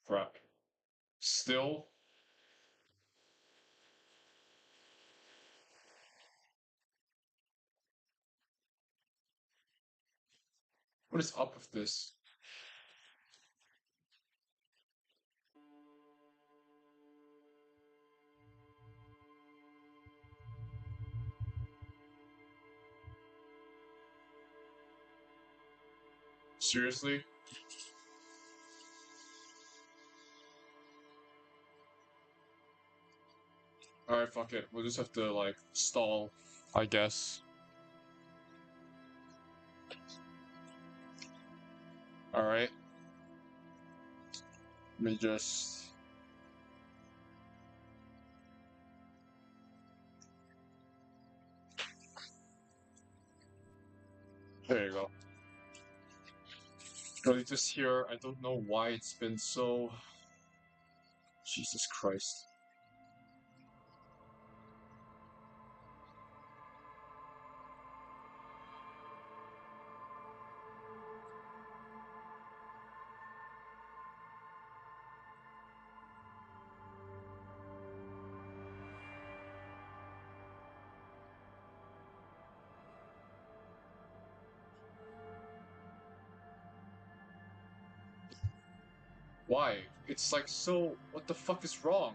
Crap. Still? What is up with this? Seriously? Alright, fuck it. We'll just have to, like, stall, I guess. Alright. Let me just... There you go. Really just here, I don't know why it's been so... Jesus Christ. Why? It's like so... What the fuck is wrong?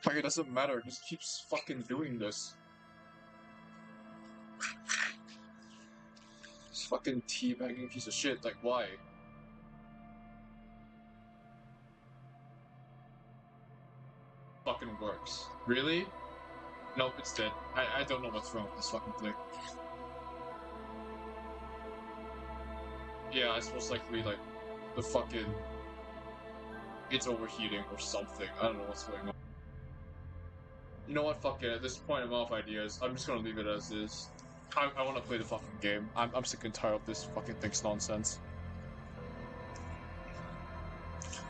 Like, it doesn't matter, it just keeps fucking doing this. This fucking teabagging piece of shit, like, why? Fucking works. Really? Nope, it's dead. I don't know what's wrong with this fucking thing. Yeah, it's most likely, like, the fucking... It's overheating or something. I don't know what's going on. You know what, fuck it, at this point I'm off ideas. I'm just gonna leave it as is. I wanna play the fucking game. I'm sick and tired of this fucking thing's nonsense.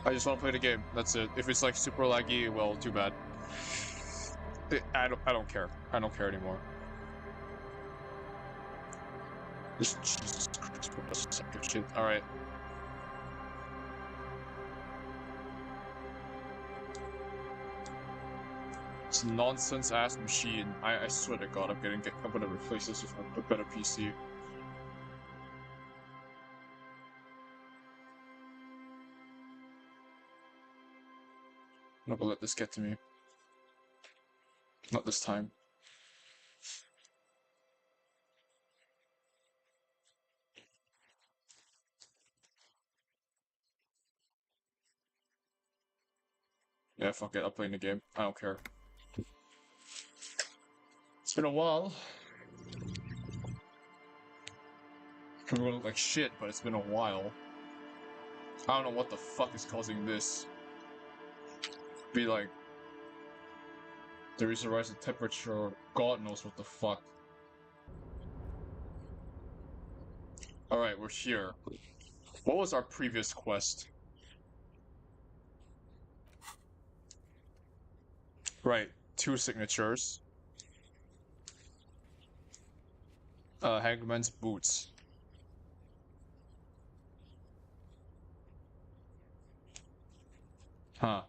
I just wanna play the game, that's it. If it's like super laggy, well, too bad. I don't care. I don't care anymore. Just Jesus Christ, what a sack of shit. Alright. It's a nonsense ass machine. I swear to God, I'm gonna replace this with a better PC. I'm not gonna let this get to me. Not this time. Yeah, fuck it, I'm playing the game. I don't care. It's been a while. We're gonna look like shit, but it's been a while. I don't know what the fuck is causing this. Be like... There is a rise in temperature, God knows what the fuck. Alright, we're here. What was our previous quest? Right, 2 signatures. Hangman's boots. Huh.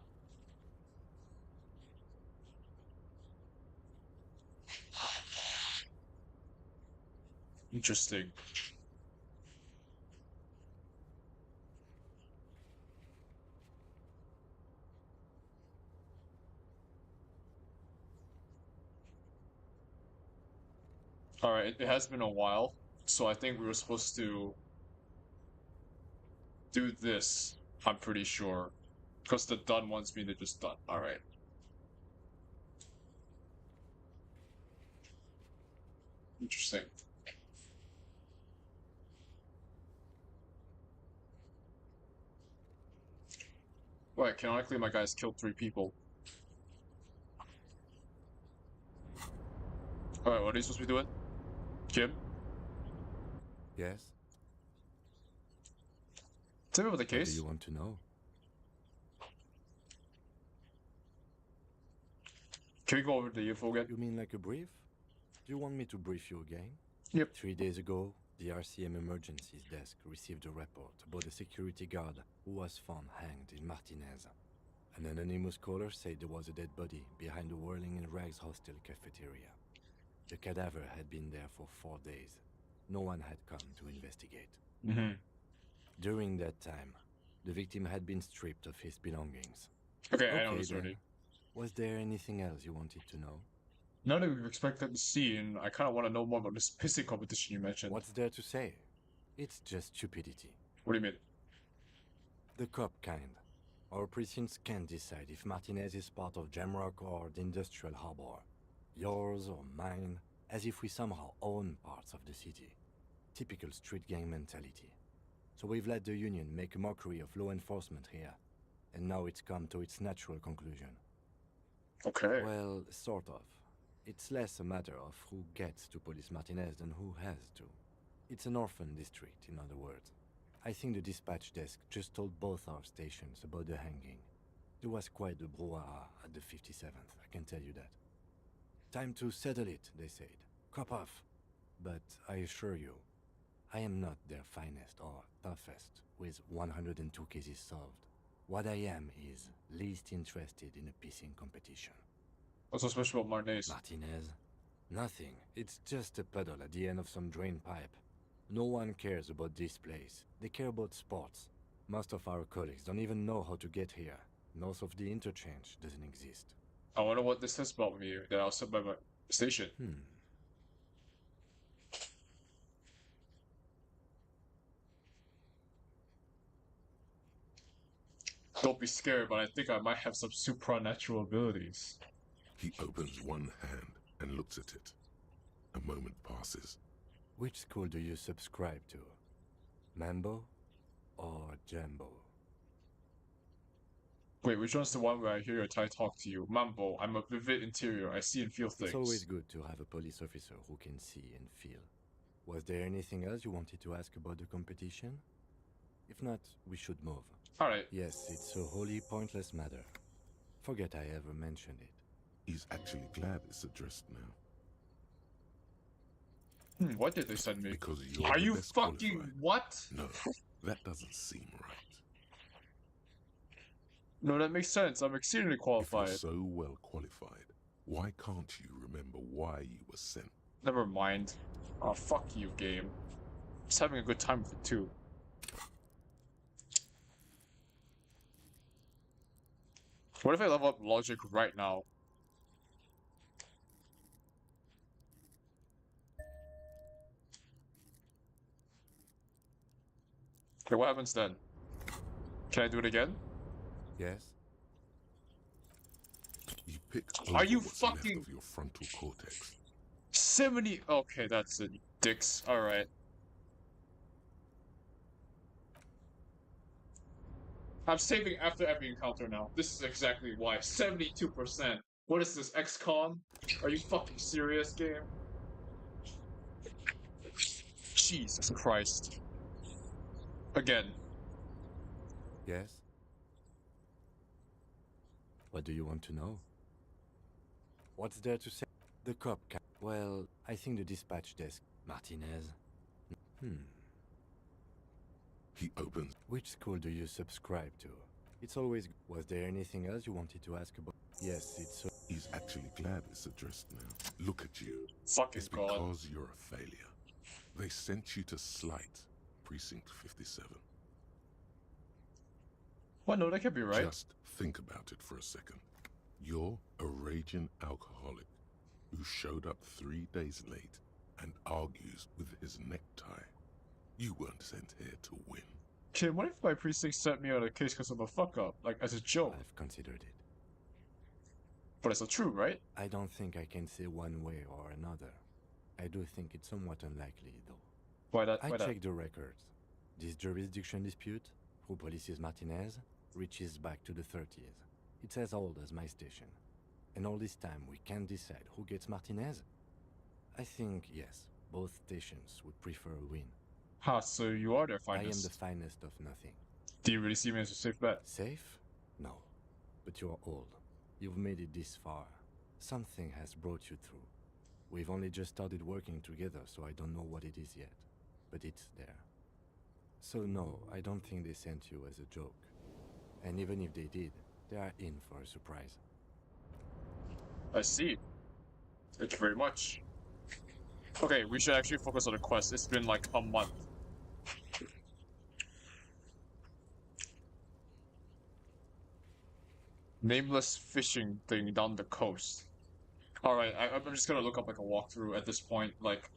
Interesting. Alright, it has been a while, so I think we were supposed to do this, I'm pretty sure. Because the done ones mean they're just done. Alright. Interesting. Right, canonically my guy's killed 3 people. Alright, what are you supposed to be doing? Kim? Yes? Tell me about the What do case. you want to know? Can we go over the info again? You mean like a brief? Do you want me to brief you again? Yep. 3 days ago, the RCM emergencies desk received a report about a security guard who was found hanged in Martinez. An anonymous caller said there was a dead body behind the Whirling in Rags hostel cafeteria. The cadaver had been there for 4 days. No one had come to investigate. Mm-hmm. During that time, the victim had been stripped of his belongings. Okay, I know Okay this then. already. Was there anything else you wanted to know? Now that we've expected the scene, I kind of want to know more about this pissing competition you mentioned. What's there to say? It's just stupidity. What do you mean? The cop kind. Our precincts can't decide if Martinez is part of Jamrock or the Industrial Harbor. Yours or mine, as if we somehow own parts of the city. Typical street gang mentality. So we've let the Union make a mockery of law enforcement here. And now it's come to its natural conclusion. Okay. Well, sort of. It's less a matter of who gets to police Martinez than who has to. It's an orphan district, in other words. I think the dispatch desk just told both our stations about the hanging. There was quite the brouhaha at the 57th, I can tell you that. Time to settle it, they said. Cop off. But I assure you, I am not their finest or toughest with 102 cases solved. What I am is least interested in a pissing competition. What's so special about Martinez? Martinez? Nothing. It's just a puddle at the end of some drain pipe. No one cares about this place. They care about sports. Most of our colleagues don't even know how to get here. North of the interchange doesn't exist. I wonder what this says about me that I was set by my station. Don't be scared, but I think I might have some supernatural abilities. He opens one hand and looks at it. A moment passes. Which school do you subscribe to? Mambo or Jambo? Wait, which one's the one where I hear your Thai talk to you? Mambo, I'm a vivid interior. I see and feel things. It's always good to have a police officer who can see and feel. Was there anything else you wanted to ask about the competition? If not, we should move. Alright. Yes, it's a wholly pointless matter. Forget I ever mentioned it. He's actually glad it's addressed now. What did they send me? Because you're Are the you best fucking qualified. what? No, that doesn't seem right. No, that makes sense. I'm exceedingly If qualified. you're so well qualified, why can't you remember why you were sent? Never mind. Oh, fuck you, game. Just having a good time with it too. What if I level up logic right now? Okay, what happens then? Can I do it again? Yes? You pick Are over you what's left fucking- of your frontal cortex. 70. Okay, that's it. Dicks. Alright. I'm saving after every encounter now. This is exactly why. 72%. What is this, XCOM? Are you fucking serious, game? Jesus Christ. Again. Yes? What do you want to know? What's there to say? The cop ca- Well, I think the dispatch desk... Martinez? He opens. Which school do you subscribe to? It's always... Was there anything else you wanted to ask about? Yes, it's... He's actually glad it's addressed now. Look at you. Fucking It's God. because you're a failure. They sent you to Slight, Precinct 57. Well, no, that can't be right. Just think about it for a second. You're a raging alcoholic who showed up 3 days late and argues with his necktie. You weren't sent here to win. Kid, what if my precinct sent me on a case because of a fuck up? Like, as a joke. I've considered it. But it's not true, right? I don't think I can say one way or another. I do think it's somewhat unlikely, though. Why that? I Why that? checked the records. This jurisdiction dispute, who polices Martinez, reaches back to the 30s. It's as old as my station. And all this time we can't decide who gets Martinez? I think, yes, both stations would prefer a win. Ha, so you are their I am finest. the finest of nothing. Do you really see me as a safe bet? Safe? No. But you're old. You've made it this far. Something has brought you through. We've only just started working together, so I don't know what it is yet. But it's there. So no, I don't think they sent you as a joke. And even if they did, they are in for a surprise. I see. Thank you very much. Okay, we should actually focus on the quest. It's been like a month. Nameless fishing thing down the coast. Alright, I'm just gonna look up like a walkthrough at this point. Like,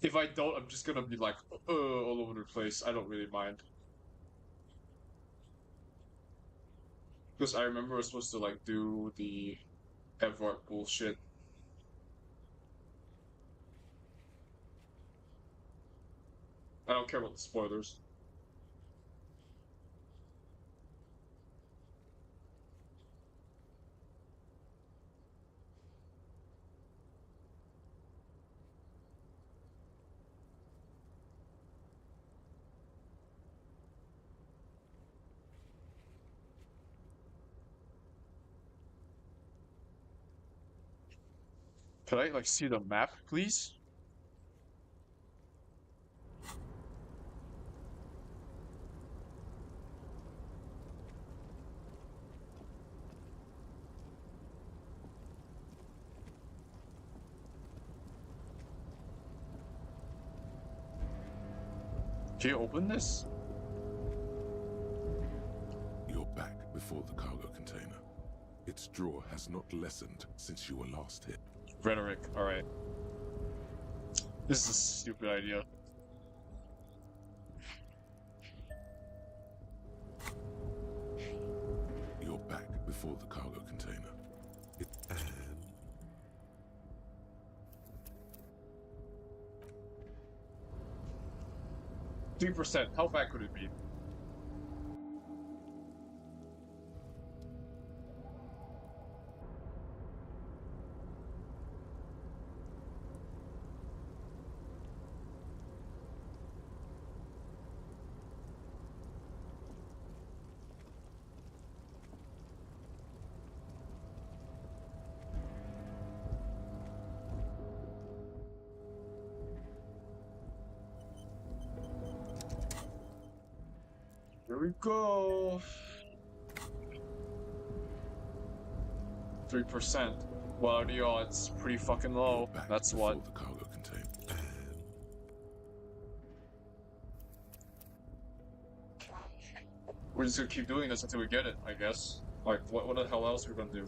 if I don't, I'm just gonna be like, all over the place. I don't really mind. Because I remember I was supposed to like do the Evart bullshit. I don't care about the spoilers. Could I like see the map, please? Can you open this? You're back before the cargo container. Its draw has not lessened since you were last hit. Rhetoric, alright. This is a stupid idea. You're back before the cargo container. 3%, how bad could it be? Here we go. 3%. Well, the odds pretty fucking low. That's what. The cargo container. We're just gonna keep doing this until we get it, I guess. Like, what the hell else are we gonna do?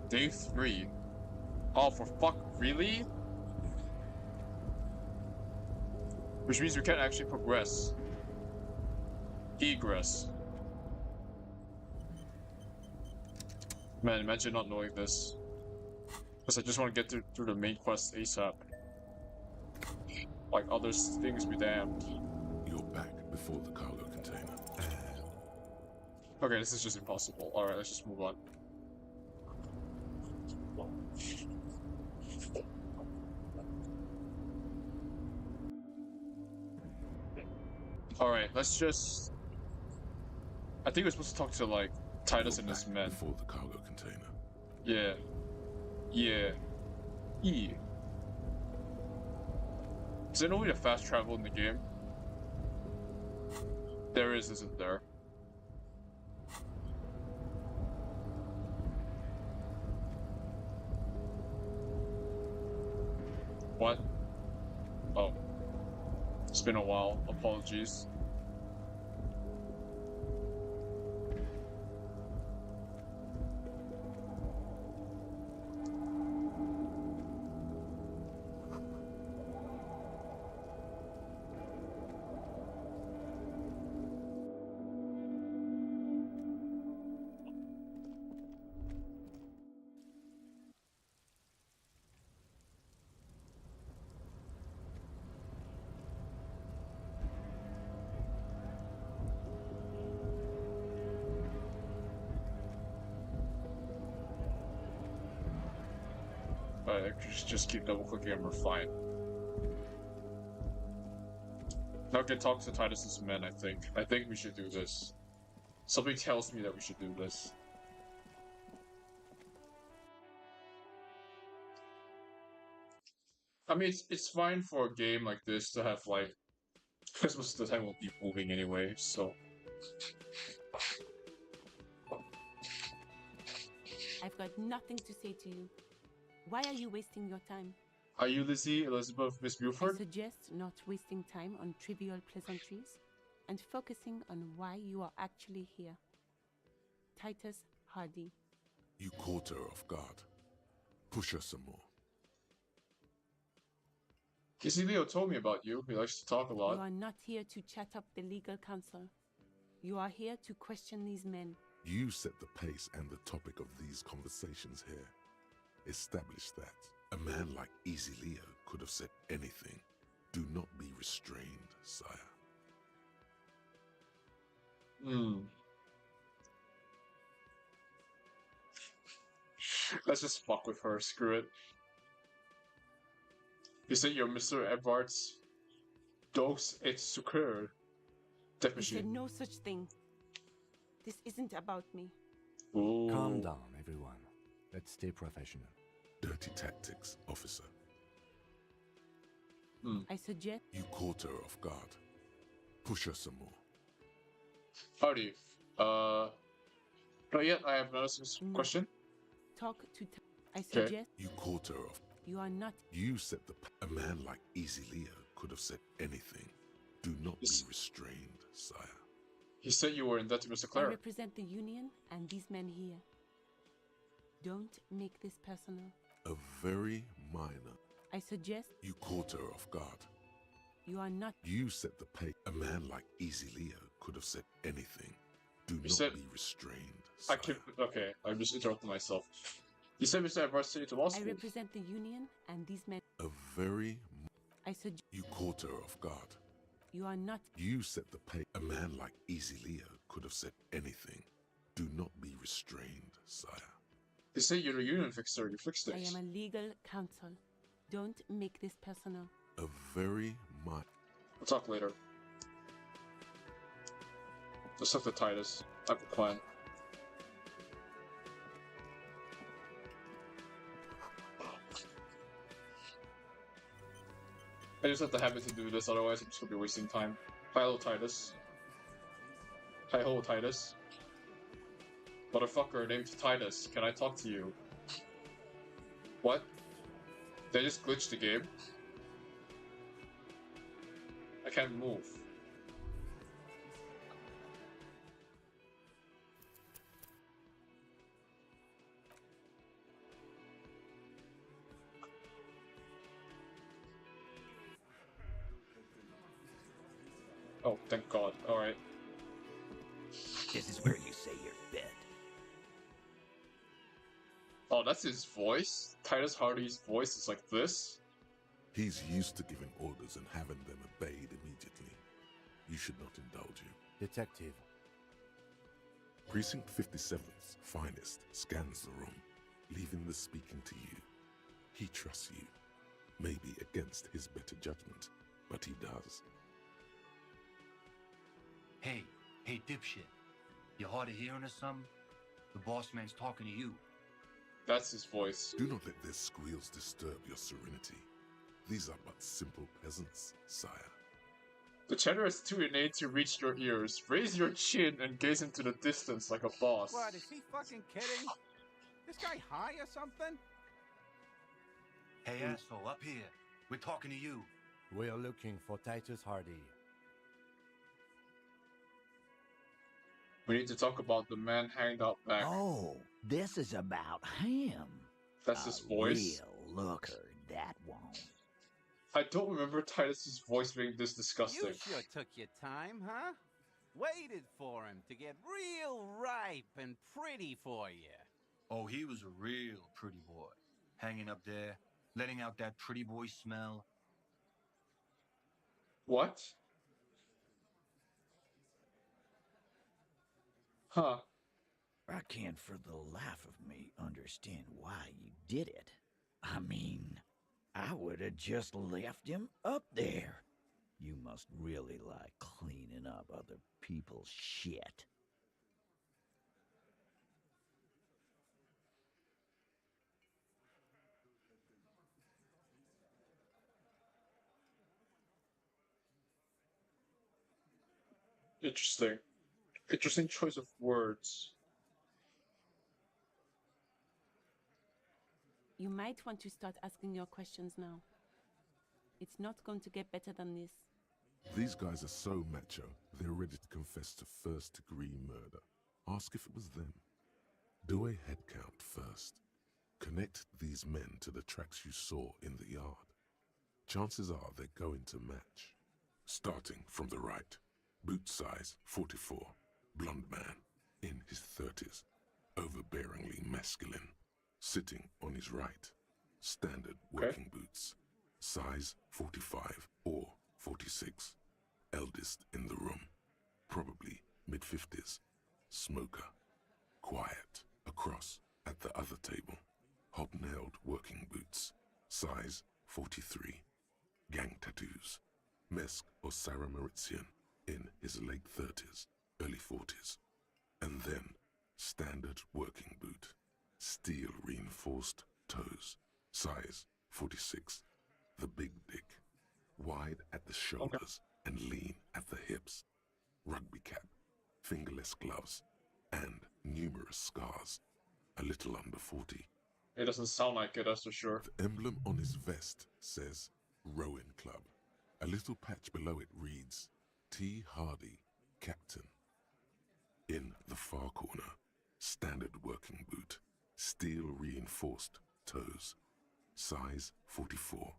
Day 3. Oh, for fuck, really? Which means we can't actually progress. Egress. Man, imagine not knowing this. Because I just want to get through the main quest ASAP. Like, other things be damned. You're back before the cargo container. Okay, this is just impossible. Alright, let's just move on. Alright, let's just... I think we're supposed to talk to, like, Titus and his men. Before the cargo container. Yeah. Yeah. E. Is there no way to fast travel in the game? There is, isn't there? What? Oh. It's been a while. Apologies. Alright, just keep double clicking and we're fine. Now get talk to Titus's men, I think. I think we should do this. Something tells me that we should do this. I mean, it's fine for a game like this to have, like, because most of the time we'll be moving anyway, so. I've got nothing to say to you. Why are you wasting your time? Are you Lizzie, Elizabeth, Miss I Buford? suggest not wasting time on trivial pleasantries and focusing on why you are actually here. Titus Hardy. You caught her off guard. Push her some more. You see, Leo told me about you. He likes to talk a lot. You are not here to chat up the legal counsel. You are here to question these men. You set the pace and the topic of these conversations here. Establish that. A man like Easy Leo could have said anything. Do not be restrained, sire. Let's just fuck with her, screw it. You said you're Mr. Edwards. Dos et sucre. I said no such thing. This isn't about me. Ooh. Calm down, everyone. Let's stay professional. Dirty tactics, officer. I suggest... You caught her off guard. Push her some more. Howdy. Not yet. I have another question. Talk to... I suggest... You caught her off. You are not... You set the... A man like Easy Leo could have said anything. Do not be restrained, sire. He said you were in debt to Mr. I Clare. represent the Union and these men here. Don't make this personal. A very minor. I suggest... You caught her off guard. You are not... You set the pace. A man like Easy Leo could have said anything. Do not said- be restrained, I sire. keep... Okay, I'm just interrupting myself. You said Mr. Edwards sent you to law I school. represent the Union and these men... A very... I suggest... You caught her off guard. You are not... You set the pace. A man like Easy Leo could have said anything. Do not be restrained, sire. You say you're a union fixer. You fix I things. am a legal counsel. Don't make this personal. A very minor. We'll talk later. Let's talk to Titus. I have a plan. I just have the habit to do this, otherwise I'm just gonna be wasting time. Hi, hello, Titus. Hi, hello, Titus. Motherfucker named Titus, can I talk to you? What? Did I just glitch the game? I can't move. Oh, thank God. Alright. This is where you say your bed. Oh, that's his voice? Titus Hardy's voice is like this? He's used to giving orders and having them obeyed immediately. You should not indulge him. Detective, Precinct 57's finest scans the room, leaving the speaking to you. He trusts you. Maybe against his better judgment, but he does. Hey, dipshit. You hard of hearing or something? The boss man's talking to you. That's his voice. Do not let their squeals disturb your serenity. These are but simple peasants, sire. The chatter is too innate to reach your ears. Raise your chin and gaze into the distance like a boss. What, is he fucking kidding? This guy high or something? Hey, asshole, up here. We're talking to you. we are looking for Titus Hardy. We need to talk about the man hanged out back. Oh, this is about him. That's his voice. Real looker, that won't. I don't remember Titus's voice being this disgusting. You sure took your time, huh? Waited for him to get real ripe and pretty for you. Oh, he was a real pretty boy. Hanging up there, letting out that pretty boy smell. What? Huh. I can't for the life of me understand why you did it. I mean, I would have just left him up there. You must really like cleaning up other people's shit. Interesting. Interesting choice of words. You might want to start asking your questions now. It's not going to get better than this. These guys are so macho, they're ready to confess to first-degree murder. Ask if it was them. Do a head count first. Connect these men to the tracks you saw in the yard. Chances are they're going to match. Starting from the right. Boot size 44. Blonde man. In his 30s. Overbearingly masculine. Sitting on his right. Standard working boots. Size 45 or 46. Eldest in the room. Probably mid-50s. Smoker. Quiet. Across at the other table. Hobnailed working boots. Size 43. Gang tattoos. Mesk or Sarah Mauritian. In his late 30s. Early 40s. And then standard working boot. Steel reinforced toes. Size 46. The big dick. Wide at the shoulders and lean at the hips. Rugby cap. Fingerless gloves. And numerous scars. A little under 40. It doesn't sound like it, that's for sure. The emblem on his vest says Rowing Club. A little patch below it reads T. Hardy, Captain. In the far corner, standard working boot. Steel reinforced toes. Size 44.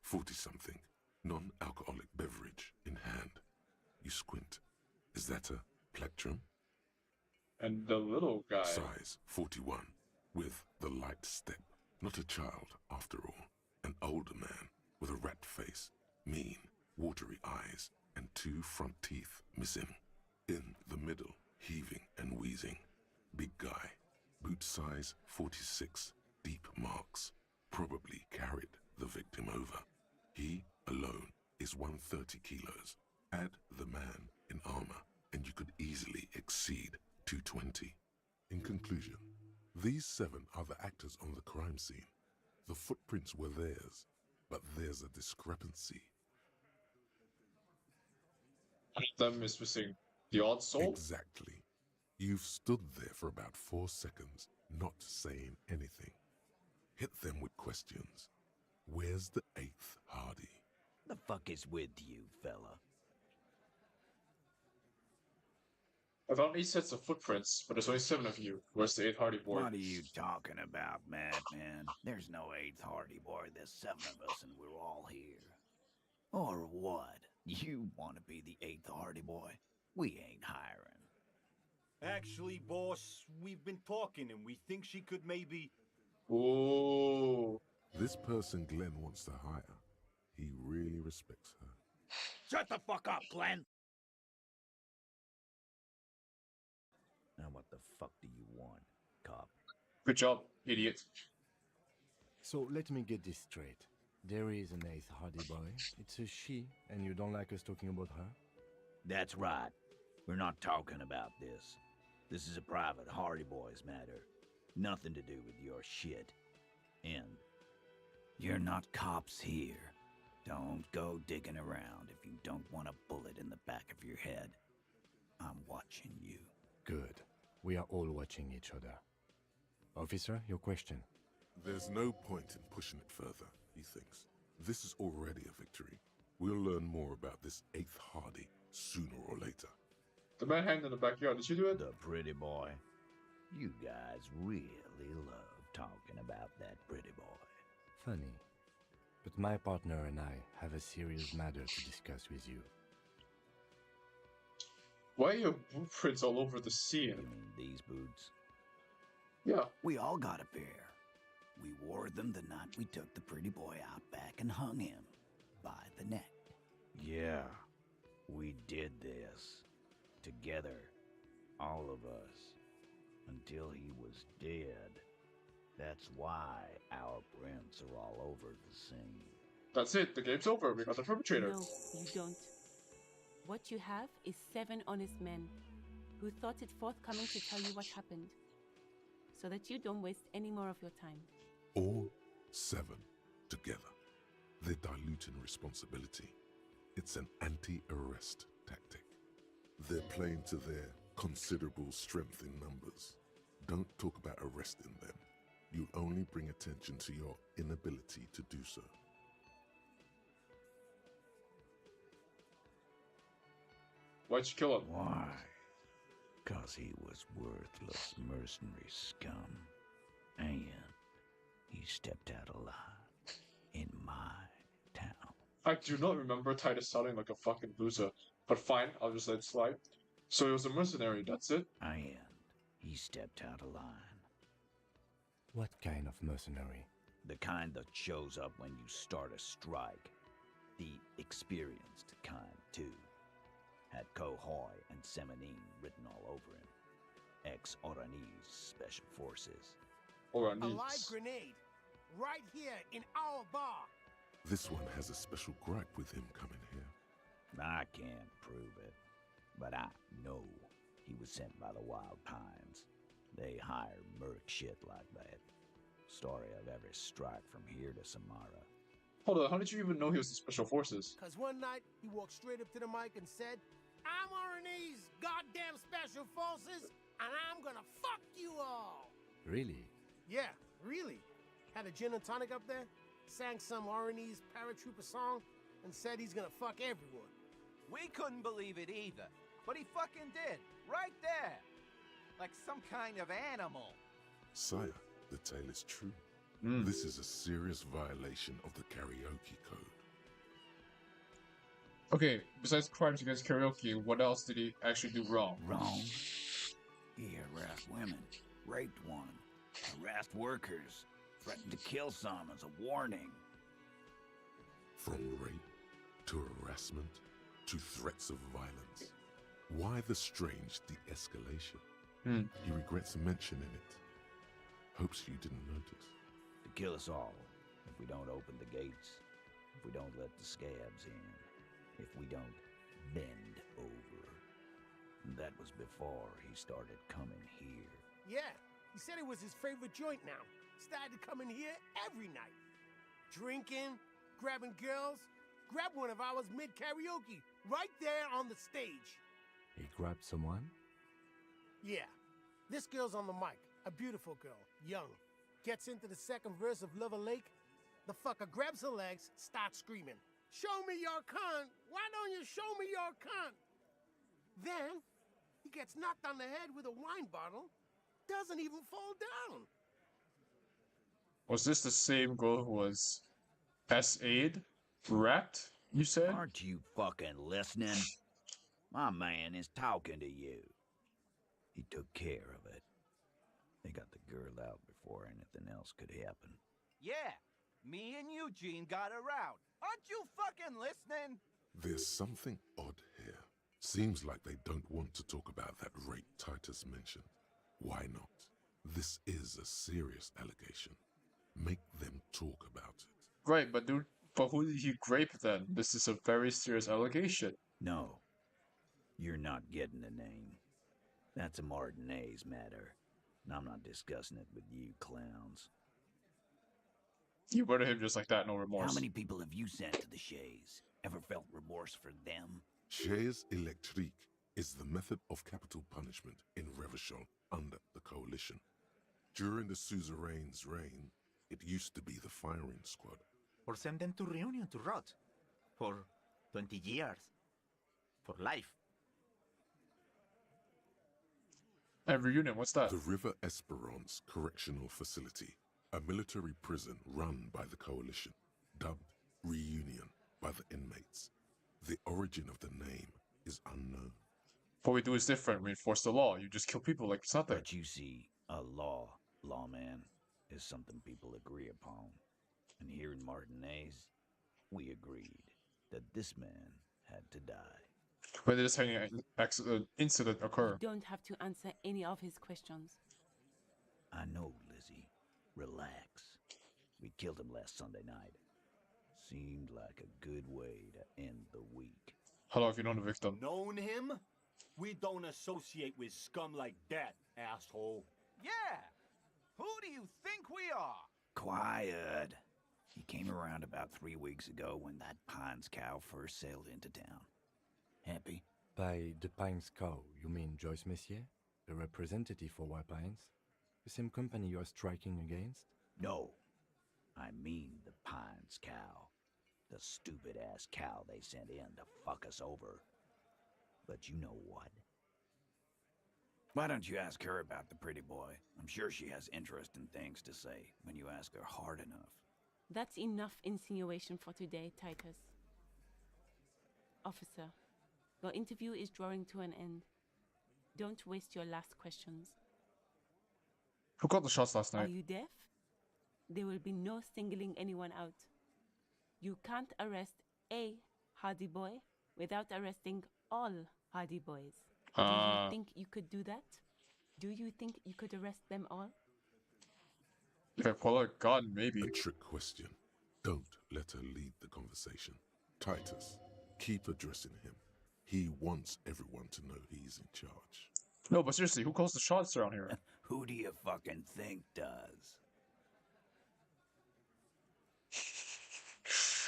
40-something. Non-alcoholic beverage in hand. You squint. Is that a plectrum? And the little guy. Size 41. With the light step. Not a child, after all. An older man with a rat face, mean, watery eyes, and 2 front teeth missing. In the middle, heaving and wheezing. Big guy. Boot size 46. Deep marks. Probably carried the victim over. He alone is 130 kilos. Add the man in armor, and you could easily exceed 220. In conclusion, these 7 are the actors on the crime scene. The footprints were theirs, but there's a discrepancy. One of them is missing the odd soul? Exactly. You've stood there for about 4 seconds, not saying anything. Hit them with questions. Where's the 8th Hardy? The fuck is with you, fella? I found 8 sets of footprints, but there's only 7 of you. Where's the 8th Hardy boy? What are you talking about, madman? There's no 8th Hardy boy. There's 7 of us and we're all here. Or what? You want to be the 8th Hardy boy? We ain't hiring. Actually, boss, we've been talking and we think she could maybe... Ooh. This person Glenn wants to hire. He really respects her. Shut the fuck up, Glenn! Now what the fuck do you want, cop? Good job, idiot. So let me get this straight. There is an 8th Hardy boy. It's a she, and you don't like us talking about her? That's right. We're not talking about this. This is a private Hardy Boys matter. Nothing to do with your shit. And you're not cops here. Don't go digging around if you don't want a bullet in the back of your head. I'm watching you. Good. We are all watching each other. Officer, your question. There's no point in pushing it further, he thinks. This is already a victory. We'll learn more about this 8th Hardy sooner or later. The man hanged in the backyard, did you do it? The pretty boy. You guys really love talking about that pretty boy. Funny. But my partner and I have a serious matter to discuss with you. Why are your blueprints all over the scene? You mean these boots? Yeah. We all got a pair. We wore them the night we took the pretty boy out back and hung him by the neck. Yeah, we did this. Together. All of us. Until he was dead. That's why our prints are all over the scene. That's it. The game's over. We got the perpetrator. No, you don't. What you have is 7 honest men who thought it forthcoming to tell you what happened, so that you don't waste any more of your time. All 7 together. They're diluting responsibility. It's an anti-arrest tactic. They're playing to their considerable strength in numbers. Don't talk about arresting them. You'll only bring attention to your inability to do so. Why'd you kill him? Why? 'Cause he was worthless mercenary scum. And he stepped out alive in my town. I do not remember Titus sounding like a fucking loser. But fine, I'll just let it slide. So he was a mercenary, that's it? And he stepped out of line. What kind of mercenary? The kind that shows up when you start a strike. The experienced kind, too. Had Kohoy and Semenine written all over him. Ex-Oranese Special Forces. Or a A live niece. grenade. Right here in our bar. This one has a special gripe with him coming here. I can't prove it, but I know he was sent by the Wild Pines. They hire merc shit like that. Story of every strike from here to Samara. Hold on, how did you even know he was in Special Forces? Cause one night he walked straight up to the mic and said, "I'm RNE's goddamn special forces, and I'm gonna fuck you all." Really? Yeah, really. Had a gin and tonic up there, sang some RNE's paratrooper song, and said he's gonna fuck everyone. We couldn't believe it either, but he fucking did, right there. Like some kind of animal. Sire, the tale is true. Mm. This is a serious violation of the karaoke code. Okay, besides crimes against karaoke, what else did he actually do wrong? Wrong. He harassed women, raped one, harassed workers, threatened to kill some as a warning. From rape to harassment to threats of violence. Why the strange de-escalation? Hmm. He regrets mentioning it. Hopes you didn't notice. To kill us all if we don't open the gates, if we don't let the scabs in, if we don't bend over. And that was before he started coming here. Yeah, he said it was his favorite joint now. Started coming here every night. Drinking, grabbing girls. Grabbed one of ours mid-karaoke, right there on the stage. He grabbed someone? Yeah, this girl's on the mic. A beautiful girl, young. Gets into the second verse of Lover Lake. The fucker grabs her legs, starts screaming, "Show me your cunt! Why don't you show me your cunt?" Then, he gets knocked on the head with a wine bottle. Doesn't even fall down. Was this the same girl who was SA'd? Wrecked, you said? Aren't you fucking listening? My man is talking to you. He took care of it. They got the girl out before anything else could happen. Yeah, me and Eugene got her out. Aren't you fucking listening? There's something odd here. Seems like they don't want to talk about that rape Titus mentioned. Why not? This is a serious allegation. Make them talk about it. Right, but dude, but who did he grape then? This is a very serious allegation. No, you're not getting the name. That's a Martinez matter, and I'm not discussing it with you clowns. You murdered him just like that, no remorse. How many people have you sent to the Shays? Ever felt remorse for them? Chaise électrique is the method of capital punishment in Revachol under the Coalition. During the suzerain's reign, it used to be the firing squad. Or send them to Reunion to rot. For 20 years. For life. And reunion, what's that? The River Esperance Correctional Facility, a military prison run by the Coalition, dubbed Reunion by the inmates. The origin of the name is unknown. What we do is different. We enforce the law. You just kill people like it's nothing. But you see, a lawman, is something people agree upon. And here in Martinez, we agreed that this man had to die. When did this incident occur? You don't have to answer any of his questions. I know, Lizzie. Relax. We killed him last Sunday night. Seemed like a good way to end the week. How long have you known the victim? Known him? We don't associate with scum like that, asshole. Yeah! Who do you think we are? Quiet. He came around about 3 weeks ago when that Pines cow first sailed into town. Happy? By the Pines cow, you mean Joyce Messier? The representative for White Pines? The same company you are striking against? No. I mean the Pines cow. The stupid-ass cow they sent in to fuck us over. But you know what? Why don't you ask her about the pretty boy? I'm sure she has interesting things to say when you ask her hard enough. That's enough insinuation for today, Titus. Officer, your interview is drawing to an end. Don't waste your last questions. Who got the shots last Are night? you deaf? There will be no singling anyone out. You can't arrest a Hardy Boy without arresting all Hardy Boys. Do you think you could do that? Do you think you could arrest them all? If I pull out a gun, maybe. A trick question. Don't let her lead the conversation. Titus, keep addressing him. He wants everyone to know he's in charge. No, but seriously, who calls the shots around here? Who do you fucking think does?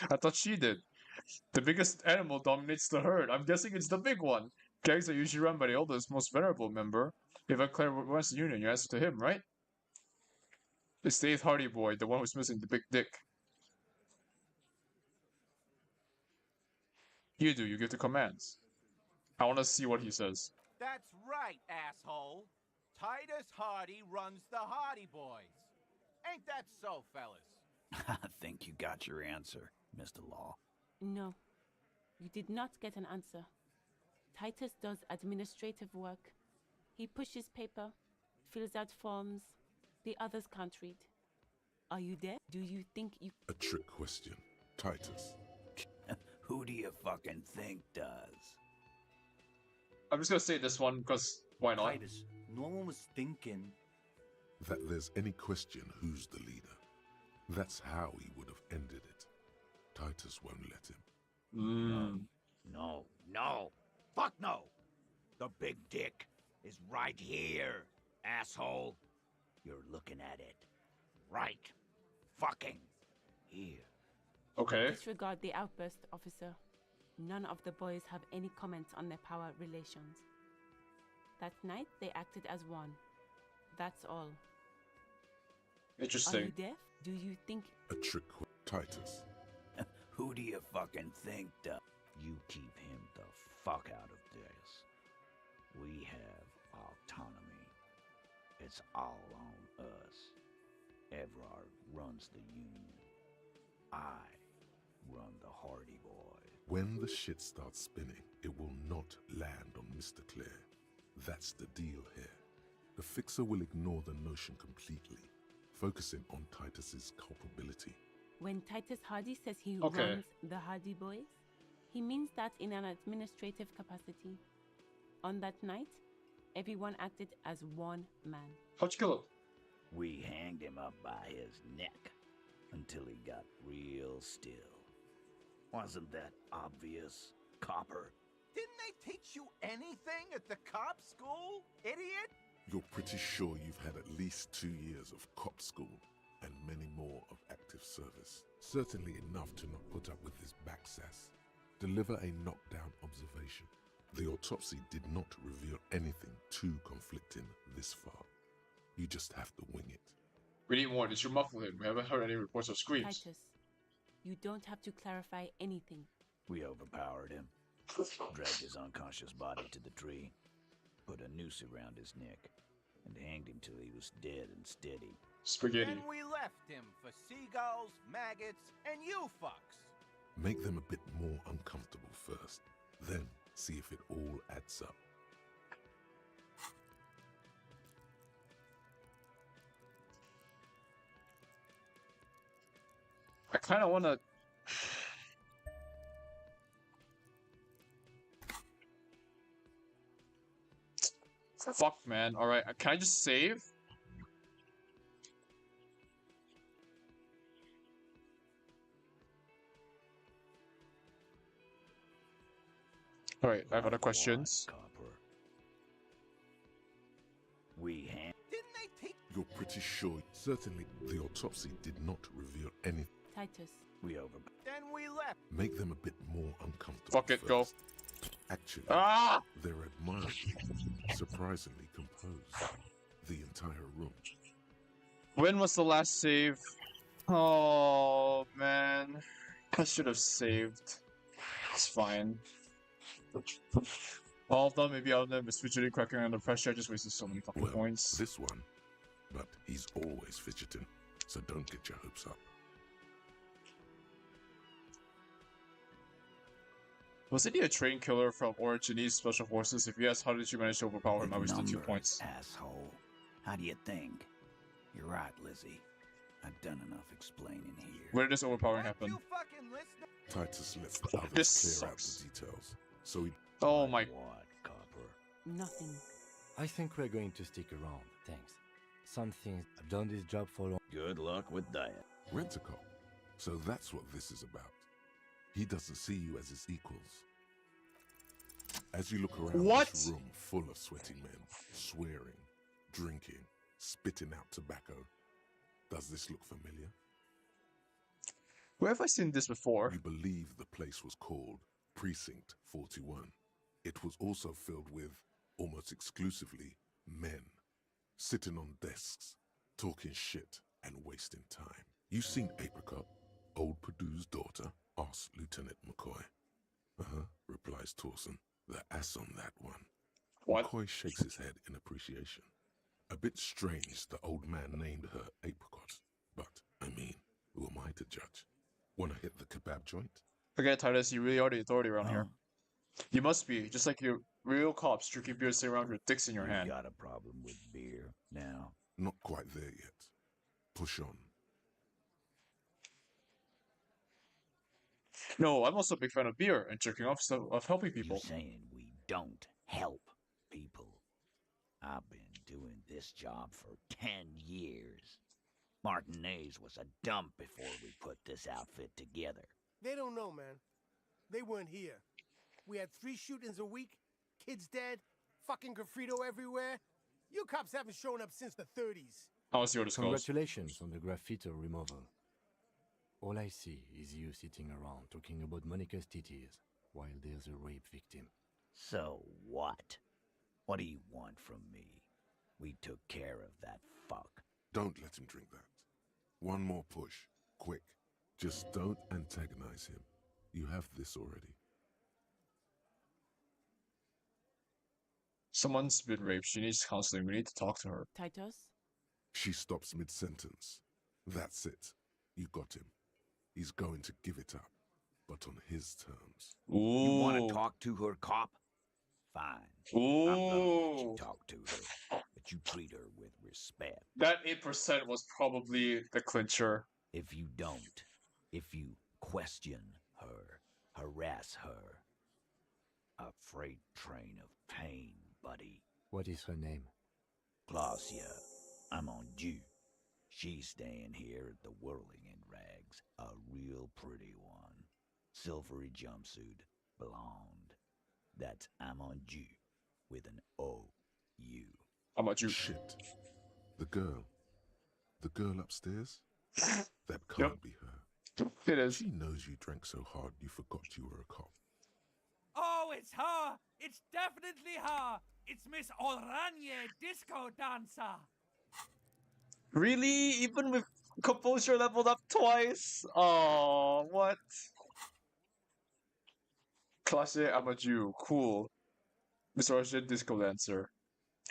I thought she did. The biggest animal dominates the herd. I'm guessing it's the big one. Gangs are usually run by the oldest, most venerable member. If I clairvoyance the union, you answer to him, right? It's the 8th Hardy Boy, the one who's missing the big dick. You do, you give the commands. I want to see what he says. That's right, asshole. Titus Hardy runs the Hardy Boys. Ain't that so, fellas? I think you got your answer, Mr. Law. No, you did not get an answer. Titus does administrative work. He pushes paper, fills out forms. The others can't read. Are you there? Do you think you... A trick question. Titus. Who do you fucking think does? I'm just gonna say this one, because why not? Titus, no one was thinking. That there's any question who's the leader. That's how he would have ended it. Titus won't let him. No. Fuck no! The big dick is right here, asshole. You're looking at it. Right. Fucking here. Okay. Disregard the outburst, officer. None of the boys have any comments on their power relations. That night, they acted as one. That's all. Are Interesting. you deaf? Do you think... A trick Titus. Who do you fucking think does? You keep him the fuck out of this. We have autonomy. It's all on us. Evrard runs the Union. I run the Hardy Boys. When the shit starts spinning, it will not land on Mr. Clare. That's the deal here. The Fixer will ignore the notion completely, focusing on Titus's culpability. When Titus Hardy says he Okay. runs the Hardy Boys, he means that in an administrative capacity. On that night, everyone acted as one man. How'd you kill him? We hanged him up by his neck until he got real still. Wasn't that obvious, copper? Didn't they teach you anything at the cop school, idiot? You're pretty sure you've had at least 2 years of cop school and many more of active service. Certainly enough to not put up with his backsass. Deliver a knockdown observation. The autopsy did not reveal anything too conflicting this far. You just have to wing it. We need more. Did you muffle him? We haven't heard any reports of screams. Titus, you don't have to clarify anything. We overpowered him, dragged his unconscious body to the tree, put a noose around his neck, and hanged him till he was dead and steady. Spaghetti. Then we left him for seagulls, maggots, and you fucks. Make them a bit more uncomfortable first, then see if it all adds up. I kind of want to... Fuck, man. Alright, can I just save? Alright, I have other questions. What, copper? We hand. Didn't they take? You're pretty sure? Certainly, the autopsy did not reveal anything. Titus. We over. Then we left. Make them a bit more uncomfortable. Fuck it, go. first. Actually, Ah! they're admirably, surprisingly composed. The entire room. When was the last save? Oh, man. I should have saved. It's fine. All of them, maybe all of them is fidgeting, cracking under pressure. I just wasted so many fucking Well, points. this one. But he's always fidgeting, so don't get your hopes up. Wasn't he a train killer from Originese Special Forces? If yes, how did you manage to overpower him? I wasted 2 Number, points. Asshole. How do you think? You're right, Lizzie. I've done enough explaining here. Where did this overpowering happen? You fucking listen. Titus lets the others This clear out sucks. the details, so he Oh my... What, copper? Nothing. I think we're going to stick around, thanks. Some things I've done this job for long. Good luck with that. rent-a-cop. So that's what this is about. He doesn't see you as his equals. As you look around this room full of sweaty men, swearing, drinking, spitting out tobacco, does this look familiar? Where have I seen this before? You believe the place was called Precinct 41. It was also filled with, almost exclusively, men, sitting on desks, talking shit and wasting time. You seen Apricot, old Purdue's daughter? Asks Lieutenant McCoy. Uh-huh, replies Torson. The ass on that one. What? McCoy shakes his head in appreciation. A bit strange the old man named her Apricot, but, I mean, who am I to judge? Wanna hit the kebab joint? Forget it, Titus, you really are the authority around here. You must be, just like your real cops drinking beer sitting around with dicks in your hand. You got a problem with beer now? Not quite there yet. Push on. No, I'm also a big fan of beer and jerking off, so of helping people. You saying we don't help people? I've been doing this job for 10 years. Martinez was a dump before we put this outfit together. They don't know, man. They weren't here. We had 3 shootings a week, kids dead, fucking graffito everywhere. You cops haven't shown up since the 30s. I want to see where this goes. Congratulations on the graffiti removal. All I see is you sitting around talking about Monica's titties while there's a rape victim. So what? What do you want from me? We took care of that fuck. Don't let him drink that. One more push. Quick. Just don't antagonize him. You have this already. Someone's been raped. She needs counseling. We need to talk to her. Titus? She stops mid-sentence. That's it. You got him. He's going to give it up, but on his terms. Ooh. You want to talk to her, cop? Fine. Ooh. I'm gonna let you talk to her, but you treat her with respect. That 8% was probably the clincher. If you don't, if you question her, harass her, a freight train of pain, buddy. What is her name? Glacia, I'm on due. She's staying here at the Whirling in Rags, a real pretty one. Silvery jumpsuit, blonde. That's I'm on due with an O-U. How about you? Shit. The girl upstairs? That can't be her. It is. She knows you drank so hard you forgot you were a cop. Oh, it's her! It's definitely her! It's Miss Oranje, disco dancer! Really? Even with composure leveled up twice? Oh, what? Classic, I'm a Jew. Cool. Miss Russian disco dancer.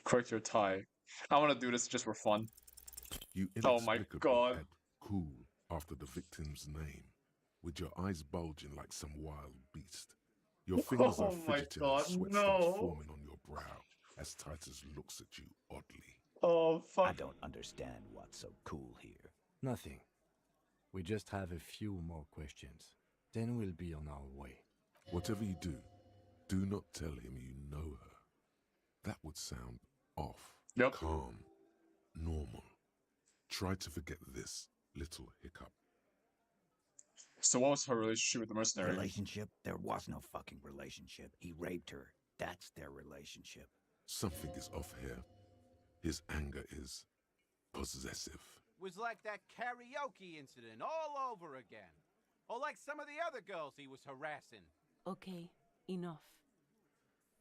Correct your tie. I want to do this just for fun. You Oh my inexplicably God. add cool after the victim's name, with your eyes bulging like some wild beast. Your fingers are Oh my fidgeting God, and sweat no. starts forming on your brow as Titus looks at you oddly. Oh, fuck. I don't understand what's so cool here. Nothing. We just have a few more questions. Then we'll be on our way. Whatever you do not tell him you know her. That would sound off, Yep. calm, normal. Try to forget this little hiccup. So what was her relationship with the mercenary? Relationship? There was no fucking relationship. He raped her. That's their relationship. Something is off here. His anger is possessive. Was like that karaoke incident all over again. Or like some of the other girls he was harassing. Okay, enough.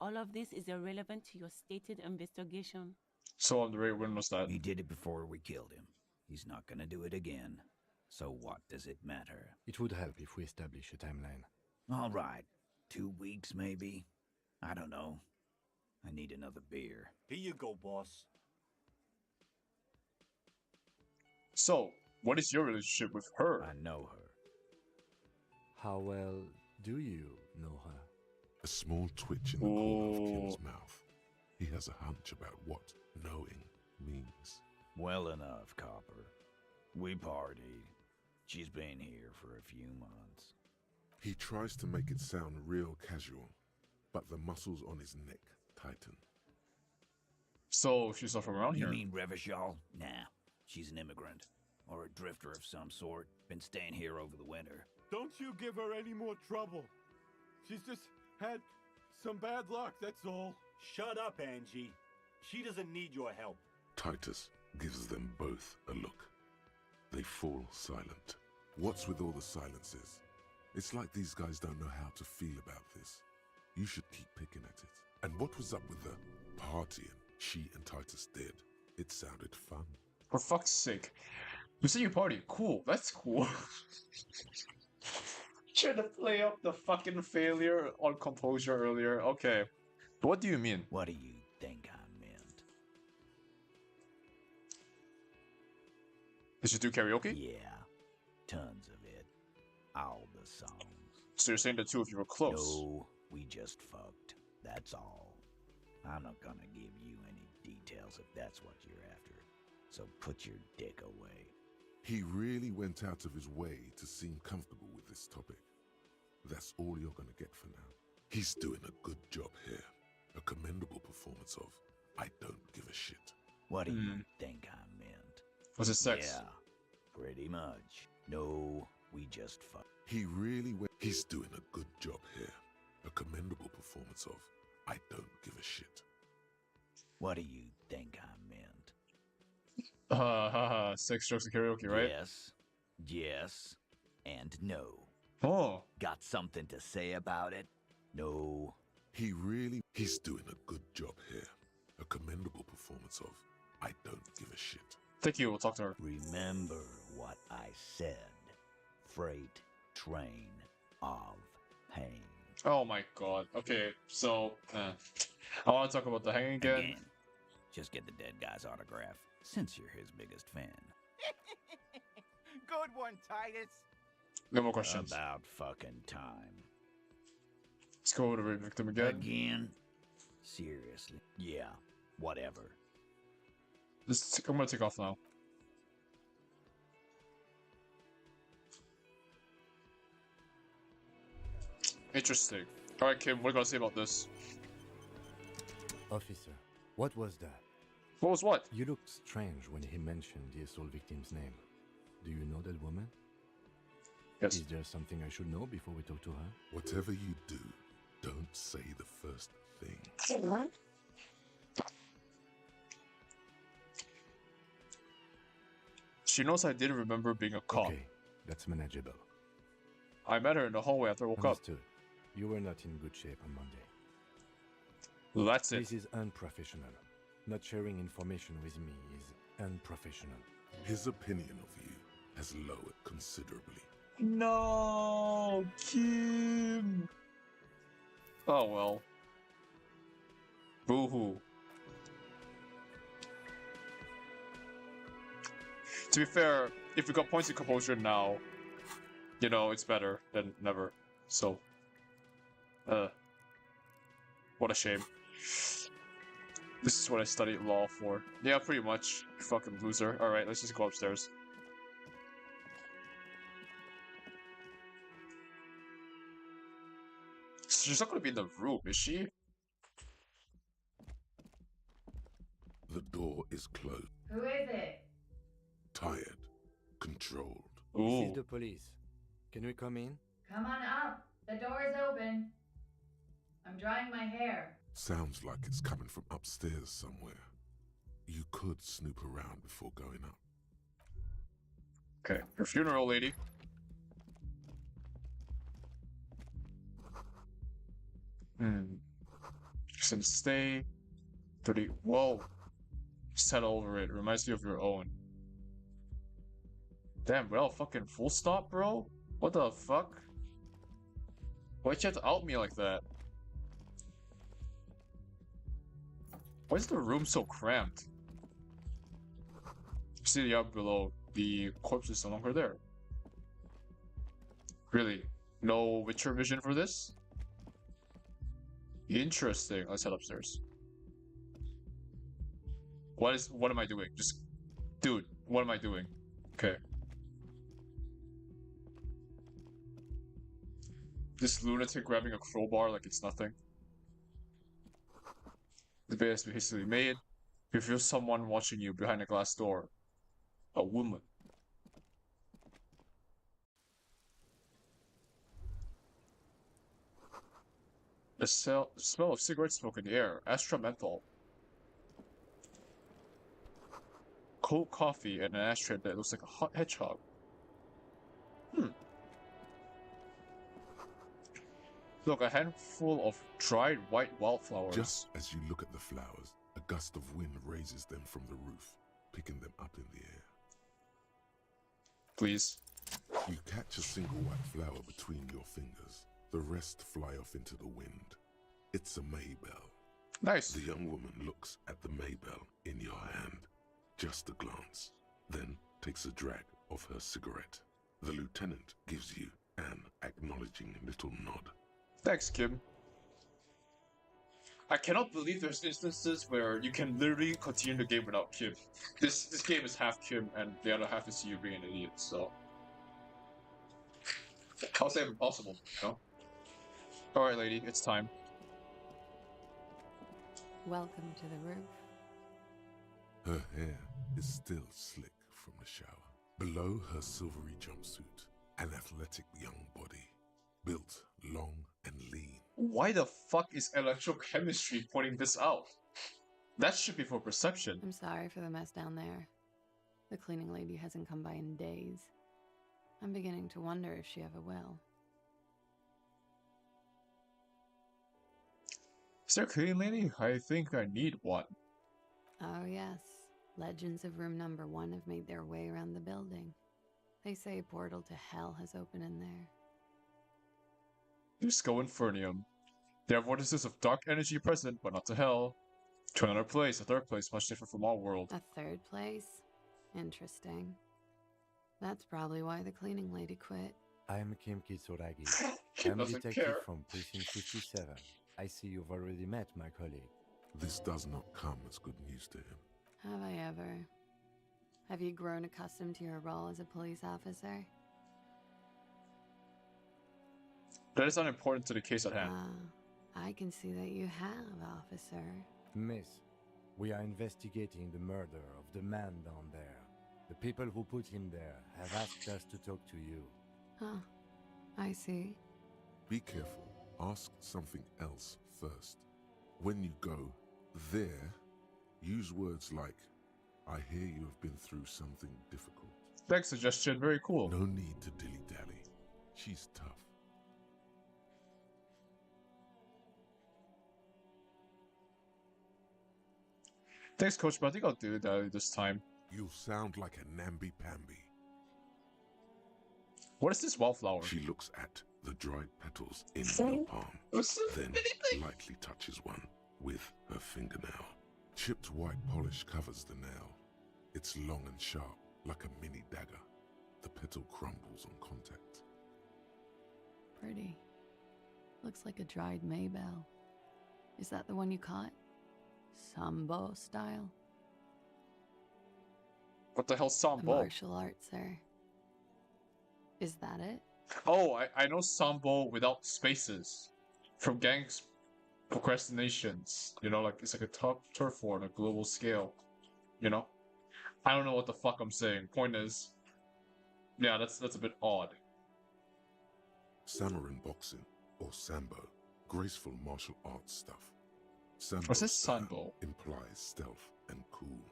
All of this is irrelevant to your stated investigation. So on the rate, when was that? He did it before we killed him. He's not gonna do it again. So what does it matter? It would help if we establish a timeline. All right. 2 weeks, maybe? I don't know. I need another beer. Here you go, boss. So, what is your relationship with her? I know her. How well do you know her? A small twitch in the corner of Kim's mouth. He has a hunch about what knowing means. Well enough, Copper. We partied. She's been here for a few months. He tries to make it sound real casual, but the muscles on his neck tighten. So, she's not from around You here? mean Revachol? Nah. She's an immigrant. Or a drifter of some sort. Been staying here over the winter. Don't you give her any more trouble. She's just had some bad luck, that's all. Shut up, Angie. She doesn't need your help. Titus gives them both a look. They fall silent. What's with all the silences? It's like these guys don't know how to feel about this. You should keep picking at it. And what was up with the partying she and Titus did? It sounded fun. For fuck's sake. You say you party. Cool. That's cool. Trying to play up the fucking failure on composure earlier. Okay. But what do you mean? What do you think I meant? Did you do karaoke? Yeah. Tons of it. All the songs. So you're saying the two of you were close? No, we just fucked. That's all. I'm not gonna give you any details if that's what you're after. So put your dick away. He really went out of his way to seem comfortable with this topic. That's all you're gonna get for now. He's doing a good job here. A commendable performance of I don't give a shit. What do you think I meant? Was it sex? Yeah, pretty much. No, we just fucked. He really went. He's doing a good job here. A commendable performance of I don't give a shit. What do you think I meant? Sex jokes and karaoke, right? Yes, and no. Oh. Got something to say about it? No. He's doing a good job here. A commendable performance of I don't give a shit. Thank you, we'll talk to her. Remember what I said. Freight train of pain. Oh my god. Okay, so, I want to talk about the hanging again. Just get the dead guy's autograph, since you're his biggest fan. Good one, Titus. No more questions. About fucking time. Let's go over to rape victim again. Again? Seriously? Yeah, whatever. I'm gonna take off now. Interesting. Alright, Kim, what are you gonna say about this? Officer, what was that? What was what? You looked strange when he mentioned the assault victim's name. Do you know that woman? Yes. Is there something I should know before we talk to her? Whatever you do, don't say the first thing. She knows I didn't remember being a cop. Okay, that's manageable. I met her in the hallway after I woke up. Understood. You were not in good shape on Monday. Well, that's it. This is unprofessional. Not sharing information with me is unprofessional. His opinion of you has lowered considerably. No, Kim. Oh well. Boo-hoo. To be fair, if we got points of composure now, you know, it's better than never. So, what a shame. This is what I studied law for. Yeah, pretty much. Fucking loser. Alright, let's just go upstairs. She's not gonna be in the room, is she? The door is closed. Who is it? Tired. Controlled. This is the police. Can we come in? Come on up. The door is open. I'm drying my hair. Sounds like it's coming from upstairs somewhere. You could snoop around before going up. Okay, your funeral, lady. Just stay. 30. Whoa. Settle over it. Reminds me of your own. Damn, bro. Fucking full stop, bro? What the fuck? Why'd you have to out me like that? Why is the room so cramped? See the up below. The corpse is no longer there. Really? No Witcher vision for this? Interesting. Let's head upstairs. What am I doing? Just, dude, what am I doing? Okay. This lunatic grabbing a crowbar like it's nothing. The bed has been hastily made. You feel someone watching you behind a glass door. A woman. The smell of cigarette smoke in the air. Astra menthol. Cold coffee and an ashtray that looks like a hot hedgehog. Look, a handful of dried white wildflowers. Just as you look at the flowers, a gust of wind raises them from the roof, picking them up in the air. Please. You catch a single white flower between your fingers. The rest fly off into the wind. It's a Maybell. Nice. The young woman looks at the Maybell in your hand. Just a glance. Then takes a drag of her cigarette. The lieutenant gives you an acknowledging little nod. Thanks, Kim. I cannot believe there's instances where you can literally continue the game without Kim. This game is half Kim and the other half is you being an idiot, so... I'll say impossible, you know? Alright, lady, it's time. Welcome to the roof. Her hair is still slick from the shower. Below her silvery jumpsuit, an athletic young body, built long and lean. Why the fuck is electrochemistry pointing this out? That should be for perception. I'm sorry for the mess down there. The cleaning lady hasn't come by in days. I'm beginning to wonder if she ever will. Is there a cleaning lady? I think I need one. Oh yes, legends of room number 1 have made their way around the building. They say a portal to hell has opened in there. Disco Infernium. There are vortices of dark energy present, but not to hell. To another place, a third place, much different from our world. A third place? Interesting. That's probably why the cleaning lady quit. I am Kim Kitsuragi. I'm a detective from Precinct 57. I see you've already met my colleague. This does not come as good news to him. Have I ever? Have you grown accustomed to your role as a police officer? That is unimportant to the case at hand. I can see that you have, officer. Miss, we are investigating the murder of the man down there. The people who put him there have asked us to talk to you. Huh. I see. Be careful. Ask something else first. When you go there, use words like, I hear you have been through something difficult. Next suggestion, very cool. No need to dilly-dally. She's tough. Thanks, Coach, but I think I'll do that this time. You sound like a namby-pamby. What is this wallflower? She looks at the dried petals in your palm, then lightly touches one with her fingernail. Chipped white polish covers the nail. It's long and sharp, like a mini dagger. The petal crumbles on contact. Pretty. Looks like a dried Maybell. Is that the one you caught? Sambo style? What the hell's Sambo? Martial arts, sir. Is that it? Oh, I know Sambo without spaces. From Gang's Procrastinations. You know, like it's like a turf war on a global scale. You know? I don't know what the fuck I'm saying. Point is, yeah, that's a bit odd. Samurai boxing, or Sambo, graceful martial arts stuff. Sambo What's this style Sambo? implies stealth and cool.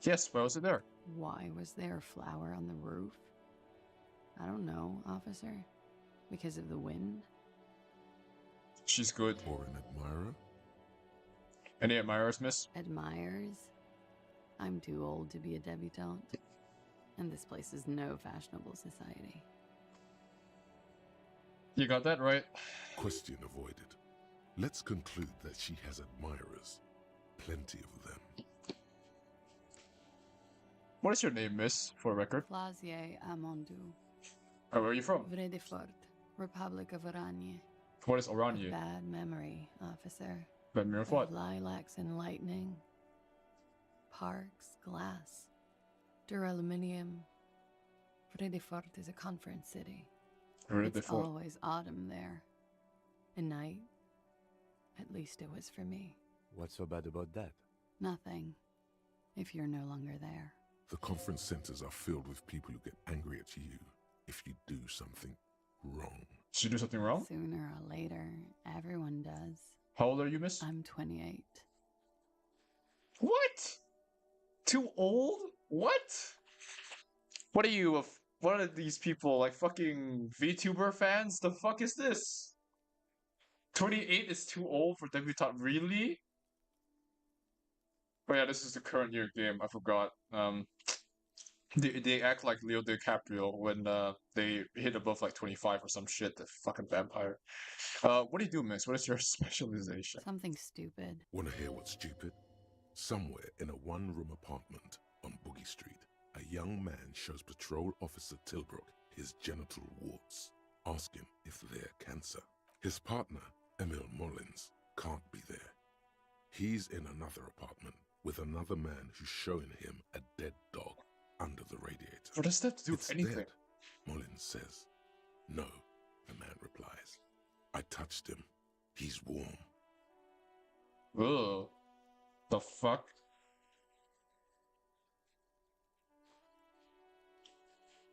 Yes, why was it there? Why was there a flower on the roof? I don't know, officer. Because of the wind? She's good. Or an admirer? Any admirers, miss? Admirers? I'm too old to be a debutante. And this place is no fashionable society. You got that right. Question avoided. Let's conclude that she has admirers. Plenty of them. What is your name, miss, for a record? Clausier Amondou. Where are you from? Vredefort, Republic of Oranje. What is Oranje? Bad memory, officer. Bad memory of what? Lilacs and lightning. Parks, glass. Duraluminium. Vredefort is a conference city. It's always autumn there. A night. At least it was for me. What's so bad about that? Nothing. If you're no longer there. The conference centers are filled with people who get angry at you if you do something wrong. Did you do something wrong? Sooner or later, everyone does. How old are you, miss? I'm 28. What? Too old? What? What are you, what are these people, like fucking VTuber fans? The fuck is this? 28 is too old for debutante, really? Oh yeah, this is the current year game, I forgot. They act like Leo DiCaprio when they hit above like 25 or some shit, the fucking vampire. What do you do, miss? What is your specialization? Something stupid. Wanna hear what's stupid? Somewhere in a one-room apartment on Boogie Street, a young man shows Patrol Officer Tilbrook his genital warts. Ask him if they're cancer. His partner, Emil Mullins, can't be there. He's in another apartment with another man who's showing him a dead dog under the radiator. What does that have to do with anything? Dead, Mullins says. No, the man replies. I touched him. He's warm. Ugh. The fuck?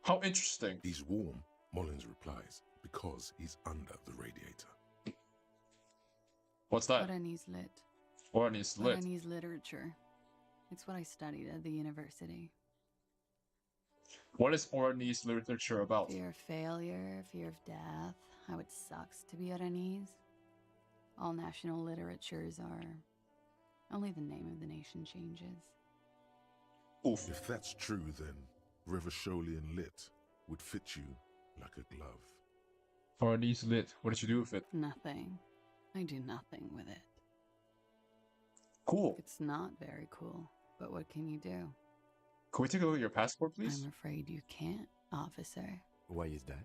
How interesting. He's warm, Mullins replies, because he's under the radiator. What's that? Oranese lit. Oranese lit. Oranese literature. It's what I studied at the university. What is Oranese literature about? Fear of failure, fear of death, how it sucks to be Oranese. All national literatures are... Only the name of the nation changes. Oof. If that's true, then Revacholian lit would fit you like a glove. Oranese lit. What did you do with it? Nothing. I do nothing with it. Cool. It's not very cool, but what can you do? Can we take a look at your passport, please? I'm afraid you can't, officer. Why is that?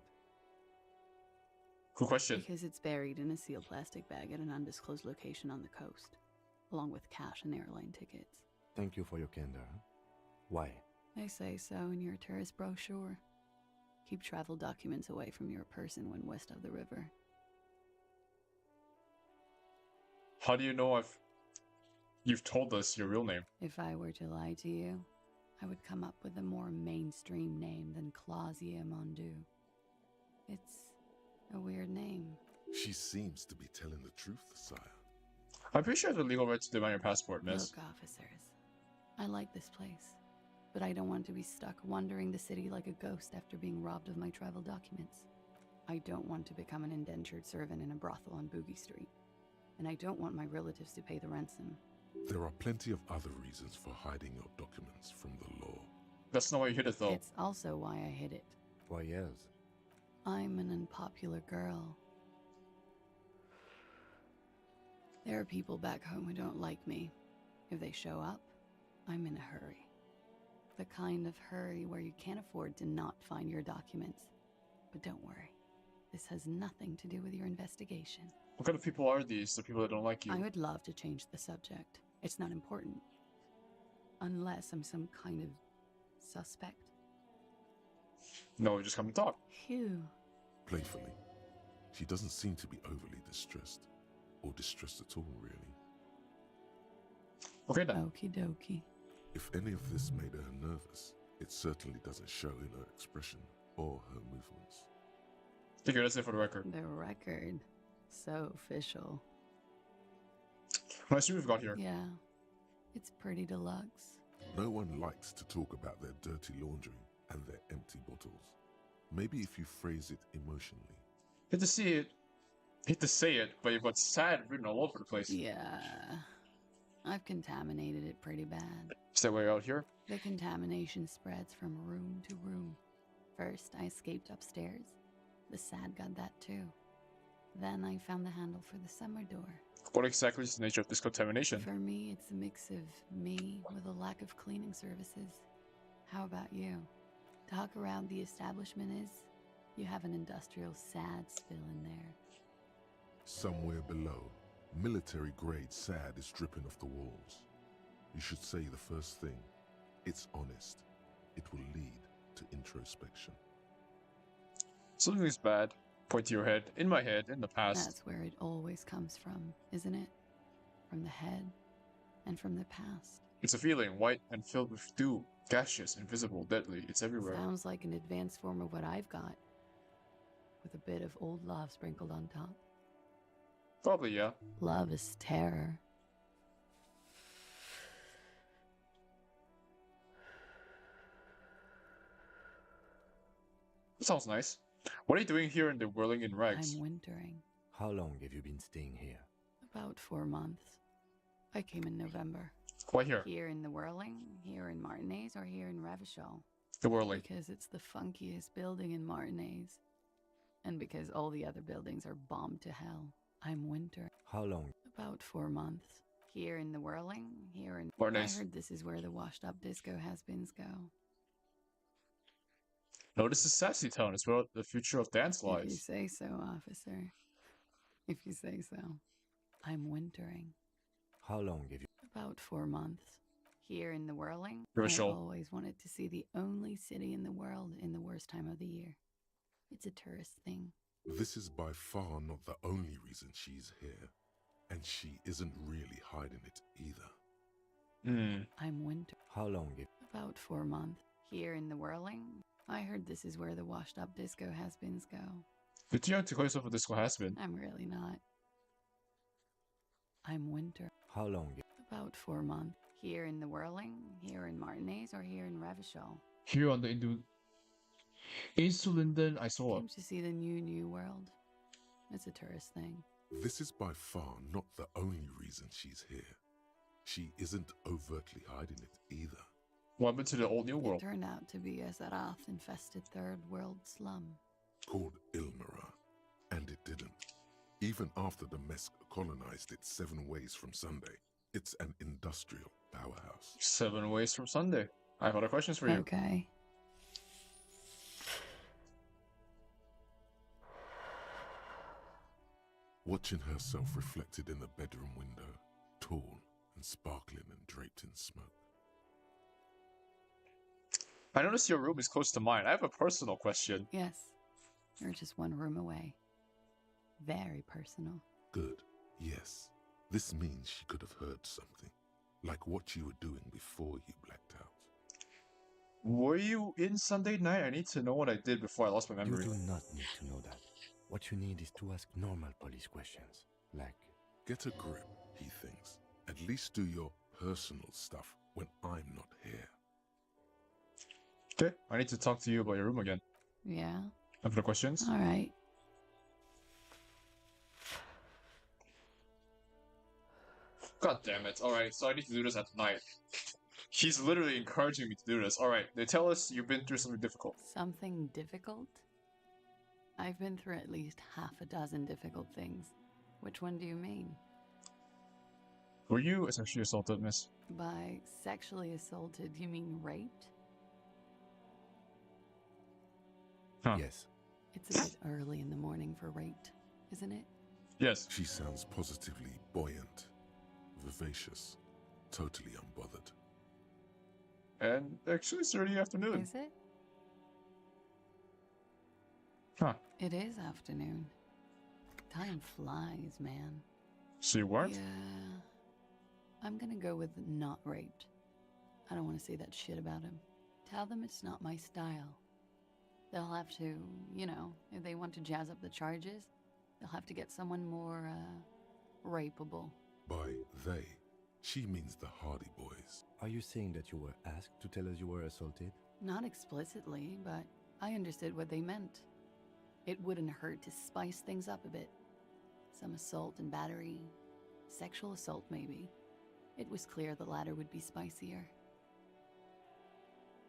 Good question. Because it's buried in a sealed plastic bag at an undisclosed location on the coast, along with cash and airline tickets. Thank you for your candor. Why? They say so in your tourist brochure. Keep travel documents away from your person when west of the river. How do you know you've told us your real name? If I were to lie to you, I would come up with a more mainstream name than Clausier Mondou. It's a weird name. She seems to be telling the truth, sire. I'm pretty sure I have the legal right to demand your passport, miss. Look, officers, I like this place, but I don't want to be stuck wandering the city like a ghost after being robbed of my travel documents. I don't want to become an indentured servant in a brothel on Boogie Street, and I don't want my relatives to pay the ransom. There are plenty of other reasons for hiding your documents from the law. That's not why you hid it, though. It's also why I hid it. Why else? I'm an unpopular girl. There are people back home who don't like me. If they show up, I'm in a hurry. The kind of hurry where you can't afford to not find your documents. But don't worry, this has nothing to do with your investigation. What kind of people are these? The people that don't like you? I would love to change the subject. It's not important. Unless I'm some kind of suspect. No, just come and talk. Phew. Playfully. She doesn't seem to be overly distressed. Or distressed at all, really. Okay then. Okie dokie. If any of this made her nervous, it certainly doesn't show in her expression or her movements. Okay, that's it for the record. The record. So official. Let's see what we've got here. Yeah. It's pretty deluxe. No one likes to talk about their dirty laundry and their empty bottles. Maybe if you phrase it emotionally. Hate to see it. Hate to say it, but you've got sad written all over the place. Yeah. I've contaminated it pretty bad. Is that way out here? The contamination spreads from room to room. First, I escaped upstairs. The sad got that too. Then I found the handle for the summer door. What exactly is the nature of this contamination? For me, it's a mix of me with a lack of cleaning services. How about you? Talk around the establishment is, you have an industrial sad spill in there. Somewhere below, military-grade SAD is dripping off the walls. You should say the first thing. It's honest. It will lead to introspection. Something is bad. Point to your head. In my head, in the past. That's where it always comes from, isn't it? From the head and from the past. It's a feeling, white and filled with dew. Gaseous, invisible, deadly. It's everywhere. Sounds like an advanced form of what I've got. With a bit of old love sprinkled on top. Probably, yeah. Love is terror. That sounds nice. What are you doing here in the whirling in rags? I'm wintering. How long have you been staying here? About 4 months. I came in November. Why here? Here in the Whirling, here in Martinez, or here in Revachol? The Whirling. Because it's the funkiest building in Martinez. And because all the other buildings are bombed to hell. I'm winter. How long? About 4 months. Here in the Whirling, here in... Martinez. I heard this is where the washed-up disco has-beens go. No, this is Sassy Town. It's where the future of dance lies. If you say so, officer. If you say so. I'm wintering. How long have you... About 4 months. Here in the Whirling, Rachel. I always wanted to see the only city in the world in the worst time of the year. It's a tourist thing. This is by far not the only reason she's here. And she isn't really hiding it either. I'm winter. How long have... About 4 months. Here in the Whirling, I heard this is where the washed-up disco has-beens go. You're too young to call yourself a disco has-been. I'm really not. I'm winter. How long have... About 4 months. Here in the Whirling, here in Martinez, or here in Revachol? Here on the Insulinden, I saw it. Came to see the new world. It's a tourist thing. This is by far not the only reason she's here. She isn't overtly hiding it either. What happened to the old new world? It turned out to be a Zarath-infested third world slum. Called Ilmara. And it didn't. Even after the Mesk colonized it 7 ways from Sunday, it's an industrial powerhouse. 7 ways from Sunday. I have other questions for you. Okay. Watching herself reflected in the bedroom window, tall and sparkling and draped in smoke. I noticed your room is close to mine. I have a personal question. Yes. You're just 1 room away. Very personal. Good. Yes. This means she could have heard something. Like what you were doing before you blacked out. Were you in Sunday night? I need to know what I did before I lost my memory. You do not need to know that. What you need is to ask normal police questions. Like... Get a grip, he thinks. At least do your personal stuff when I'm not here. Okay, I need to talk to you about your room again. Yeah? Have no questions? Alright. God damn it. Alright, so I need to do this at night. He's literally encouraging me to do this. Alright, they tell us you've been through something difficult. Something difficult? I've been through at least half a dozen difficult things. Which one do you mean? Were you sexually assaulted, miss? By sexually assaulted, you mean raped? Huh. Yes. It's a bit early in the morning for raped, isn't it? Yes. She sounds positively buoyant, vivacious, totally unbothered. And actually it's early afternoon. Is it? Huh. It is afternoon. Time flies, man. So you weren't? Yeah. I'm gonna go with not raped. I don't want to say that shit about him. Tell them it's not my style. They'll have to, you know, if they want to jazz up the charges, they'll have to get someone more, rapeable. By they, she means the Hardy Boys. Are you saying that you were asked to tell us you were assaulted? Not explicitly, but I understood what they meant. It wouldn't hurt to spice things up a bit. Some assault and battery, sexual assault maybe. It was clear the latter would be spicier.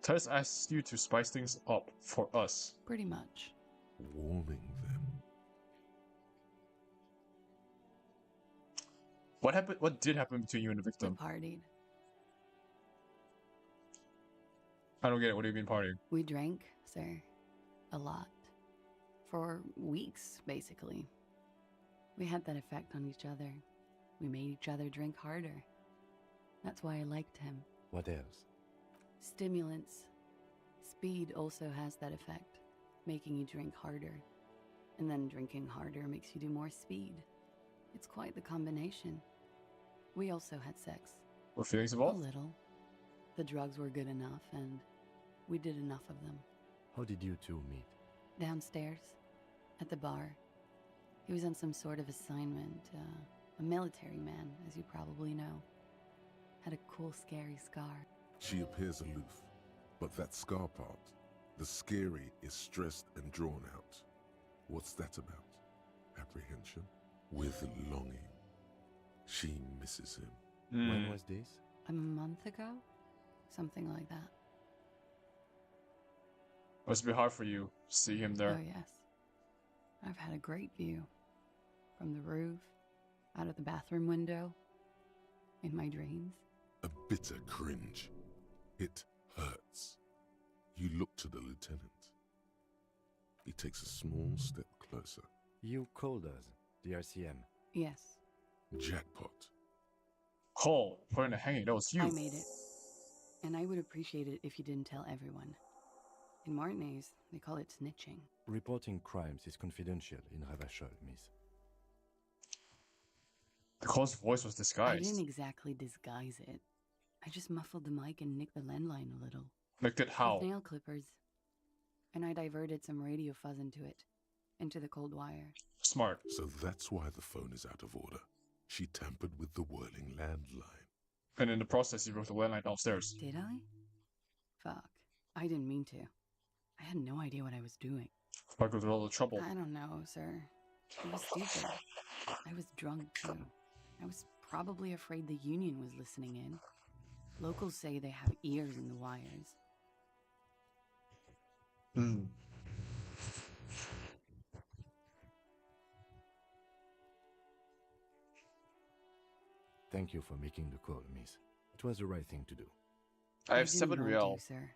Titus asks you to spice things up for us. Pretty much. Warning them. What happened? What did happen between you and the We victim? partied. I don't get it. What do you mean partying? We drank, sir. A lot. For weeks, basically. We had that effect on each other. We made each other drink harder. That's why I liked him. What else? Stimulants. Speed also has that effect, making you drink harder. And then drinking harder makes you do more speed. It's quite the combination. We also had sex. Were feelings A involved? little. The drugs were good enough, and we did enough of them. How did you two meet? Downstairs, at the bar. He was on some sort of assignment, a military man, as you probably know. Had a cool, scary scar. She appears aloof, but that scar part, the scary, is stressed and drawn out. What's that about? Apprehension? With longing. She misses him. When was this? A month ago? Something like that. Must be hard for you to see him there. Oh, yes. I've had a great view. From the roof, out of the bathroom window, in my dreams. A bitter cringe. It hurts. You look to the lieutenant. He takes a small step closer. You called us, the RCM. Yes. Jackpot. Oh, putting a hanging. That was you. I made it. And I would appreciate it if you didn't tell everyone. In Martinez, they call it snitching. Reporting crimes is confidential in Ravachol, miss. The call's voice was I disguised. didn't exactly disguise it. I just muffled the mic and nicked the landline a little. Nicked it how? With nail clippers. And I diverted some radio fuzz into it. Into the cold wire. Smart. So that's why the phone is out of order. She tampered with the whirling landline. And in the process, you broke the landline downstairs. Did I? Fuck. I didn't mean to. I had no idea what I was doing. Why go through all the trouble? I don't know, sir. It was stupid. I was drunk, too. I was probably afraid the Union was listening in. Locals say they have ears in the wires. Thank you for making the call, miss. It was the right thing to do. I have didn't 7 want real. to, sir.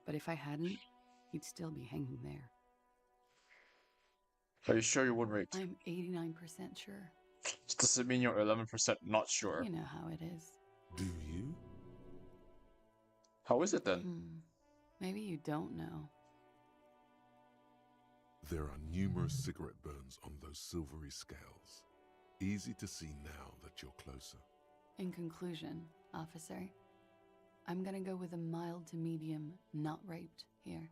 But if I hadn't, he'd still be hanging there. Are you sure you wouldn't rate? I'm 89% sure. Does it mean you're 11% not sure? You know how it is. Do you? How is it then? Maybe you don't know. There are numerous cigarette burns on those silvery scales. Easy to see now that you're closer. In conclusion, officer, I'm gonna go with a mild to medium not raped here.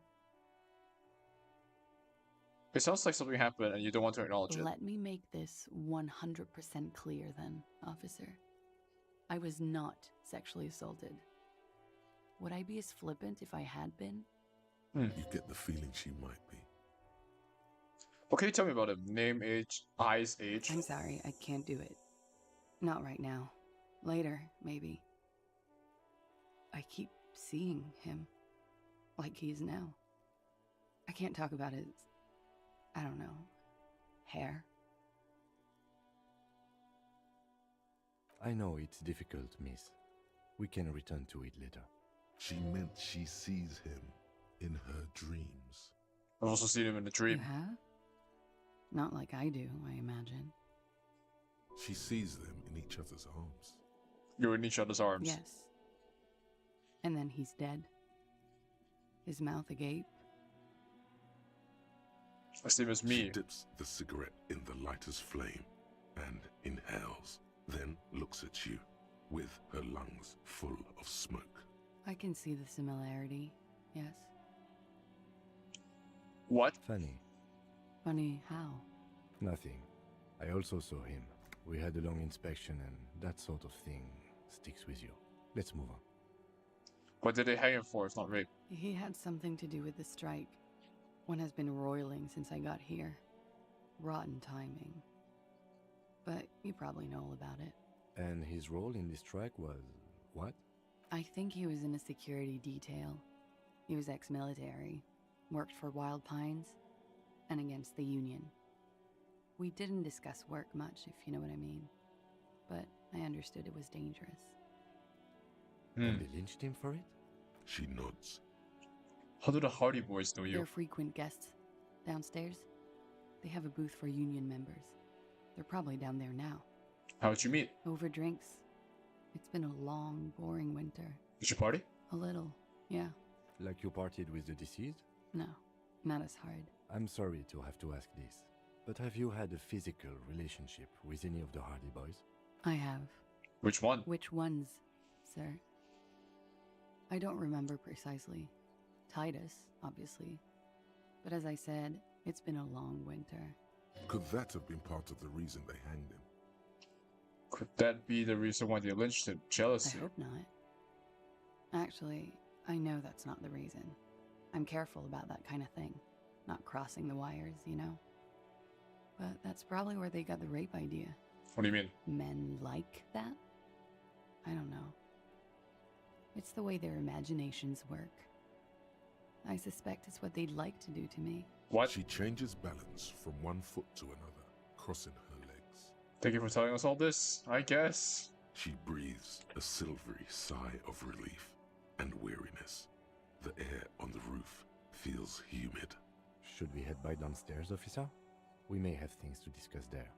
It sounds like something happened and you don't want to acknowledge it. Let me make this 100% clear then, officer. I was not sexually assaulted. Would I be as flippant if I had been? You get the feeling she might be. What can you tell me about him? Name, age, eyes, age? I'm sorry, I can't do it. Not right now. Later, maybe. I keep seeing him. Like he is now. I can't talk about his... I don't know. Hair. I know it's difficult, miss. We can return to it later. She meant she sees him in her dreams. I've also seen him in a You dream. have? Not like I do, I imagine. She sees them in each other's arms. You're in each other's arms. Yes. And then he's dead. His mouth agape. Same as She me. dips the cigarette in the lighter's flame and inhales, then looks at you with her lungs full of smoke. I can see the similarity, yes. What? Funny. Funny how? Nothing. I also saw him. We had a long inspection and that sort of thing sticks with you. Let's move on. What did they hang him for if not rape? He had something to do with the strike. One has been roiling since I got here. Rotten timing. But you probably know all about it. And his role in this strike was what? I think he was in a security detail. He was ex-military, worked for Wild Pines, and against the Union. We didn't discuss work much, if you know what I mean. But I understood it was dangerous. And they lynched him for it? She nods. How do the Hardy Boys know you? They're frequent guests downstairs. They have a booth for Union members. They're probably down there now. How'd you meet? Over drinks. It's been a long, boring winter. Did you party? A little, yeah. Like you partied with the deceased? No, not as hard. I'm sorry to have to ask this, but have you had a physical relationship with any of the Hardy Boys? I have. Which one? Which ones, sir? I don't remember precisely. Titus, obviously. But as I said, it's been a long winter. Could that have been part of the reason they hanged him? Could that be the reason why they lynched him? Jealousy? I hope not. Actually, I know that's not the reason. I'm careful about that kind of thing. Not crossing the wires, you know? But that's probably where they got the rape idea. What do you mean? Men like that? I don't know. It's the way their imaginations work. I suspect it's what they'd like to do to me. What? She changes balance from one foot to another, crossing her legs. Thank you for telling us all this, I guess. She breathes a silvery sigh of relief and weariness. The air on the roof feels humid. Should we head by downstairs, officer? We may have things to discuss there.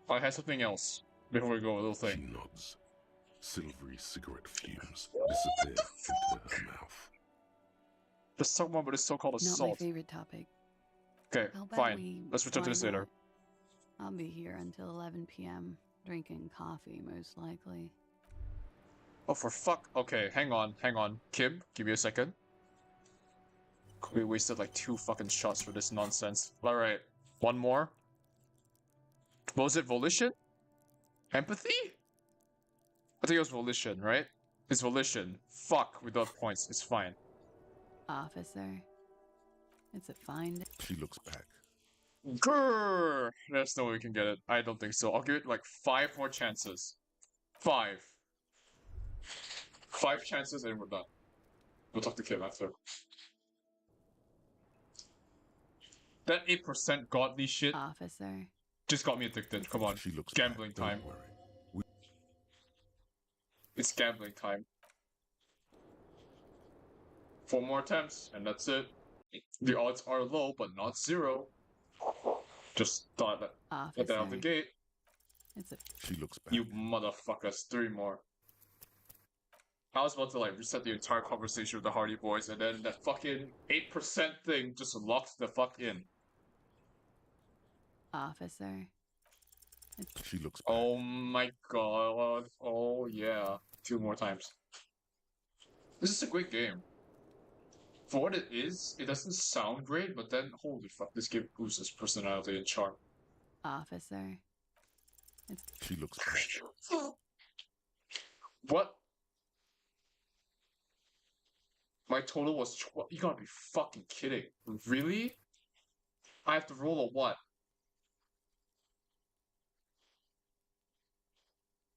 I had something else before we go, a little thing. She nods. Silvery cigarette fumes disappear into her mouth. Let's talk more about this so-called assault. Not my favorite topic. Okay, How about fine. we Let's return to this climb later. up? I'll be here until 11 p.m. Drinking coffee, most likely. Oh, for fuck. Okay, hang on. Kim, give me a second. We wasted like 2 fucking shots for this nonsense. Alright, one more. What was it? Volition? Empathy? I think it was volition, right? It's volition. Fuck, we don't have points. It's fine. Officer. It's a fine day. She looks back. Grrr! There's no way we can get it. I don't think so. I'll give it like 5 more chances. 5. 5 chances and we're done. We'll talk to Kim after. That 8% godly shit Officer. just got me addicted. Come on. She looks Gambling back. Don't time. worry. It's gambling time. 4 more attempts, and that's it. The odds are low, but not 0. Just thought that. Get that out of the gate. It's a. She looks back. You motherfuckers. 3 more. I was about to like reset the entire conversation with the Hardy Boys, and then that fucking 8% thing just locked the fuck in. Officer. She looks back. Oh my god. Oh yeah. 2 more times. This is a great game. For what it is, it doesn't sound great, but then holy fuck, this game boosts his personality and charm. Officer. She looks back. What? My total was 12. You gotta be fucking kidding. Really? I have to roll a what?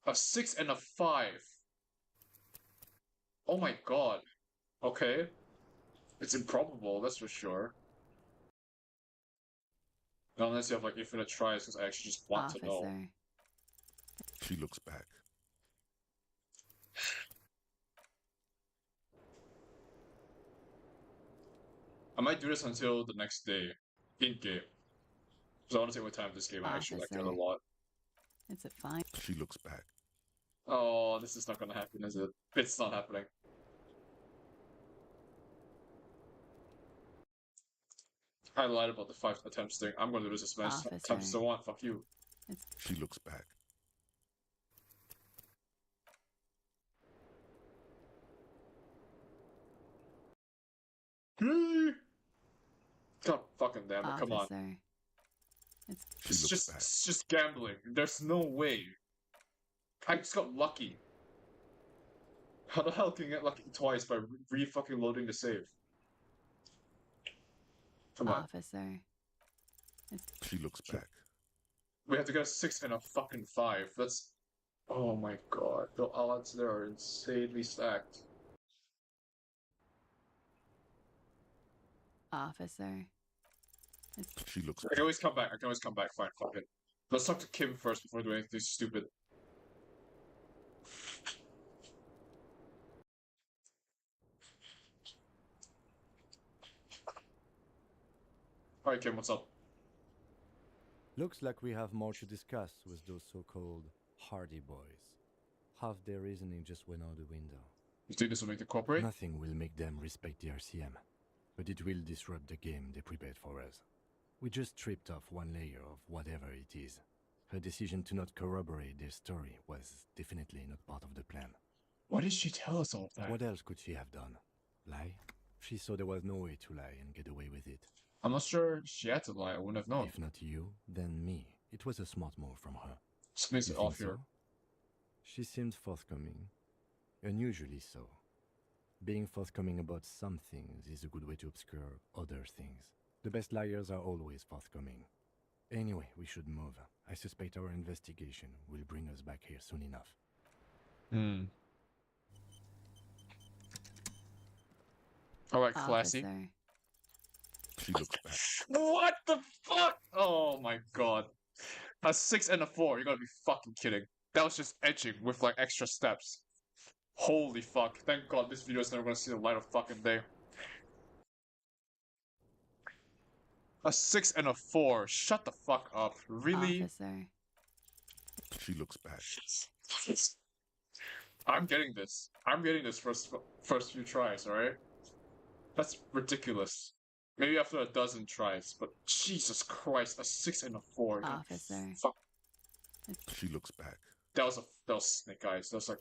A 6 and a 5. Oh my god. Okay. It's improbable, that's for sure. Not unless you have like infinite tries, because I actually just want to know. She looks back. I might do this until the next day, in-game. Because I want to take my time with this game, I actually like it a lot. It's a fine. She looks back. Oh, this is not gonna happen, is it? It's not happening. I lied about the 5 attempts thing. I'm gonna do this as many attempts as I want. Fuck you. She looks back. God fucking damn it, come on. Officer. It's just gambling. There's no way. I just got lucky. How the hell can you get lucky twice by re-fucking loading the save? Come on. Officer. She looks back. We have to get a 6 and a fucking 5. That's... Oh my god. The odds there are insanely stacked. Officer. She looks I can always come back. Fine, fuck it. Let's talk to Kim first before doing anything stupid. Alright, Kim, what's up? Looks like we have more to discuss with those so-called Hardy Boys. Half their reasoning just went out the window. You think this will make them cooperate? Nothing will make them respect the RCM, but it will disrupt the game they prepared for us. We just stripped off one layer of whatever it is. Her decision to not corroborate their story was definitely not part of the plan. Why did she tell us all that? What else could she have done? Lie? She saw there was no way to lie and get away with it. I'm not sure she had to lie. I wouldn't have known. If not you, then me. It was a smart move from her. Something's off here. She seemed forthcoming. Unusually so. Being forthcoming about some things is a good way to obscure other things. The best liars are always forthcoming. Anyway, we should move. I suspect our investigation will bring us back here soon enough. Alright, classy. Officer. She looks back. What the fuck? Oh my god. A 6 and a 4. You gotta be fucking kidding. That was just edging with like extra steps. Holy fuck. Thank god this video is never gonna see the light of fucking day. A 6 and a 4. Shut the fuck up. Really? Officer. She looks back. I'm getting this. I'm getting this first few tries, alright? That's ridiculous. Maybe after a dozen tries, but Jesus Christ, a 6 and a 4. Officer. Fuck. She looks back. That was snake eyes. That was like...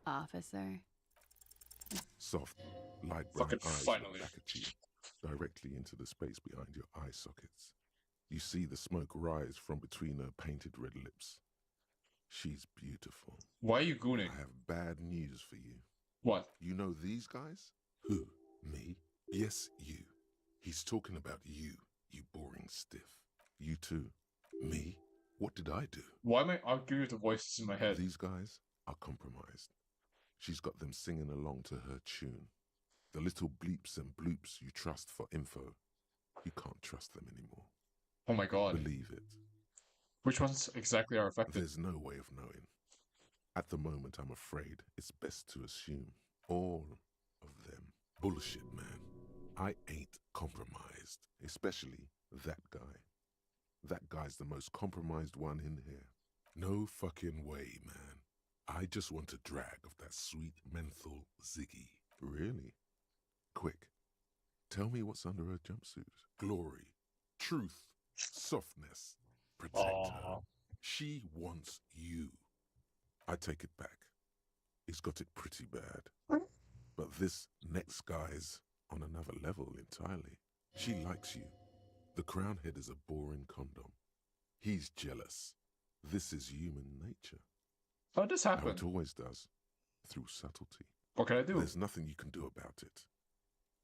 Officer. Soft, light brown Fucking eyes finally. look back at you, directly into the space behind your eye sockets. You see the smoke rise from between her painted red lips. She's beautiful. Why are you gooning? I have bad news for you. What? You know these guys? Who? Me? Yes, you. He's talking about you, you boring stiff. You too. Me? What did I do? Why am I arguing with the voices in my head? These guys are compromised. She's got them singing along to her tune. The little bleeps and bloops you trust for info. You can't trust them anymore. Oh my god. Believe it. Which ones exactly are affected? There's no way of knowing. At the moment, I'm afraid it's best to assume all of them. Bullshit, man. I ain't compromised. Especially that guy. That guy's the most compromised one in here. No fucking way, man. I just want a drag of that sweet menthol Ziggy. Really? Quick. Tell me what's under her jumpsuit. Glory. Truth. Softness. Protect her. She wants you. I take it back. He's got it pretty bad. But this next guy's on another level entirely. She likes you. The crown head is a boring condom. He's jealous. This is human nature. How did this happen? How it always does. Through subtlety. What can I do? There's nothing you can do about it.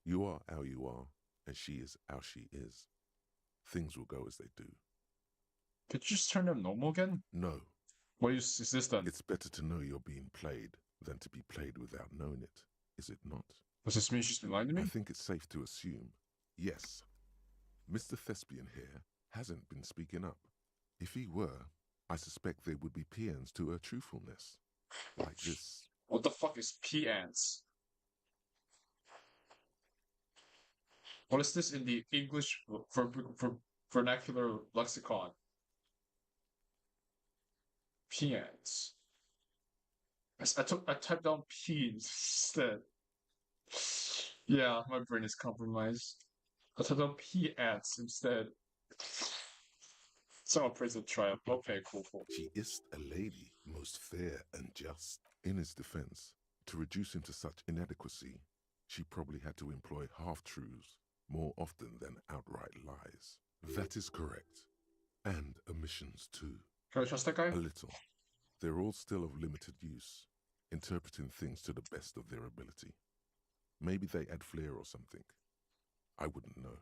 You are how you are, and she is how she is. Things will go as they do. Could you just turn them normal again? No. What is this then? It's better to know you're being played than to be played without knowing it, is it not? Does this mean she's been lying to me? I think it's safe to assume, yes. Mr. Thespian here hasn't been speaking up. If he were, I suspect there would be peons to her truthfulness. Like this. What the fuck is peons? What is this in the English vernacular lexicon? Peons. I typed down peas instead. Yeah, my brain is compromised. I typed down peons instead. Someone praise the triumph. Okay, cool. She is a lady. most fair and just. In his defense, to reduce him to such inadequacy, she probably had to employ half-truths more often than outright lies. That is correct. And omissions too. Can I trust that guy? A little. They're all still of limited use, interpreting things to the best of their ability. Maybe they add flair or something. I wouldn't know.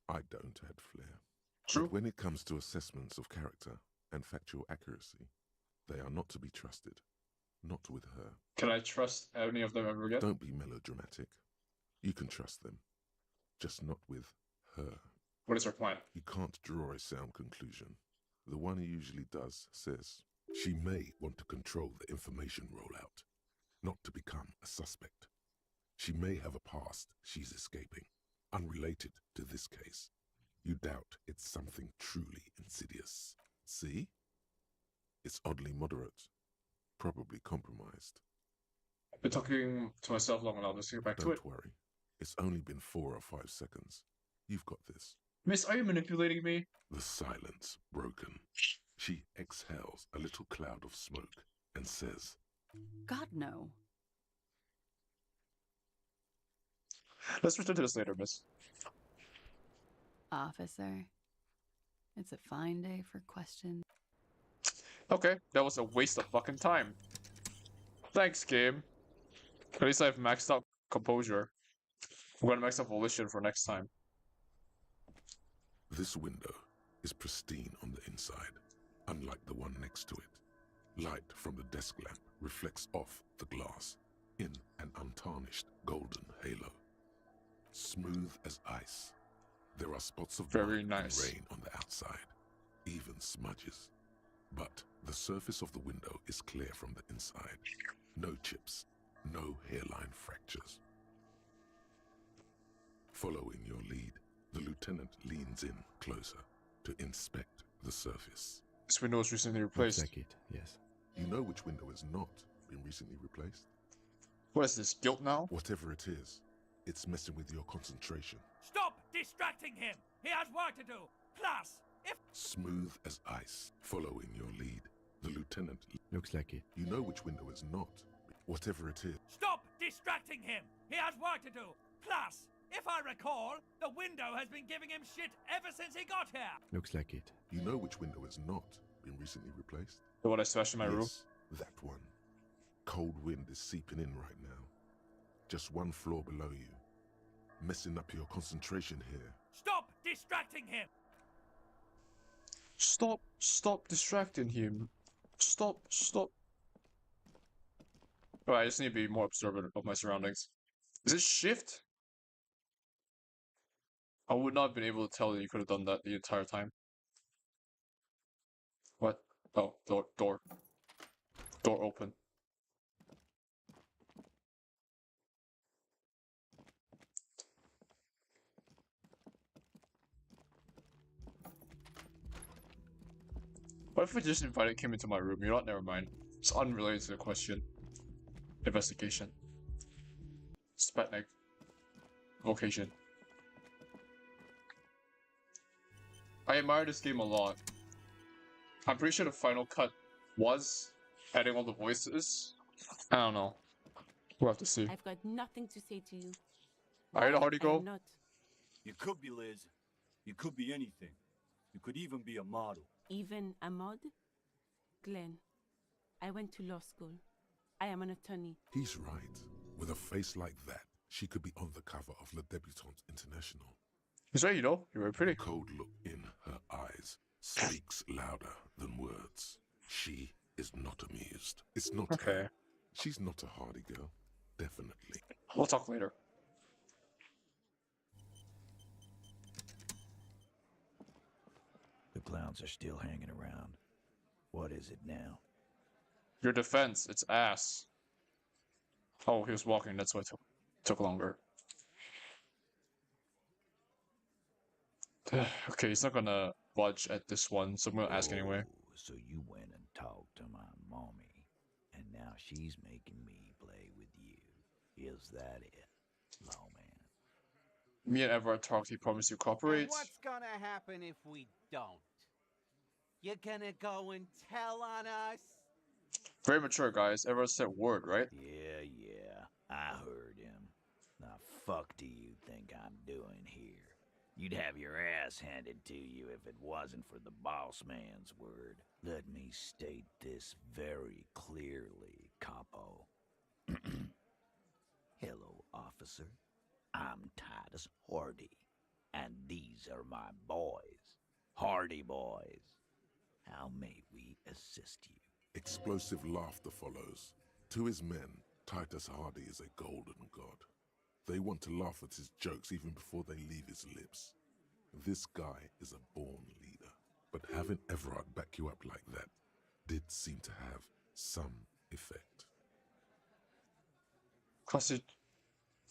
I don't add flair. True. But when it comes to assessments of character and factual accuracy, they are not to be trusted. Not with her. Can I trust any of them ever again? Don't be melodramatic. You can trust them. Just not with her. What is her plan? You can't draw a sound conclusion. The one who usually does says, she may want to control the information rollout, not to become a suspect. She may have a past she's escaping, unrelated to this case. You doubt it's something truly insidious. See? It's oddly moderate. Probably compromised. I've been talking to myself long enough. Let's get back to it. Don't worry. It's only been 4 or 5 seconds. You've got this. Miss, are you manipulating me? The silence broken. She exhales a little cloud of smoke and says, God, no. Let's return to this later, miss. Officer, it's a fine day for questions. Okay, that was a waste of fucking time. Thanks, game. At least I've maxed out composure. I'm gonna max out volition for next time. this window is pristine on the inside, unlike the one next to it. Light from the desk lamp reflects off the glass in an untarnished golden halo. Smooth as ice. There are spots of very blood nice and rain on the outside, even smudges. But the surface of the window is clear from the inside. No chips, no hairline fractures. Following your lead, the lieutenant leans in closer to inspect the surface. This window was recently replaced. Looks like it, yes. You know which window has not been recently replaced? What is this, guilt now? Whatever it is, it's messing with your concentration. Stop distracting him! He has work to do! Class, if... Smooth as ice. Following your lead, the lieutenant... Looks like it. You know which window is not. Whatever it is. Stop distracting him! He has work to do! Class, if I recall, the window has been giving him shit ever since he got here! Looks like it. You know which window has not been recently replaced? The one I smashed in my room? That one. Cold wind is seeping in right now. Just one floor below you. Messing up your concentration here. Stop distracting him! Stop distracting him. Stop. Alright, I just need to be more observant of my surroundings. Is it shift? I would not have been able to tell that you could have done that the entire time. What? Oh, door. Door open. What if I just invited him into my room? You know what? Never mind. It's unrelated to the question. Investigation. Sputnik. Vocation. I admire this game a lot. I'm pretty sure the final cut was adding all the voices. I don't know. We'll have to see. I've got nothing to say to you. Alright, Hardy, go. Not. You could be Liz. You could be anything. You could even be a model. Even a mod? Glenn, I went to law school. I am an attorney. He's right. With a face like that, she could be on the cover of Le Debutante International. He's right, you know. You're very pretty. The cold look in her eyes speaks louder than words. She is not amused. It's not okay. Her. She's not a hardy girl. Definitely. We'll talk later. The clowns are still hanging around. What is it now? Your defense, it's ass. Oh, he was walking, that's why it took longer. Okay, he's not gonna budge at this one, so I'm gonna ask anyway. So you went and talked to my mommy, and now she's making me play with you. Is that it, lawman? Me and Everett talked, he promised you cooperate. And what's gonna happen if we don't? You're gonna go and tell on us? Very mature, guys. Everyone said word, right? Yeah, I heard him. Now, fuck do you think I'm doing here? You'd have your ass handed to you if it wasn't for the boss man's word. Let me state this very clearly, capo. Hello, officer. I'm Titus Hardy, and these are my boys. Hardy boys. How may we assist you? Explosive laughter follows. To his men, Titus Hardy is a golden god. They want to laugh at his jokes even before they leave his lips. This guy is a born leader, but having Everard back you up like that did seem to have some effect. Classic.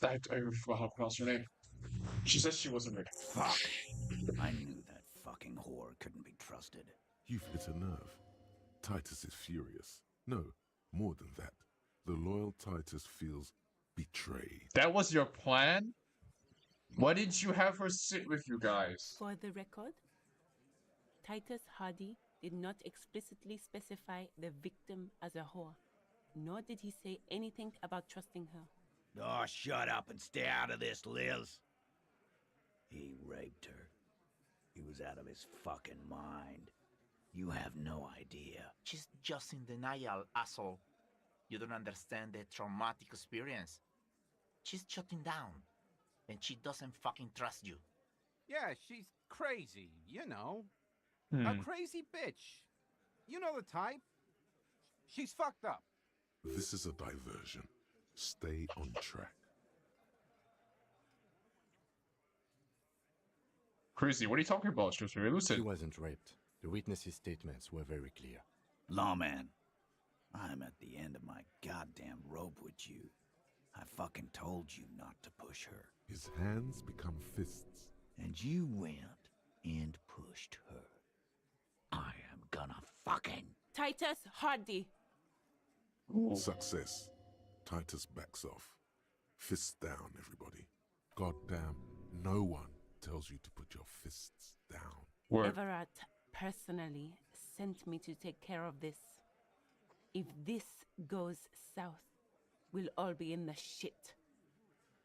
I forgot how to pronounce her name. She said she wasn't ready. Fuck. I knew that fucking whore couldn't be trusted. You've hit a nerve. Titus is furious. No, more than that. The loyal Titus feels betrayed. That was your plan? Why didn't you have her sit with you guys? For the record, Titus Hardy did not explicitly specify the victim as a whore, nor did he say anything about trusting her. Oh, shut up and stay out of this, Liz. He raped her. He was out of his fucking mind. You have no idea. She's just in denial, asshole. You don't understand the traumatic experience. She's shutting down, and she doesn't fucking trust you. Yeah, she's crazy, you know. Hmm. A crazy bitch. You know the type. She's fucked up. This is a diversion. Stay on track. Crazy, what are you talking about? She was very lucid. She wasn't raped. The witnesses' statements were very clear. Lawman, I'm at the end of my goddamn rope with you. I fucking told you not to push her. His hands become fists. And you went and pushed her. I am gonna fucking... Titus Hardy! Ooh. Success. Titus backs off. Fists down, everybody. Goddamn, no one tells you to put your fists down. Word. Everard personally sent me to take care of this. If this goes south, we'll all be in the shit.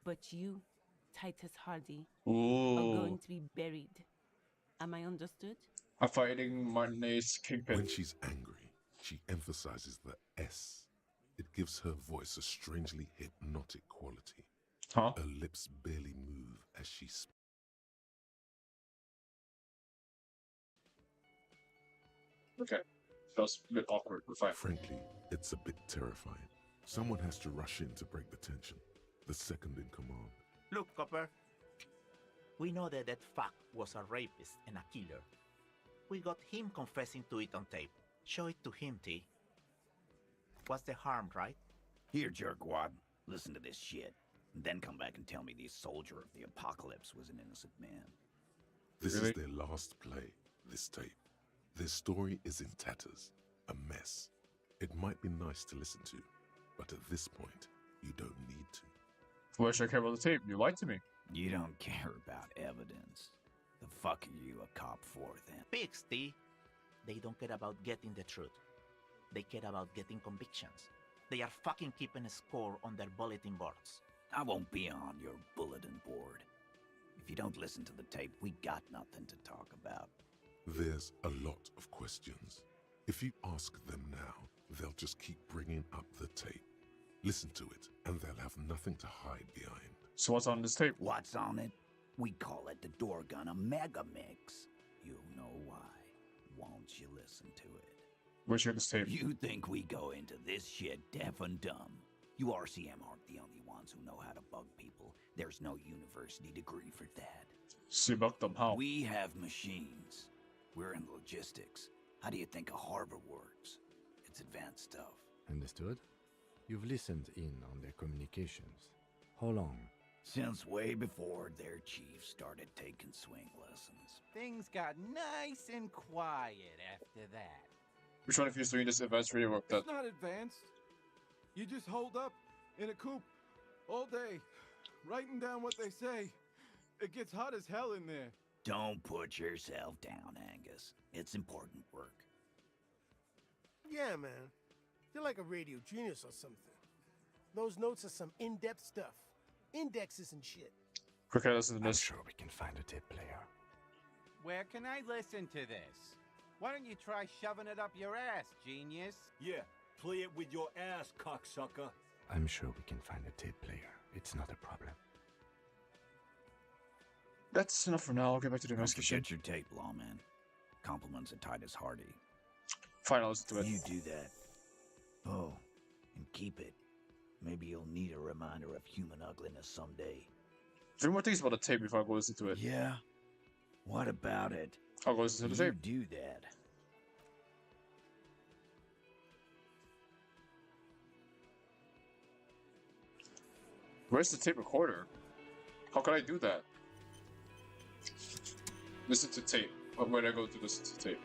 But you, Titus Hardy, Ooh. are going to be buried. Am I understood? I'm fighting Martinez Kingpin. When she's angry, she emphasizes the S. It gives her voice a strangely hypnotic quality. Huh? Her lips barely move as she speaks. Okay. That was a bit awkward, but fine. Frankly, it's a bit terrifying. Someone has to rush in to break the tension. The second in command. Look, Copper. We know that fuck was a rapist and a killer. We got him confessing to it on tape. Show it to him, T. What's the harm, right? Here, jerkwad. Listen to this shit. And then come back and tell me the soldier of the apocalypse was an innocent man. This Really? is their last play, this tape. Their story is in tatters, a mess. It might be nice to listen to, but at this point, you don't need to. Why should I care about the tape? You lied to me. You don't care about evidence. The fuck are you a cop for, then? Pigs, T. They don't care about getting the truth. They care about getting convictions. They are fucking keeping a score on their bulletin boards. I won't be on your bulletin board. If you don't listen to the tape, we got nothing to talk about. There's a lot of questions. If you ask them now, they'll just keep bringing up the tape. Listen to it, and they'll have nothing to hide behind. So what's on this tape? What's on it? We call it the door gun a mega mix. You'll know why. Won't you listen to it? Where'd you get this tape? You think we go into this shit deaf and dumb? You RCM aren't the only ones who know how to bug people. There's no university degree for that. See about them, how? We have machines. We're in logistics. How do you think a harbor works? It's advanced stuff. Understood? You've listened in on their communications. How long? Since way before their chief started taking swing lessons. Things got nice and quiet after that. Which one of you is doing this advanced radio work that... It's not advanced. You just hold up in a coop all day, writing down what they say. It gets hot as hell in there. Don't put yourself down, Angus. It's important work. Yeah, man. You're like a radio genius or something. Those notes are some in-depth stuff. Indexes and shit. Okay, listen to I'm this. sure we can find a tape player. Where can I listen to this? Why don't you try shoving it up your ass, genius? Yeah, play it with your ass, cocksucker. I'm sure we can find a tape player. It's not a problem. That's enough for now. I'll get back to the Don't investigation. forget your tape, lawman. Compliments of Titus Hardy. Fine, I'll listen to it. You do that. Oh, and keep it. Maybe you'll need a reminder of human ugliness someday. 3 more things about the tape before I go listen to it. Yeah? What about it? I'll go listen to the You tape. do that. Where's the tape recorder? How can I do that? Listen to tape. Where do I go to listen to tape?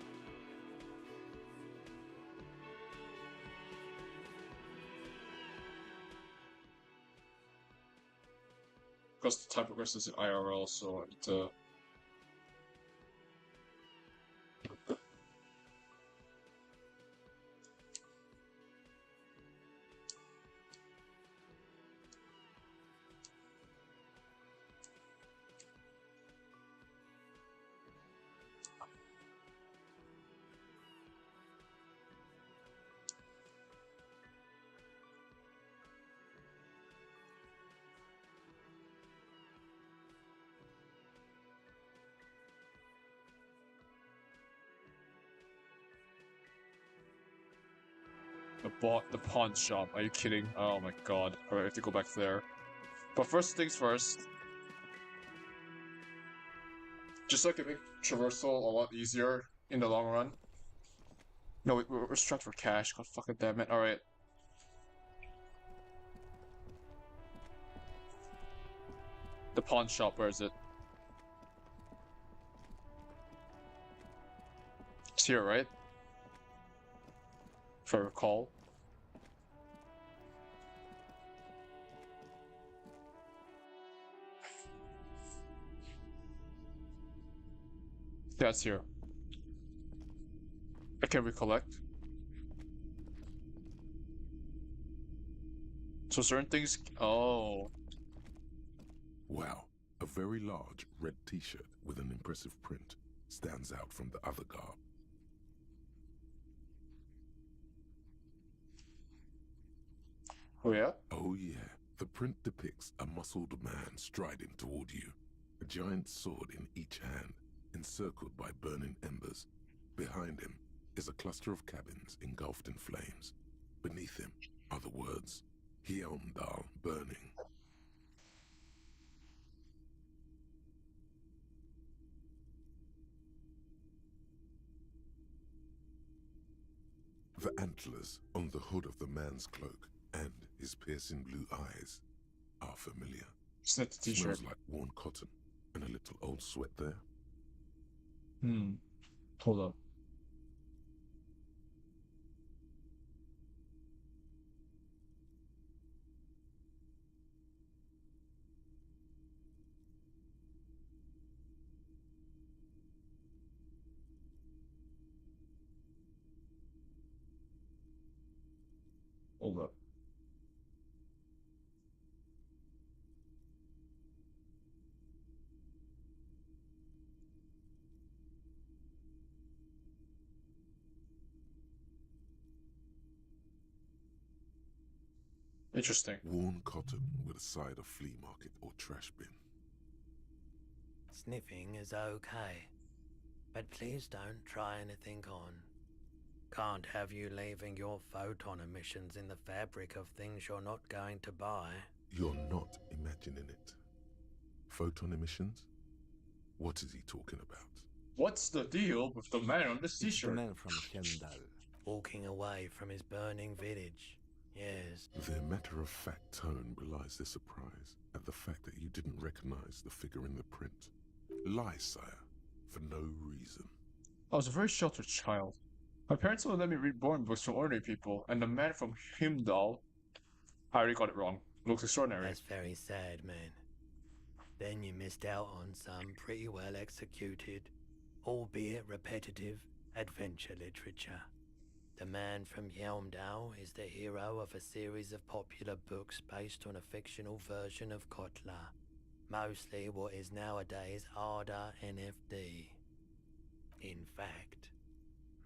Because the time progresses in IRL, so I need to... The pawn shop. Are you kidding? Oh my god. Alright, I have to go back there. But first things first. Just so I can make traversal a lot easier in the long run. No, we're strapped for cash. God fucking damn it. Alright. The pawn shop, where is it? It's here, right? If I recall. Yeah, it's here. I can recollect. So certain things... Oh. Wow, a very large red t-shirt with an impressive print stands out from the other garb. Oh yeah? Oh yeah, the print depicts a muscled man striding toward you, a giant sword in each hand, encircled by burning embers. Behind him is a cluster of cabins engulfed in flames. Beneath him are the words, Heimdall burning. The antlers on the hood of the man's cloak and his piercing blue eyes are familiar. It's that the t-shirt. Smells like worn cotton and a little old sweat there. Hold up. Hold up. Interesting. Worn cotton with a side of flea market or trash bin. Sniffing is okay, but please don't try anything on. Can't have you leaving your photon emissions in the fabric of things you're not going to buy. You're not imagining it. Photon emissions? What is he talking about? What's the deal with the man on this It's t-shirt? the man from Heimdall. Walking away from his burning village. Yes. Their matter-of-fact tone belies their surprise at the fact that you didn't recognize the figure in the print. Lie, sire, for no reason. I was a very sheltered child. My parents would let me read boring books from ordinary people, and the man from Heimdall, I already got it wrong, looks extraordinary. That's very sad, man. Then you missed out on some pretty well executed, albeit repetitive, adventure literature. The man from Helmdale is the hero of a series of popular books based on a fictional version of Kotler, mostly what is nowadays Arda NFD. In fact,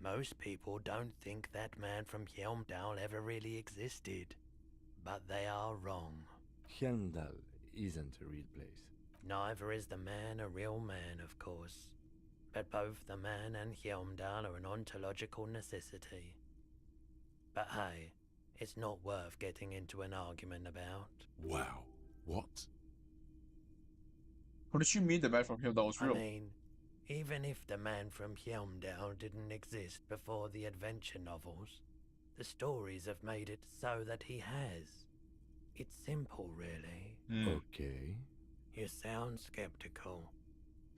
most people don't think that man from Helmdale ever really existed, but they are wrong. Helmdal isn't a real place. Neither is the man a real man, of course, but both the man and Helmdal are an ontological necessity. But hey, it's not worth getting into an argument about. Wow. What? What did you mean the man from Helmdale was real? I mean, even if the man from Helmdale didn't exist before the adventure novels, the stories have made it so that he has. It's simple, really. Okay. You sound skeptical.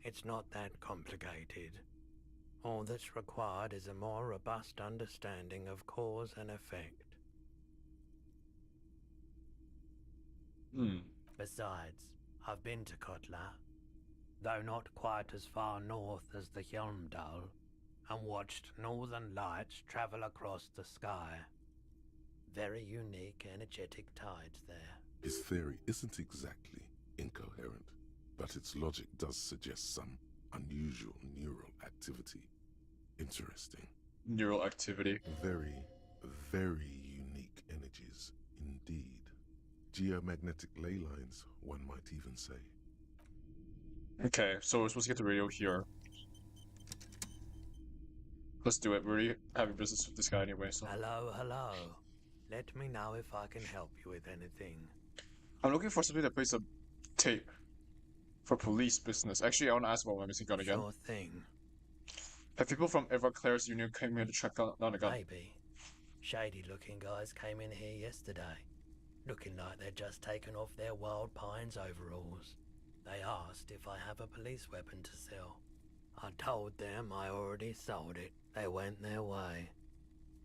It's not that complicated. All that's required is a more robust understanding of cause and effect. Besides, I've been to Kotler, though not quite as far north as the Helmdal, and watched northern lights travel across the sky. Very unique, energetic tides there. His theory isn't exactly incoherent, but its logic does suggest some unusual neural activity. Interesting. Neural activity. Very, very unique energies indeed. Geomagnetic ley lines, one might even say. Okay, so we're supposed to get the radio here. Let's do it. We're already having business with this guy anyway, so. Hello. Let me know if I can help you with anything. I'm looking for something that plays a tape for police business. Actually, I want to ask about my missing gun again. Sure thing. Have people from Everclare's union came here to track down a gun? Maybe. Shady-looking guys came in here yesterday, looking like they'd just taken off their Wild Pines overalls. They asked if I have a police weapon to sell. I told them I already sold it. They went their way.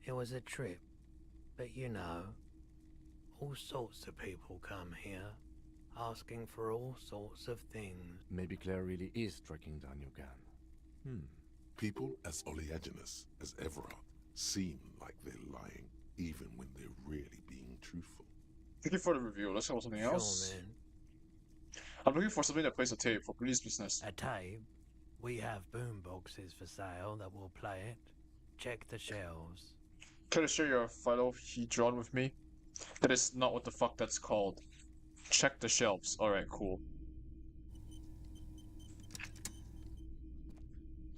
It was a trip, but you know, all sorts of people come here, asking for all sorts of things. Maybe Claire really is tracking down your gun. People as oleaginous as Everard seem like they're lying, even when they're really being truthful. Thank you for the review. Let's go something else. Sure, man. I'm looking for something that plays a tape for police business. A tape? We have boom boxes for sale that will play it. Check the shelves. Can I share your photo he drawn with me? That is not what the fuck that's called. Check the shelves. Alright, cool.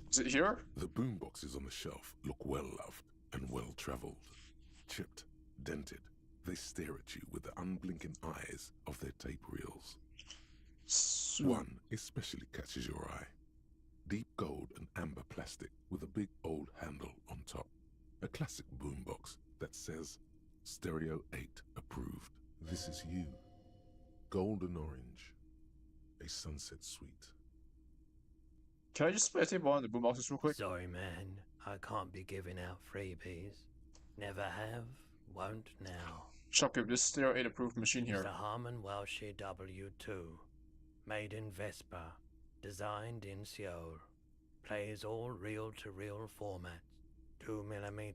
Is it here? The boomboxes on the shelf look well-loved and well-traveled. Chipped, dented, they stare at you with the unblinking eyes of their tape reels. One especially catches your eye. Deep gold and amber plastic with a big old handle on top. A classic boombox that says, Stereo 8 approved. This is you. Golden orange. A sunset suite. Can I just play a tape on the boomboxes real quick? Sorry, man. I can't be giving out freebies. Never have, won't now. Shopkeep, this Stereo 8 approved machine here. It's a Harman Welsh W2. Made in Vespa. Designed in Seoul. Plays all reel-to-reel formats. 2mm,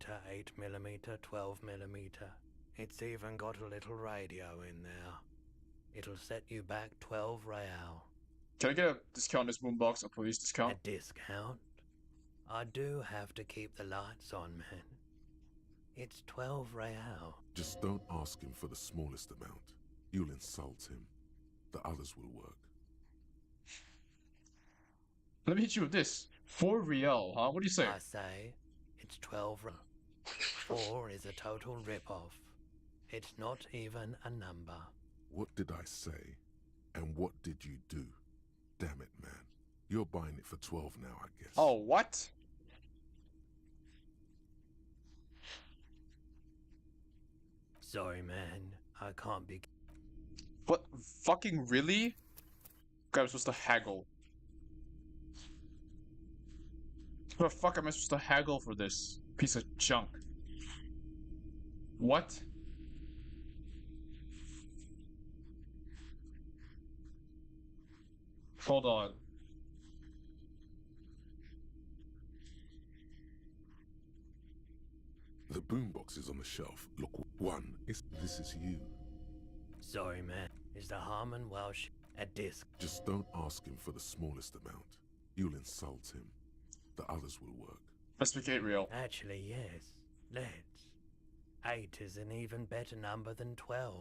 8mm, 12mm. It's even got a little radio in there. It'll set you back 12 real. Can I get a discount on this boombox, a police discount? A discount? I do have to keep the lights on, man. It's 12 real. Just don't ask him for the smallest amount. You'll insult him. The others will work. Let me hit you with this. 4 real, huh? What do you say? I say, it's 12 real. 4 is a total rip-off. It's not even a number. What did I say? And what did you do? Damn it, man. You're buying it for 12 now, I guess. Oh, what? Sorry, man. I can't be... What? Fucking really? God, I'm supposed to haggle. What the fuck am I supposed to haggle for this piece of junk? What? Hold on. The boombox is on the shelf. Look, this is you. Sorry, man. Is the Harmon Welsh a disc? Just don't ask him for the smallest amount. You'll insult him. The others will work. Let's make 8 real. Actually, yes. Let's. 8 is an even better number than 12.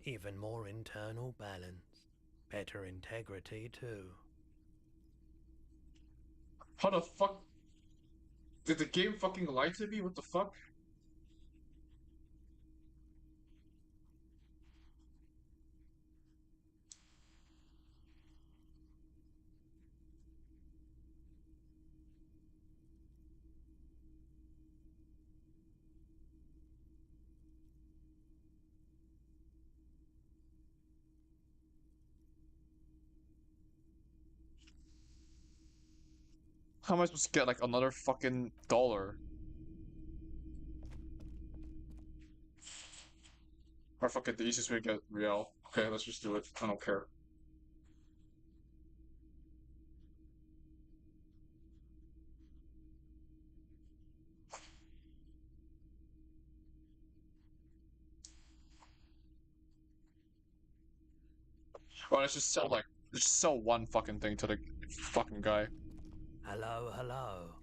Even more internal balance. Better integrity, too. How the fuck? Did the game fucking lie to me? What the fuck? How am I supposed to get like another fucking dollar? Or fuck it, the easiest way to get real. Okay, let's just do it. I don't care. Well, let's just sell one fucking thing to the fucking guy. Hello, hello.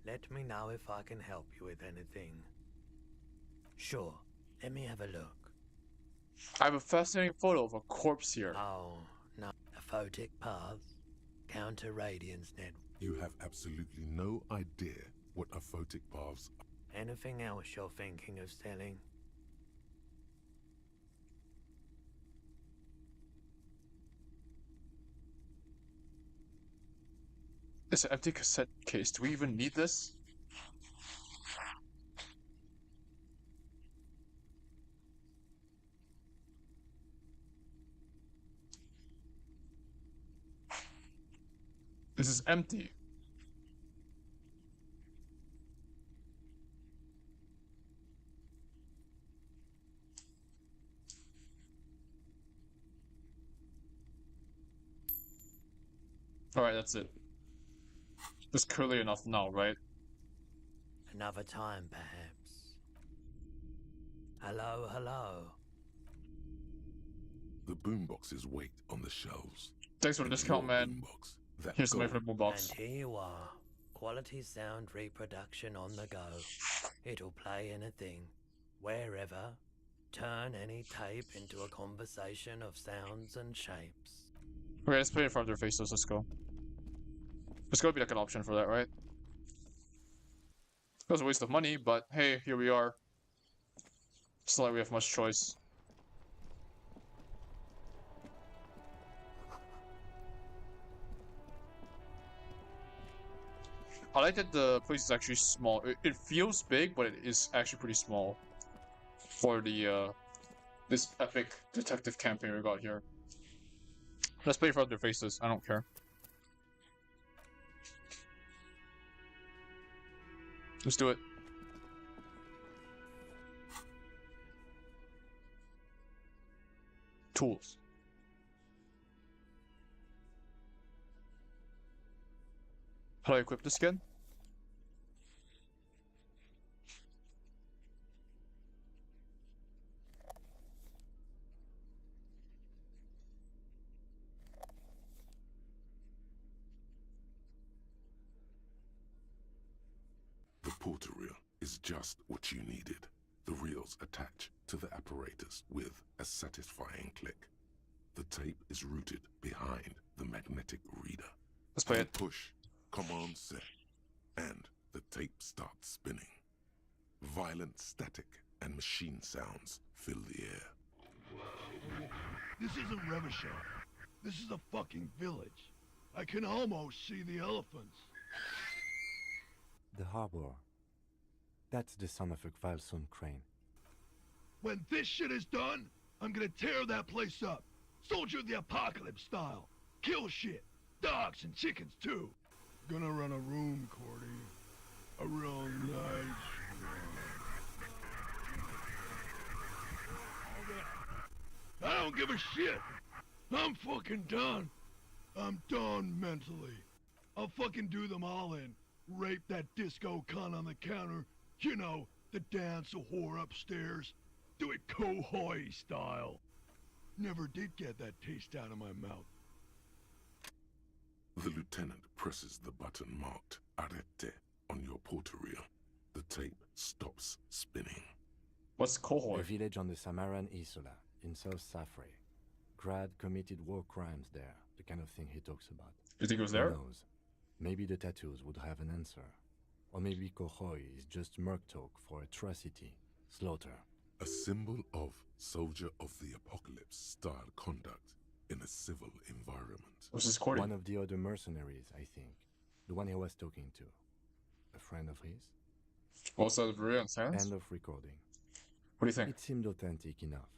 Let me know if I can help you with anything. Sure, let me have a look. I have a fascinating photo of a corpse here. Oh, no. A photic path? Counter radiance net. You have absolutely no idea what aphotic paths are. Anything else you're thinking of selling? It's an empty cassette case. Do we even need this? This is empty. Alright, that's it. That's clearly enough now, right? Another time, perhaps. Hello, hello. The boomboxes wait on the shelves. Thanks for the discount, man. Here's the money for the boombox. And here you are. Quality sound reproduction on the go. It'll play anything, wherever. Turn any tape into a conversation of sounds and shapes. Okay, let's play in front of their faces. Let's go. There's gotta be like an option for that, right? It was a waste of money, but hey, here we are. It's not like we have much choice. I like that the place is actually small. It feels big, but it is actually pretty small for the this epic detective campaign we got here. Let's play in front of their faces. I don't care. Let's do it. Tools. How do I equip this again? The porter reel is just what you needed. The reels attach to the apparatus with a satisfying click. The tape is routed behind the magnetic reader. Let's play it. Push, command set, and the tape starts spinning. Violent static and machine sounds fill the air. This isn't Revachol. This is a fucking village. I can almost see the elephants. The harbor. That's the son of a Kvalsund crane. When this shit is done, I'm gonna tear that place up. Soldier of the apocalypse style. Kill shit. Dogs and chickens too. Gonna run a room, Cordy. A real nice room. I don't give a shit. I'm fucking done. I'm done mentally. I'll fucking do them all in. Rape that disco cunt on the counter. You know, The dance a whore upstairs. Do it Kohoi style. Never did get that taste out of my mouth. The lieutenant presses the button marked Arete on your portal reel. The tape stops spinning. What's Kohoi? A village on the Samaran Isola, in South Safre. Grad committed war crimes there, the kind of thing he talks about. You think it was there? Who knows? Maybe the tattoos would have an answer. Or maybe Kohoi is just merc talk for atrocity, slaughter. A symbol of soldier of the apocalypse style conduct in a civil environment. What's this recording? One of the other mercenaries, I think. The one he was talking to. A friend of his? Also, very on silence? End of recording. What do you think? It seemed authentic enough.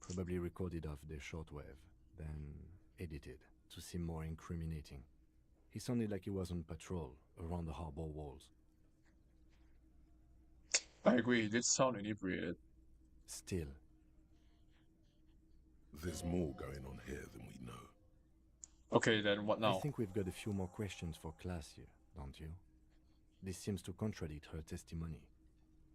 Probably recorded off the shortwave, then edited to seem more incriminating. He sounded like he was on patrol around the harbor walls. I agree, he did sound inebriated. Still. There's more going on here than we know. Okay, then what now? I think we've got a few more questions for class here, don't you? This seems to contradict her testimony,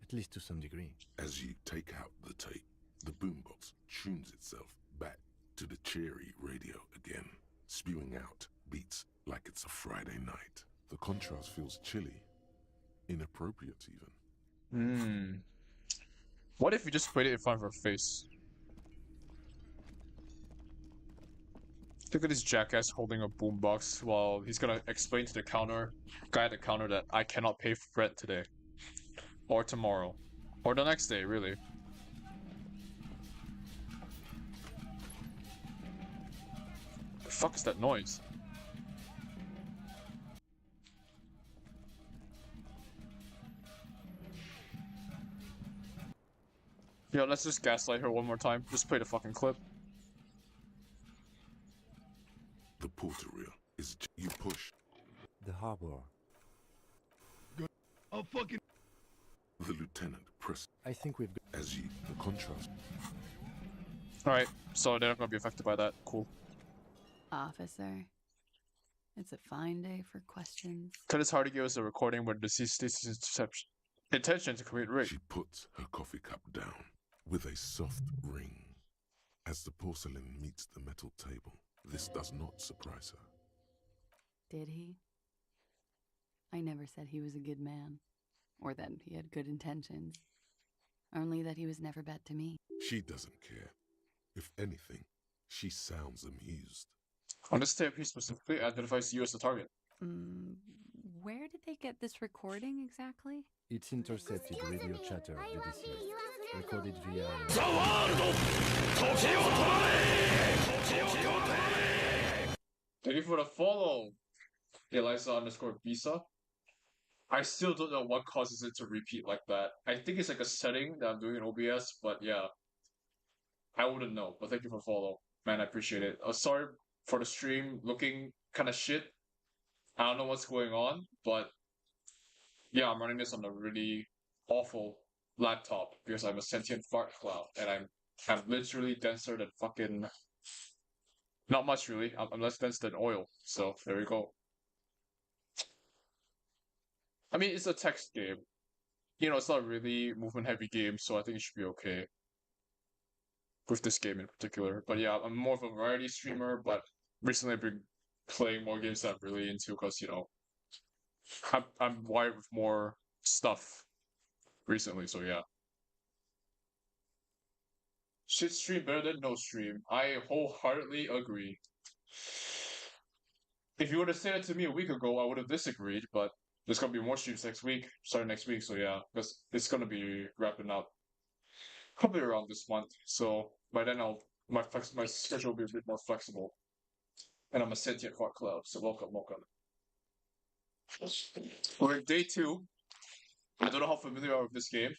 at least to some degree. As you take out the tape, the boombox tunes itself back to the cheery radio again, spewing out beats like it's a Friday night. The contrast feels chilly, inappropriate even. What if you just played it in front of her face? Look at this jackass holding a boombox while he's gonna explain to the guy at the counter that I cannot pay for rent today. Or tomorrow. Or the next day, really. The fuck is that noise? Yo, let's just gaslight her one more time. Just play the fucking clip. The portal reel is you push. The harbor. Good. I'll fucking... The lieutenant press. I think we've got... As you, the contrast. Alright, so they're not gonna be affected by that. Cool. Officer, it's a fine day for questions. Curtis Hardy gives us a recording where the deceased states his intention to commit rape. She puts her coffee cup down with a soft ring. As the porcelain meets the metal table, this does not surprise her. Did he? I never said he was a good man, or that he had good intentions. Only that he was never bad to me. She doesn't care. If anything, she sounds amused. On this tape, he specifically identifies you as the target. Where did they get this recording exactly? It's intercepted radio chatter of the deceased, recorded via... Thank you for the follow, Eliza_Bisa. I still don't know what causes it to repeat like that. I think it's like a setting that I'm doing in OBS, but yeah. I wouldn't know, but thank you for the follow. Man, I appreciate it. Sorry for the stream looking kind of shit. I don't know what's going on, but yeah, I'm running this on a really awful laptop because I'm a sentient fart cloud, and I'm literally denser than fucking... Not much, really. I'm less dense than oil, so there we go. I mean, it's a text game. You know, it's not really movement-heavy game, so I think it should be okay. With this game in particular. But yeah, I'm more of a variety streamer, but recently I've been playing more games that I'm really into because, you know, I'm wired with more stuff recently, so yeah. Shit stream better than no stream. I wholeheartedly agree. If you would have said it to me a week ago, I would have disagreed, but there's gonna be more streams next week, starting next week, so yeah, because it's gonna be wrapping up probably around this month, so by then my schedule will be a bit more flexible. And I'm a sentient fart cloud, so welcome. We're in day 2. I don't know how familiar you are with this game.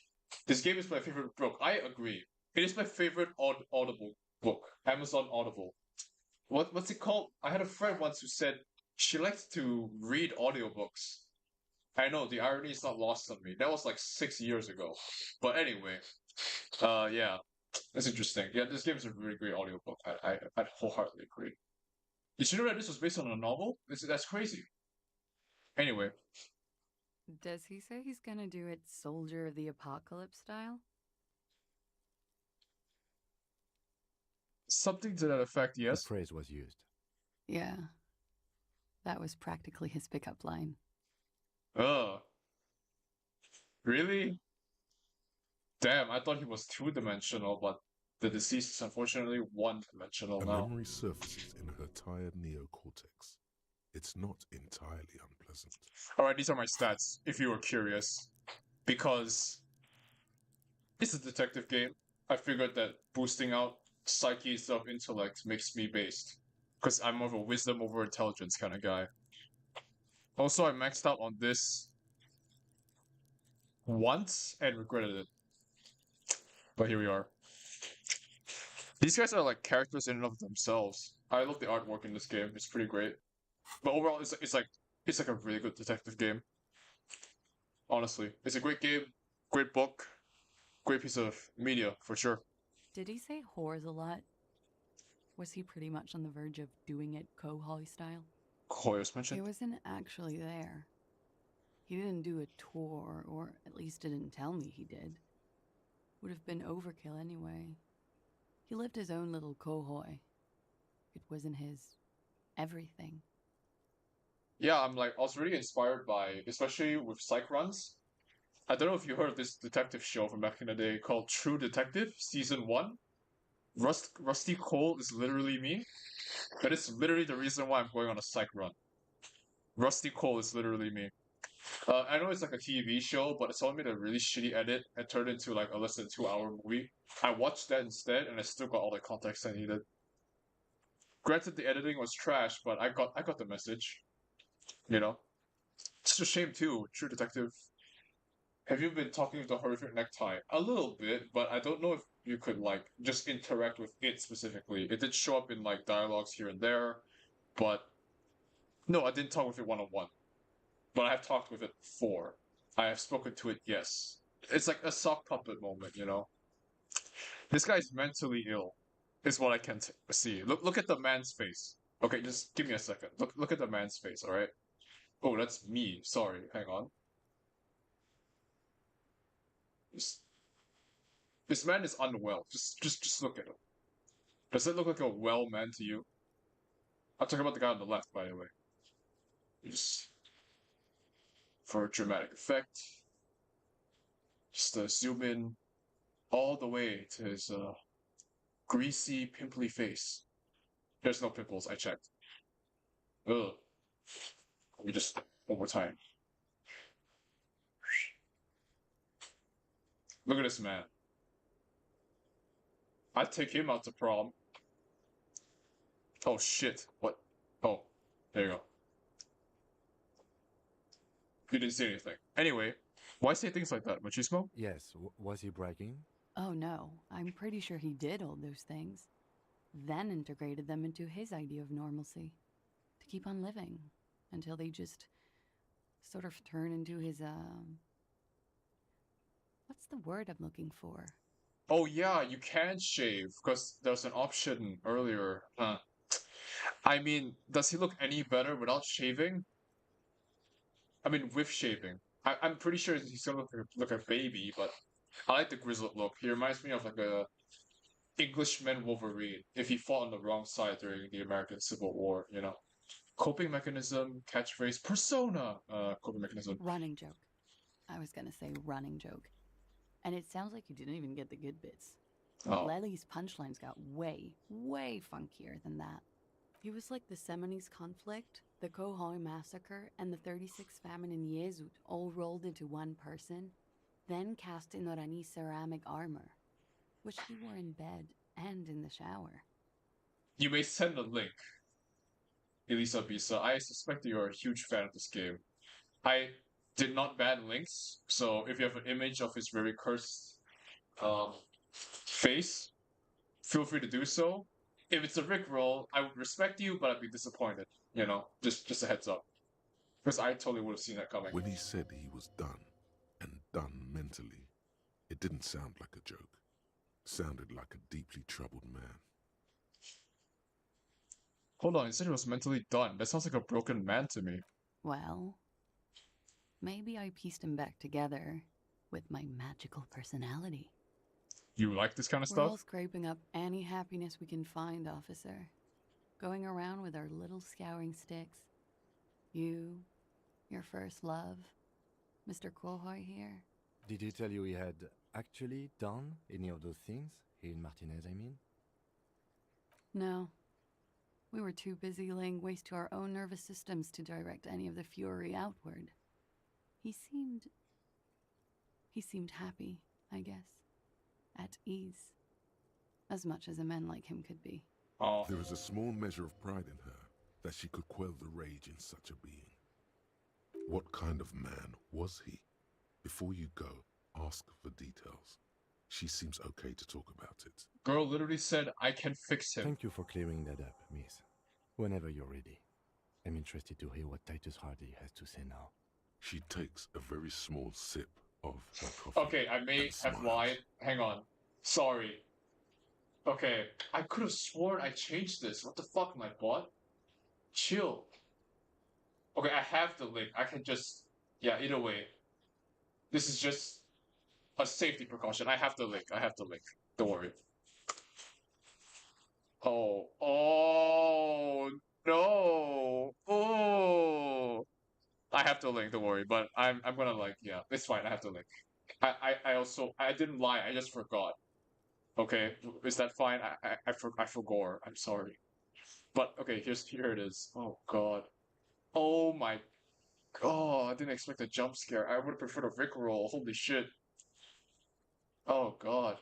This game is my favorite book. I agree. It is my favorite Audible book. Amazon Audible. What's it called? I had a friend once who said she likes to read audiobooks. I know, the irony is not lost on me. That was like 6 years ago. But anyway, yeah, that's interesting. Yeah, this game is a really great audiobook. I wholeheartedly agree. Did you know that this was based on a novel? That's crazy. Anyway. Does he say he's gonna do it Soldier of the Apocalypse style? Something to that effect, yes. The phrase was used. Yeah. That was practically his pickup line. Really? Damn, I thought he was two-dimensional, but the deceased is unfortunately one-dimensional A now. memory surfaces in her tired neocortex. It's not entirely unpleasant. Alright, these are my stats, if you were curious. Because it's a detective game, I figured that boosting out psyche instead of intellect makes me based. Because I'm more of a wisdom over intelligence kind of guy. Also, I maxed out on this once and regretted it. But here we are. These guys are like characters in and of themselves. I love the artwork in this game. It's pretty great. But overall, it's like a really good detective game. Honestly, it's a great game, great book, great piece of media for sure. Did he say whores a lot? Was he pretty much on the verge of doing it Kohoi style? Hoyos mentioned. He wasn't actually there. He didn't do a tour, or at least didn't tell me he did. Would have been overkill anyway. He lived his own little Kohoi. It wasn't his everything. Yeah, I was really inspired by, especially with psych runs. I don't know if you heard of this detective show from back in the day called True Detective, Season 1. Rusty Cole is literally me. That is literally the reason why I'm going on a psych run. Rusty Cole is literally me. I know it's like a TV show, but it's only made a really shitty edit and turned into like a less than 2-hour movie. I watched that instead, and I still got all the context I needed. Granted, the editing was trash, but I got the message. You know, it's a shame too. True Detective. Have you been talking with the horrific necktie? A little bit, but I don't know if you could like just interact with it specifically. It did show up in like dialogues here and there, but no, I didn't talk with it one-on-one. But I have talked with it before. I have spoken to it, yes. It's like a sock puppet moment, you know? This guy is mentally ill, is what I can see. Look at the man's face. Okay, just give me a second. Look at the man's face, alright? Oh, that's me. Sorry, hang on. This man is unwell. Just look at him. Does it look like a well man to you? I'm talking about the guy on the left, by the way. Just for dramatic effect. Just zoom in all the way to his greasy, pimply face. There's no pimples, I checked. Ugh. We just one more time. Look at this man. I'd take him out to prom. Oh shit. What? Oh, there you go. You didn't say anything. Anyway, why say things like that, Machismo? Yes, was he bragging? Oh no, I'm pretty sure he did all those things. Then integrated them into his idea of normalcy. To keep on living. Until they just sort of turn into his, what's the word I'm looking for? Oh yeah, you can shave, because there was an option earlier. I mean, does he look any better without shaving? I mean, with shaving. I'm pretty sure he's gonna look like a baby, but I like the grizzled look. He reminds me of like a Englishman Wolverine if he fought on the wrong side during the American Civil War, you know. Coping mechanism, catchphrase, persona, coping mechanism. Running joke. I was gonna say running joke. And it sounds like you didn't even get the good bits. Oh. Lely's punchlines got way, way funkier than that. He was like the Seminoles conflict, the Kohoi massacre, and the 36 famine in Yezut all rolled into one person, then cast in Orani ceramic armor, which he wore in bed and in the shower. You may send a link, Elisa Bisa. I suspect you're a huge fan of this game. I did not ban links, so if you have an image of his very cursed face, feel free to do so. If it's a Rickroll, I would respect you, but I'd be disappointed. You know, just a heads up. Because I totally would have seen that coming. When he said he was done, and done mentally, it didn't sound like a joke. Sounded like a deeply troubled man. Hold on, he said he was mentally done. That sounds like a broken man to me. Well, Maybe I pieced him back together with my magical personality. You like this kind of We're stuff? all scraping up any happiness we can find, officer. Going around with our little scouring sticks. You, your first love, Mr. Quohoy here. Did he tell you he had actually done any of those things? He and Martinez, I mean? No. We were too busy laying waste to our own nervous systems to direct any of the fury outward. He seemed happy, I guess. At ease. As much as a man like him could be. Oh. There is a small measure of pride in her that she could quell the rage in such a being. What kind of man was he? Before you go, ask for details. She seems okay to talk about it. Girl literally said, I can fix him. Thank you for clearing that up, miss. Whenever you're ready. I'm interested to hear what Titus Hardy has to say now. She takes a very small sip of her coffee. Okay, I may have lied. Hang on. Sorry. Okay, I could have sworn I changed this. What the fuck, my bot? Chill. Okay, I have the link. I can just... Yeah, either way. This is just a safety precaution. I have the link. I have the link. Don't worry. Oh. Oh, no. Oh. I have the link, don't worry. But I'm gonna like, yeah, it's fine. I have the link. I also... I didn't lie. I just forgot. Okay, is that fine? I forgot. I'm sorry. But okay, here it is. Oh god. Oh my god, I didn't expect a jump scare. I would have preferred a Rickroll. Holy shit. Oh god.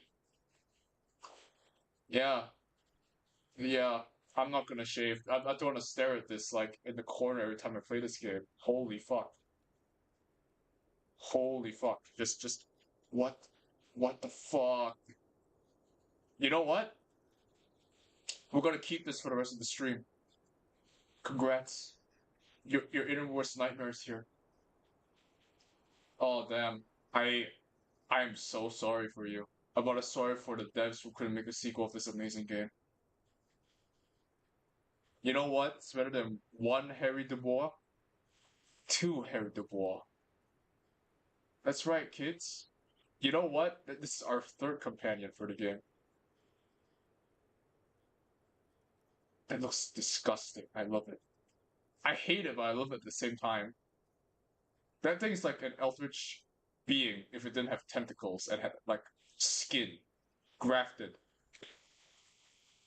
Yeah. Yeah. I'm not gonna shave. I don't wanna stare at this like in the corner every time I play this game. Holy fuck. Holy fuck. Just what the fuck? You know what? We're gonna keep this for the rest of the stream. Congrats. Your inner worst nightmares here. Oh damn. I am so sorry for you. I'm about as sorry for the devs who couldn't make a sequel of this amazing game. You know what? It's better than 1 Harry Dubois, 2 Harry Dubois. That's right, kids. You know what? This is our 3rd companion for the game. That looks disgusting. I love it. I hate it, but I love it at the same time. That thing is like an eldritch being if it didn't have tentacles and had, like, skin. Grafted.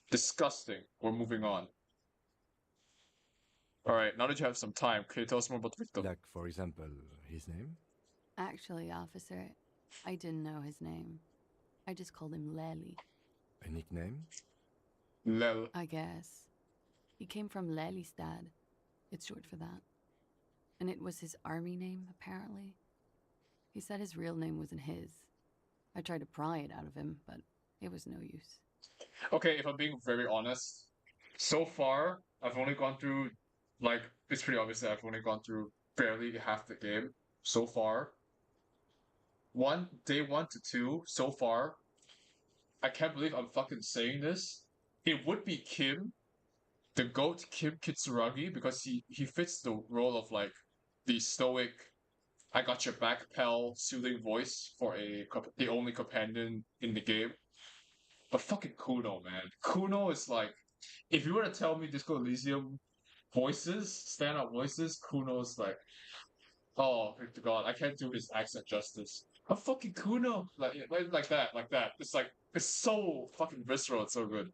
Disgusting. We're moving on. Alright, now that you have some time, can you tell us more about the victim? Like, for example, his name? Actually, officer, I didn't know his name. I just called him Lely. A nickname? Lel. I guess. He came from Lelystad. It's short for that. And it was his army name, apparently. He said his real name wasn't his. I tried to pry it out of him, but it was no use. Okay, if I'm being very honest, so far, I've only gone through, like, it's pretty obvious that I've only gone through barely half the game so far. Day 1 to 2, so far, I can't believe I'm fucking saying this. It would be Kim, the GOAT Kim Kitsuragi, because he fits the role of, like, the stoic, I got your back, pal, soothing voice for the only companion in the game. But fucking Kuno, man. Kuno is like, if you were to tell me Disco Elysium voices, standout voices, Kuno's like, oh, thank to God, I can't do his accent justice. I'm fucking Kuno! Like that. It's like, it's so fucking visceral, it's so good.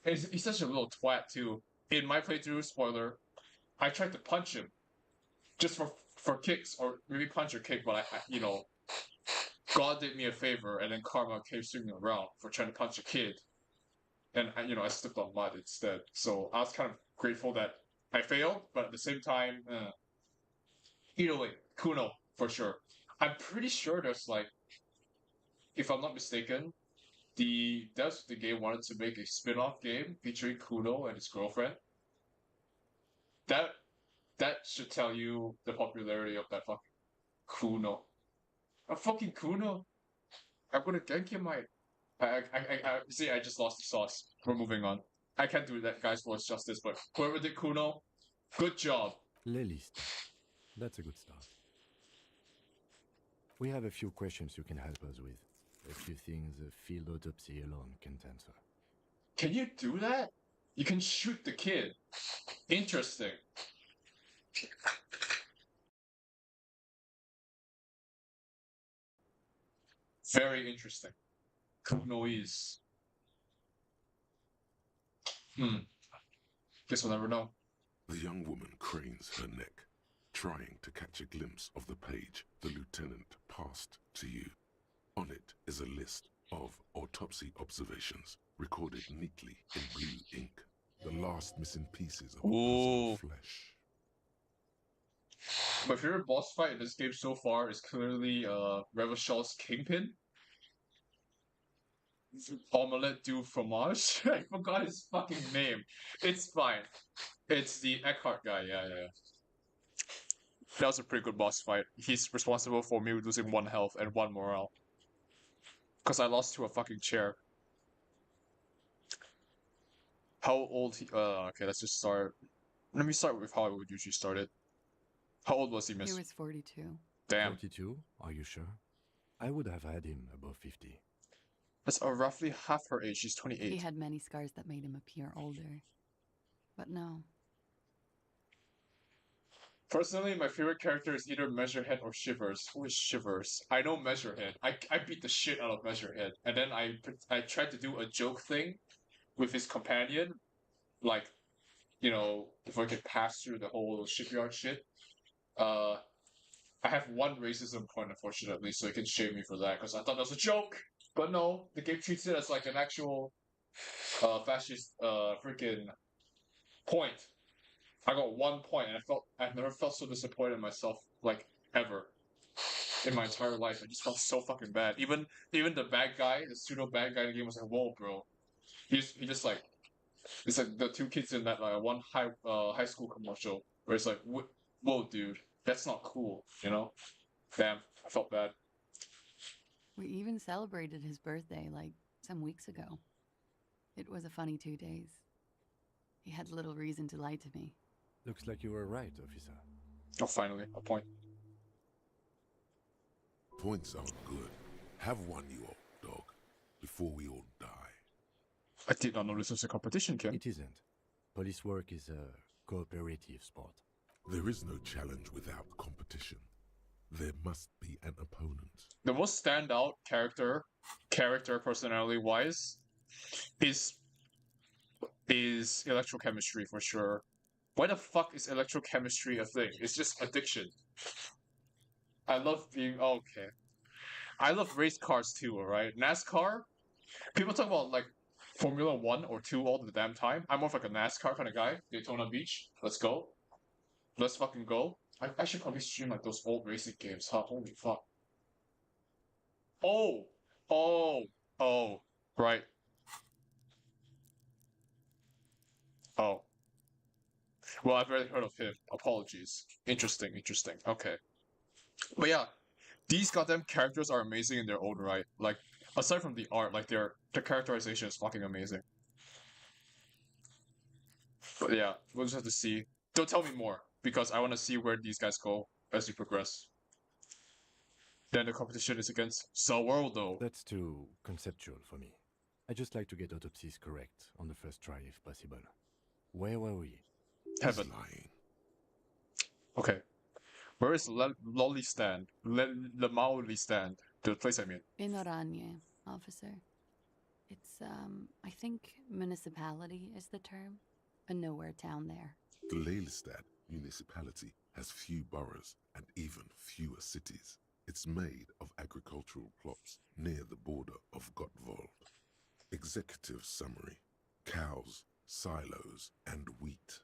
And he's such a little twat, too. In my playthrough, spoiler, I tried to punch him. Just for kicks, or maybe punch or kick, but I you know, God did me a favor, and then karma came swinging around for trying to punch a kid. And, I stepped on mud instead. So I was kind of grateful that I failed, but at the same time, either way, Kuno, for sure. I'm pretty sure there's, like, if I'm not mistaken, the devs of the game wanted to make a spin-off game featuring Kuno and his girlfriend. That should tell you the popularity of that fucking Kuno. A fucking Kuno? I'm gonna gank him, I see, I just lost the sauce. We're moving on. I can't do that guy's voice justice, but whoever did Kuno, good job. Lelystad. That's a good start. We have a few questions you can help us with. A few things a field autopsy alone can't answer. Can you do that? You can shoot the kid. Interesting. Very interesting. Noise. Guess we'll never know. The young woman cranes her neck, trying to catch a glimpse of the page the lieutenant passed to you. On it is a list of autopsy observations, recorded neatly in blue ink. The last missing pieces of puzzled flesh. My favorite boss fight in this game so far is clearly Revachel's Kingpin. Omelette du fromage. I forgot his fucking name. It's fine. It's the Eckhart guy. Yeah. That was a pretty good boss fight. He's responsible for me losing 1 health and 1 morale. Because I lost to a fucking chair. How old he... okay, let's just start. Let me start with how I would usually start it. How old was he, miss? He was 42. Damn. 42? Are you sure? I would have had him above 50. That's roughly half her age. She's 28. He had many scars that made him appear older. But no. Personally, my favorite character is either Measurehead or Shivers. Who is Shivers? I know Measurehead. I beat the shit out of Measurehead. And then I tried to do a joke thing with his companion. Like, you know, if I could pass through the whole shipyard shit. I have 1 racism point, unfortunately, so you can shame me for that, because I thought that was a joke! But no, the game treats it as like an actual fascist freaking point. I got 1 point, and I've never felt so disappointed in myself, like, ever. In my entire life. I just felt so fucking bad. Even the bad guy, the pseudo bad guy in the game was like, whoa, bro. He just like, it's like the 2 kids in that one high school commercial, where it's like, whoa, dude, that's not cool, you know? Damn, I felt bad. We even celebrated his birthday, like, some weeks ago. It was a funny 2 days. He had little reason to lie to me. Looks like you were right, officer. Oh, finally, a point. Points are good. Have one, you old dog, before we all die. I did not know this was a competition, Ken. It isn't. Police work is a cooperative sport. There is no challenge without competition. There must be an opponent. The most standout character personality-wise, is electrochemistry for sure. Why the fuck is electrochemistry a thing? It's just addiction. I love being... okay. I love race cars too, alright? NASCAR? People talk about, like, Formula 1 or 2 all the damn time. I'm more of like a NASCAR kind of guy. Daytona Beach. Let's go. Let's fucking go. I should probably stream like those old racing games, huh? Holy fuck. Oh! Right. Oh. Well, I've already heard of him. Apologies. Interesting. Okay. But yeah, these goddamn characters are amazing in their own right. Like, aside from the art, like their characterization is fucking amazing. But yeah, we'll just have to see. Don't tell me more, because I want to see where these guys go as we progress. Then the competition is against the world, though. That's too conceptual for me. I just like to get autopsies correct on the first try if possible. Where were we? Heaven. Lying. Okay. Where is Lolly stand? Le Maoli stand? The place I mean. In Oranje, officer. It's, I think municipality is the term. A nowhere town there. The Lelystad municipality has few boroughs and even fewer cities. It's made of agricultural plots near the border of Gottwald. Executive summary: cows, silos, and wheat.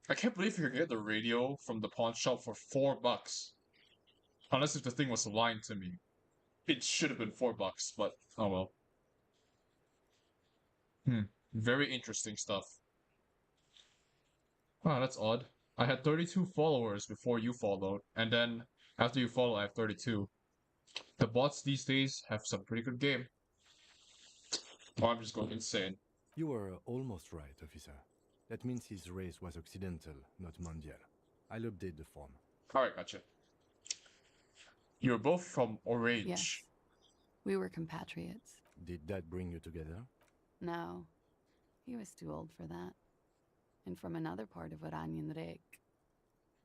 I can't believe you can get the radio from the pawn shop for $4. Unless if the thing was lying to me. It should have been $4, but oh well. Very interesting stuff. Wow, that's odd. I had 32 followers before you followed, and then after you follow, I have 32. The bots these days have some pretty good game. Oh, I'm just going insane. You were almost right, officer. That means his race was occidental, not mondial. I'll update the form. Alright, gotcha. You're both from Orange. Yes. We were compatriots. Did that bring you together? No. He was too old for that. And from another part of Oranien Rek.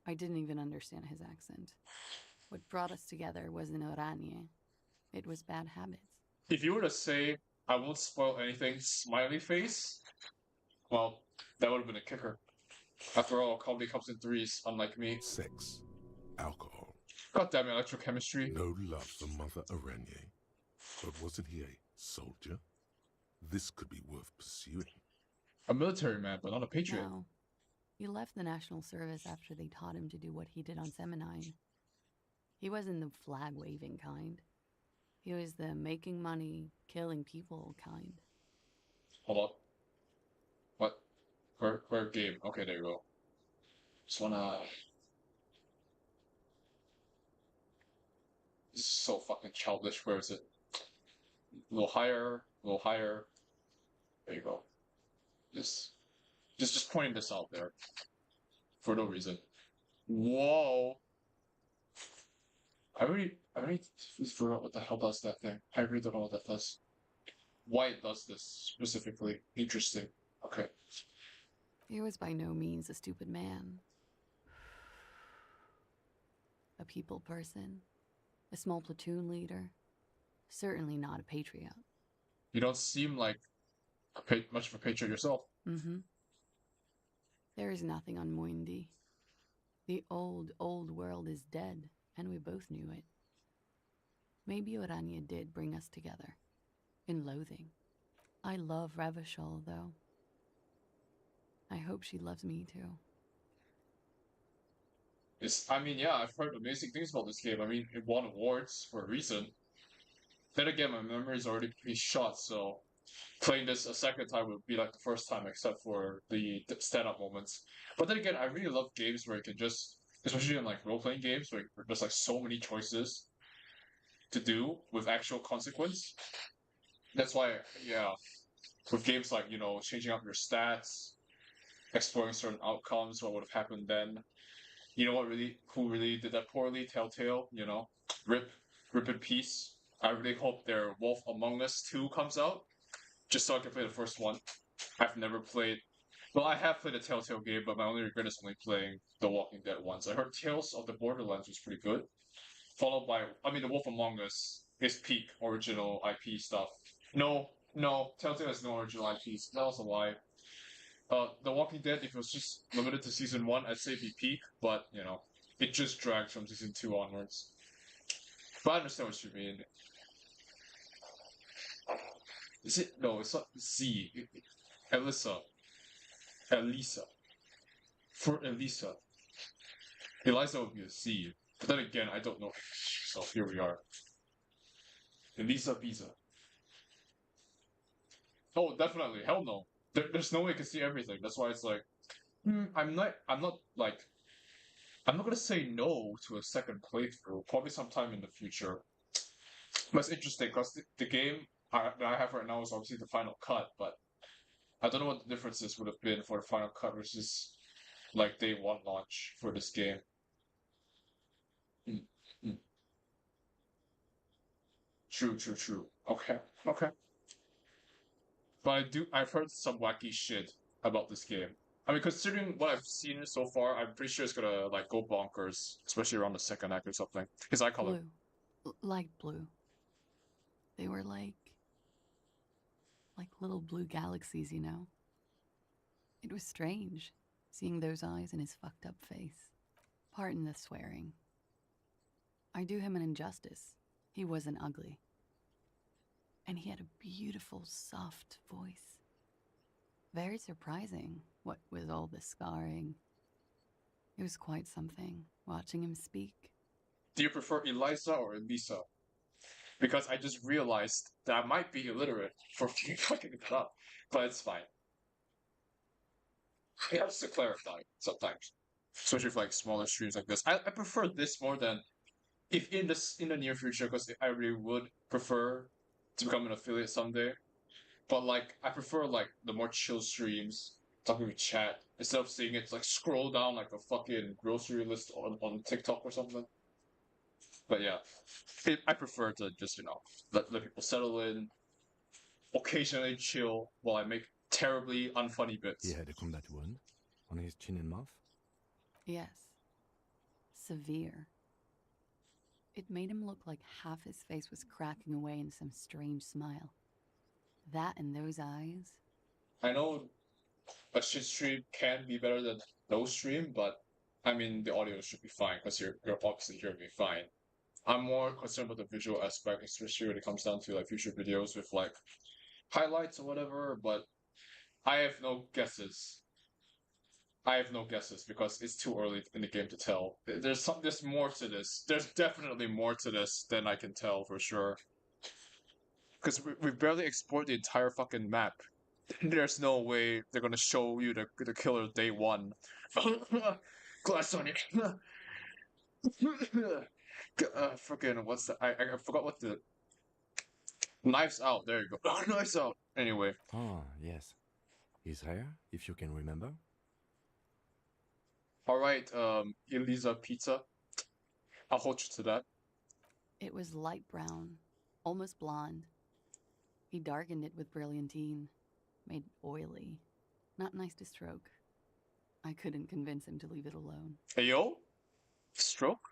I didn't even understand his accent. What brought us together wasn't Oranje. It was bad habits. If you were to say, I won't spoil anything, smiley face, well, that would have been a kicker. After all, comedy comes in threes, unlike me. Sex, alcohol. Goddamn electrochemistry. No love for Mother Aranye. But wasn't he a soldier? This could be worth pursuing. A military man, but not a patriot. No. He left the National Service after they taught him to do what he did on Seminine. He wasn't the flag-waving kind. He was the making money, killing people kind. Hold up. What? Where game? Okay, there you go. Just wanna... This is so fucking childish. Where is it? A little higher, a little higher. There you go. Just pointing this out there. For no reason. Whoa! I really forgot what the hell does that thing. I really don't know what that does. Why it does this specifically. Interesting. Okay. He was by no means a stupid man. A people person. A small platoon leader. Certainly not a patriot. You don't seem like much of a patriot yourself. Mm-hmm. There is nothing on Muindi. The old world is dead, and we both knew it. Maybe Oranje did bring us together. In loathing. I love Revachol, though. I hope she loves me, too. I mean, yeah, I've heard amazing things about this game. I mean, it won awards for a reason. Then again, my memory is already pretty shot, so playing this a second time would be like the first time, except for the stand-up moments. But then again, I really love games where you can just, especially in like role-playing games, where there's like so many choices to do with actual consequence. That's why, yeah, with games like, you know, changing up your stats, exploring certain outcomes, what would have happened then. You know who really did that poorly? Telltale, you know, rip in peace. I really hope their Wolf Among Us 2 comes out, just so I can play the first one. I've never played... Well, I have played a Telltale game, but my only regret is only playing the Walking Dead ones. I heard Tales of the Borderlands was pretty good. Followed by... I mean, the Wolf Among Us is peak original IP stuff. No, Telltale has no original IPs. That was a lie. The Walking Dead, if it was just limited to Season 1, I'd say it'd be peak, but, you know, it just dragged from Season 2 onwards. But I understand what you mean. Is it? No, it's not Z. Elisa. For Elisa. Eliza would be a Z. But then again, I don't know English, so here we are. Elisa Biza. Oh, definitely. Hell no. There's no way I can see everything. That's why it's like, I'm not gonna say no to a second playthrough. Probably sometime in the future. But it's interesting because the game that I have right now is obviously the Final Cut, but I don't know what the differences would have been for the Final Cut versus like day one launch for this game. True. Okay. But I've heard some wacky shit about this game. I mean, considering what I've seen so far, I'm pretty sure it's gonna like go bonkers, especially around the second act or something. His eye color. Blue. Light blue. They were like little blue galaxies, you know? It was strange, seeing those eyes in his fucked up face. Pardon the swearing. I do him an injustice. He wasn't ugly. And he had a beautiful, soft voice. Very surprising, what with all the scarring. It was quite something, watching him speak. Do you prefer Eliza or Elisa? Because I just realized that I might be illiterate for fucking it up, but it's fine. It helps to clarify sometimes, especially for like smaller streams like this. I prefer this more than if in the near future, because I really would prefer to become an affiliate someday. But like I prefer like the more chill streams, talking with chat instead of seeing it like scroll down like a fucking grocery list on TikTok or something. But yeah, I prefer to just, you know, let people settle in, occasionally chill while I make terribly unfunny bits. He had a combat wound on his chin and mouth? Yes. Severe. It made him look like half his face was cracking away in some strange smile. That and those eyes. I know a shit stream can be better than no stream, but I mean the audio should be fine because you're obviously hearing me fine. I'm more concerned with the visual aspect, especially when it comes down to like future videos with like highlights or whatever, but I have no guesses. I have no guesses because it's too early in the game to tell. There's more to this. There's definitely more to this than I can tell for sure. Because we barely explored the entire fucking map. There's no way they're gonna show you the killer day one. Glass on it. Freaking what's the I forgot what the Knives Out. There you go. Knives Out. Anyway. Ah, yes. Is rare, if you can remember. All right, Elisa Pizza. I'll hold you to that. It was light brown, almost blonde. He darkened it with brilliantine, made oily. Not nice to stroke. I couldn't convince him to leave it alone. Hey, yo? Stroke?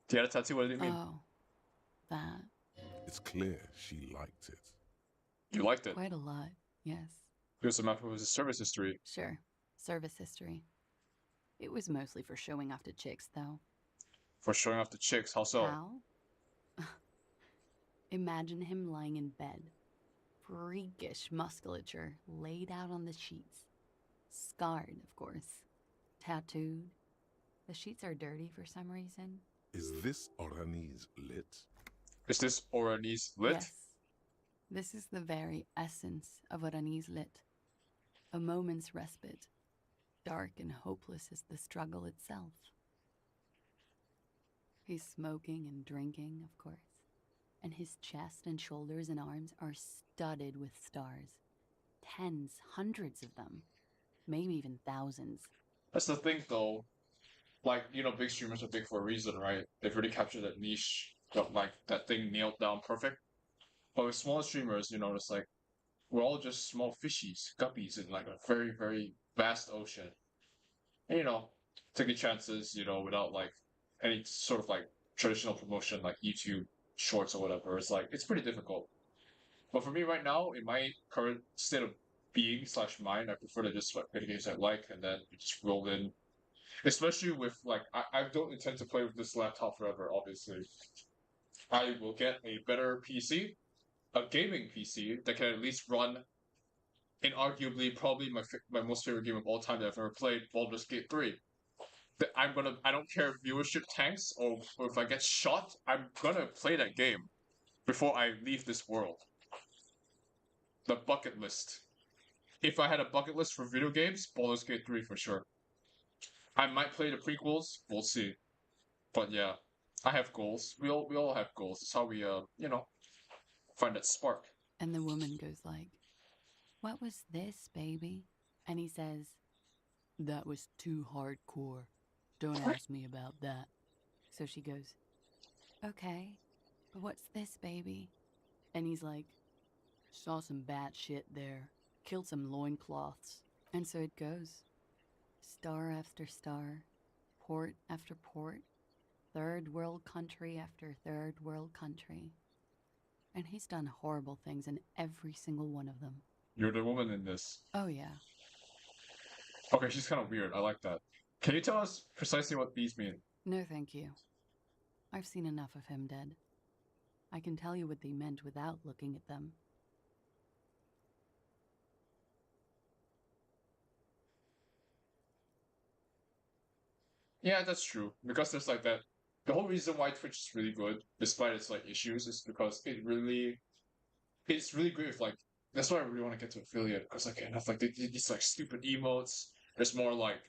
Do you have a tattoo? What did it mean? Oh, that. It's clear she liked it. You liked it? Quite a lot, yes. Here's a map of his service history. Sure, service history. It was mostly for showing off to chicks, though. For showing off to chicks? How so? How? Imagine him lying in bed. Freakish musculature laid out on the sheets. Scarred, of course. Tattooed. The sheets are dirty for some reason. Is this Oranese lit? Is this Oranese lit? Yes. This is the very essence of Oranese lit. A moment's respite. Dark and hopeless as the struggle itself. He's smoking and drinking, of course. And his chest and shoulders and arms are studded with stars. Tens, hundreds of them. Maybe even thousands. That's the thing, though. Like, you know, big streamers are big for a reason, right? They've really captured that niche, like, that thing nailed down perfect. But with small streamers, you know, it's like, we're all just small fishies, guppies in, like, a very, very vast ocean. And, you know, taking chances, you know, without, like, any sort of, like, traditional promotion, like YouTube shorts or whatever. It's like, it's pretty difficult. But for me right now, in my current state of being / mind, I prefer to just like play the games I like and then just roll in. Especially with like, I don't intend to play with this laptop forever, obviously. I will get a better PC, a gaming PC that can at least run inarguably probably my most favorite game of all time that I've ever played, Baldur's Gate 3. I don't care if viewership tanks or if I get shot, I'm gonna play that game before I leave this world. The bucket list. If I had a bucket list for video games, Baldur's Gate 3 for sure. I might play the prequels, we'll see. But yeah, I have goals. We all have goals. It's how we you know, find that spark. And the woman goes like, "What was this, baby?" And he says, "That was too hardcore. Don't ask me about that." So she goes, "Okay, but what's this, baby?" And he's like, "Saw some bat shit there. Killed some loincloths." And so it goes. Star after star. Port after port. Third world country after third world country. And he's done horrible things in every single one of them. You're the woman in this. Oh, yeah. Okay, she's kind of weird. I like that. Can you tell us precisely what these mean? No, thank you. I've seen enough of him dead. I can tell you what they meant without looking at them. Yeah, that's true. Because there's like that. The whole reason why Twitch is really good, despite its like issues, is because it's really great with like. That's why I really want to get to affiliate because I can have like these like stupid emotes. There's more like,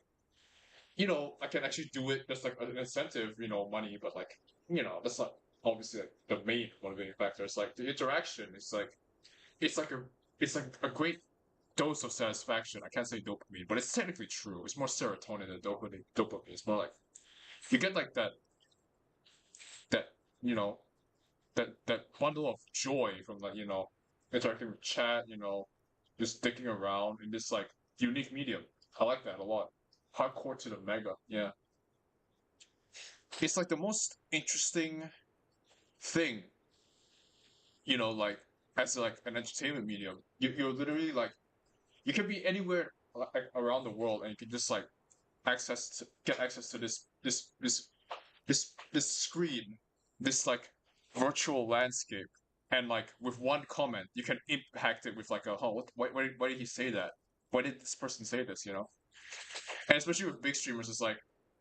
you know, I can actually do it. There's like an incentive, you know, money, but like, you know, that's not obviously like the main motivating factor. It's like the interaction. It's like a great dose of satisfaction. I can't say dopamine, but it's technically true. It's more serotonin than dopamine. It's more like you get like that you know, that bundle of joy from like, you know, interacting with chat, you know, just dicking around in this like unique medium. I like that a lot. Hardcore to the mega, yeah. It's like the most interesting thing, you know, like as like an entertainment medium. You're literally like you can be anywhere like around the world and you can just like get access to this screen, this like virtual landscape, and like with one comment you can impact it with like a oh why did he say that? Why did this person say this? You know, and especially with big streamers, it's like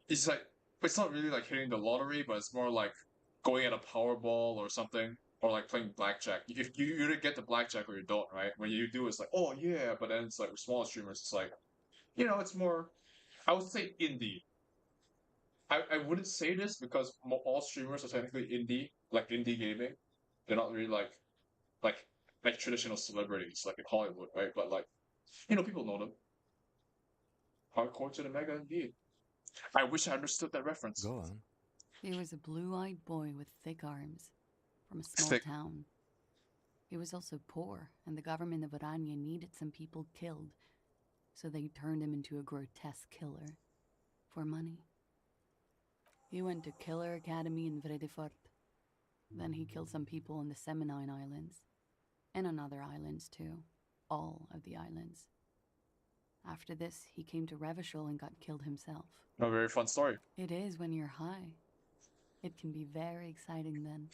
it's not really like hitting the lottery, but it's more like going at a Powerball or something, or like playing blackjack. If you either get the blackjack or you don't, right? When you do, it's like oh yeah, but then it's like with smaller streamers, it's like you know, it's more. I would say indie. I wouldn't say this because all streamers are technically indie, like indie gaming. They're not really like like traditional celebrities like in Hollywood, right? But like you know, people know them. Hardcore to the mega indeed. I wish I understood that reference. Go on. He was a blue-eyed boy with thick arms from a small Thick. town. He was also poor, and the government of Orania needed some people killed, so they turned him into a grotesque killer for money. He went to Killer Academy in Vredefort. Then he killed some people in the Seminine Islands, and on other islands too, all of the islands. After this, he came to Revachol and got killed himself. A very fun story. It is when you're high. It can be very exciting then.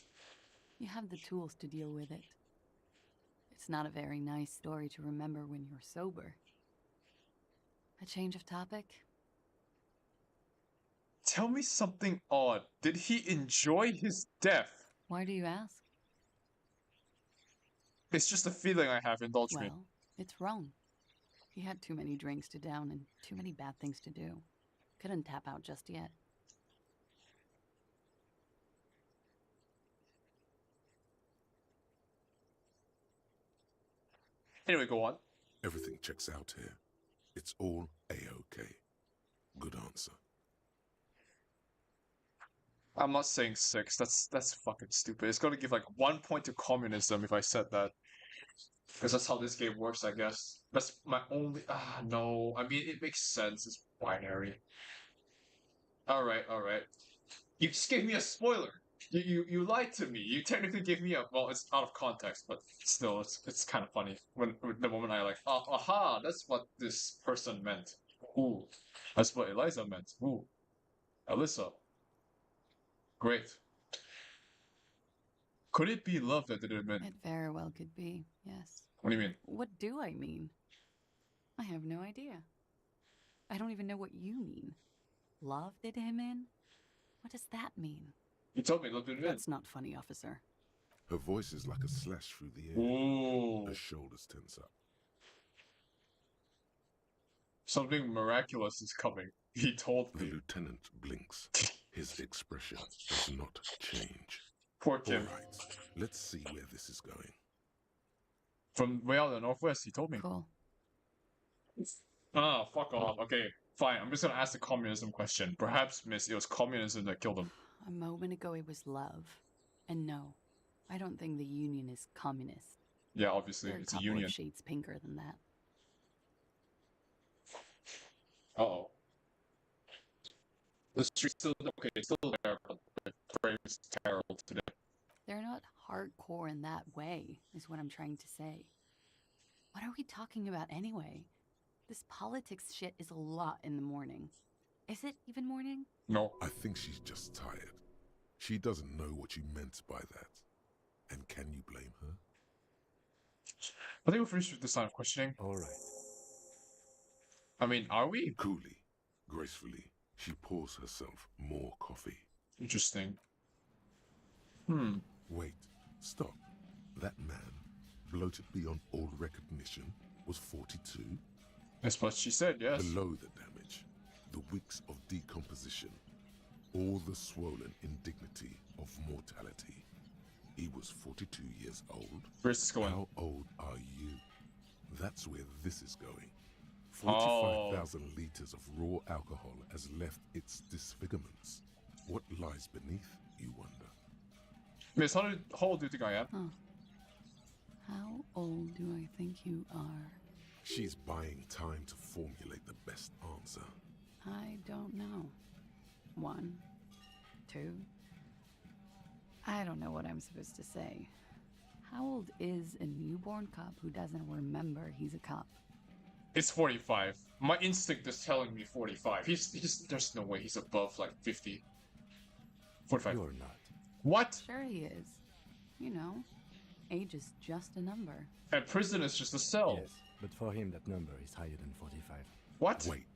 You have the tools to deal with it. It's not a very nice story to remember when you're sober. A change of topic? Tell me something odd. Did he enjoy his death? Why do you ask? It's just a feeling I have. Indulge me. Well, it's wrong. He had too many drinks to down and too many bad things to do. Couldn't tap out just yet. Anyway, go on. Everything checks out here. It's all A-OK. Good answer. I'm not saying 6. That's fucking stupid. It's gonna give like 1 point to communism if I said that. Because that's how this game works, I guess. That's my only. No. I mean, it makes sense. It's binary. Alright. You just gave me a spoiler. You lied to me. You technically gave me a. Well, it's out of context, but still, it's kind of funny. When the moment I like, aha, that's what this person meant. Ooh. That's what Eliza meant. Ooh. Alyssa. Great. Could it be love that did it mean? It very well could be, yes. What do you mean? What do I mean? I have no idea. I don't even know what you mean. Love did him in? What does that mean? You told me love did him in. That's not funny, officer. Her voice is like a slash through the air. Ooh. Her shoulders tense up. Something miraculous is coming. He told me. The lieutenant blinks. His expression does not change. Poor Kim. All right, let's see where this is going. From way out in the northwest, he told me. Cool. Ah, fuck off. Okay, fine. I'm just gonna ask the communism question. Perhaps, miss, it was communism that killed him. A moment ago it was love. And no, I don't think the Union is communist. Yeah, obviously, They're it's a couple union. of shades pinker than that. Uh-oh. The street's still okay, it's still there, but the frame is terrible today. They're not hardcore in that way, is what I'm trying to say. What are we talking about anyway? This politics shit is a lot in the morning. Is it even morning? No. I think she's just tired. She doesn't know what you meant by that. And can you blame her? I think we're finished with this line of questioning. All right. I mean, are we? Coolly, gracefully, she pours herself more coffee. Interesting. Wait, stop. That man, bloated beyond all recognition, was 42? That's what she said, yes. Below the damage, the weeks of decomposition, all the swollen indignity of mortality. He was 42 years old. Where's this going? How old are you? That's where this is going. 45,000 liters of raw alcohol has left its disfigurements. What lies beneath, you wonder? Miss, how old do you think I am? Huh. How old do I think you are? She's buying time to formulate the best answer. I don't know. 1, 2. I don't know what I'm supposed to say. How old is a newborn cop who doesn't remember he's a cop? It's 45. My instinct is telling me 45. There's no way he's above like 50. 45. You're not. What? Sure he is. You know, age is just a number. And prison is just a cell. Yes, but for him that number is higher than 45. What? Wait.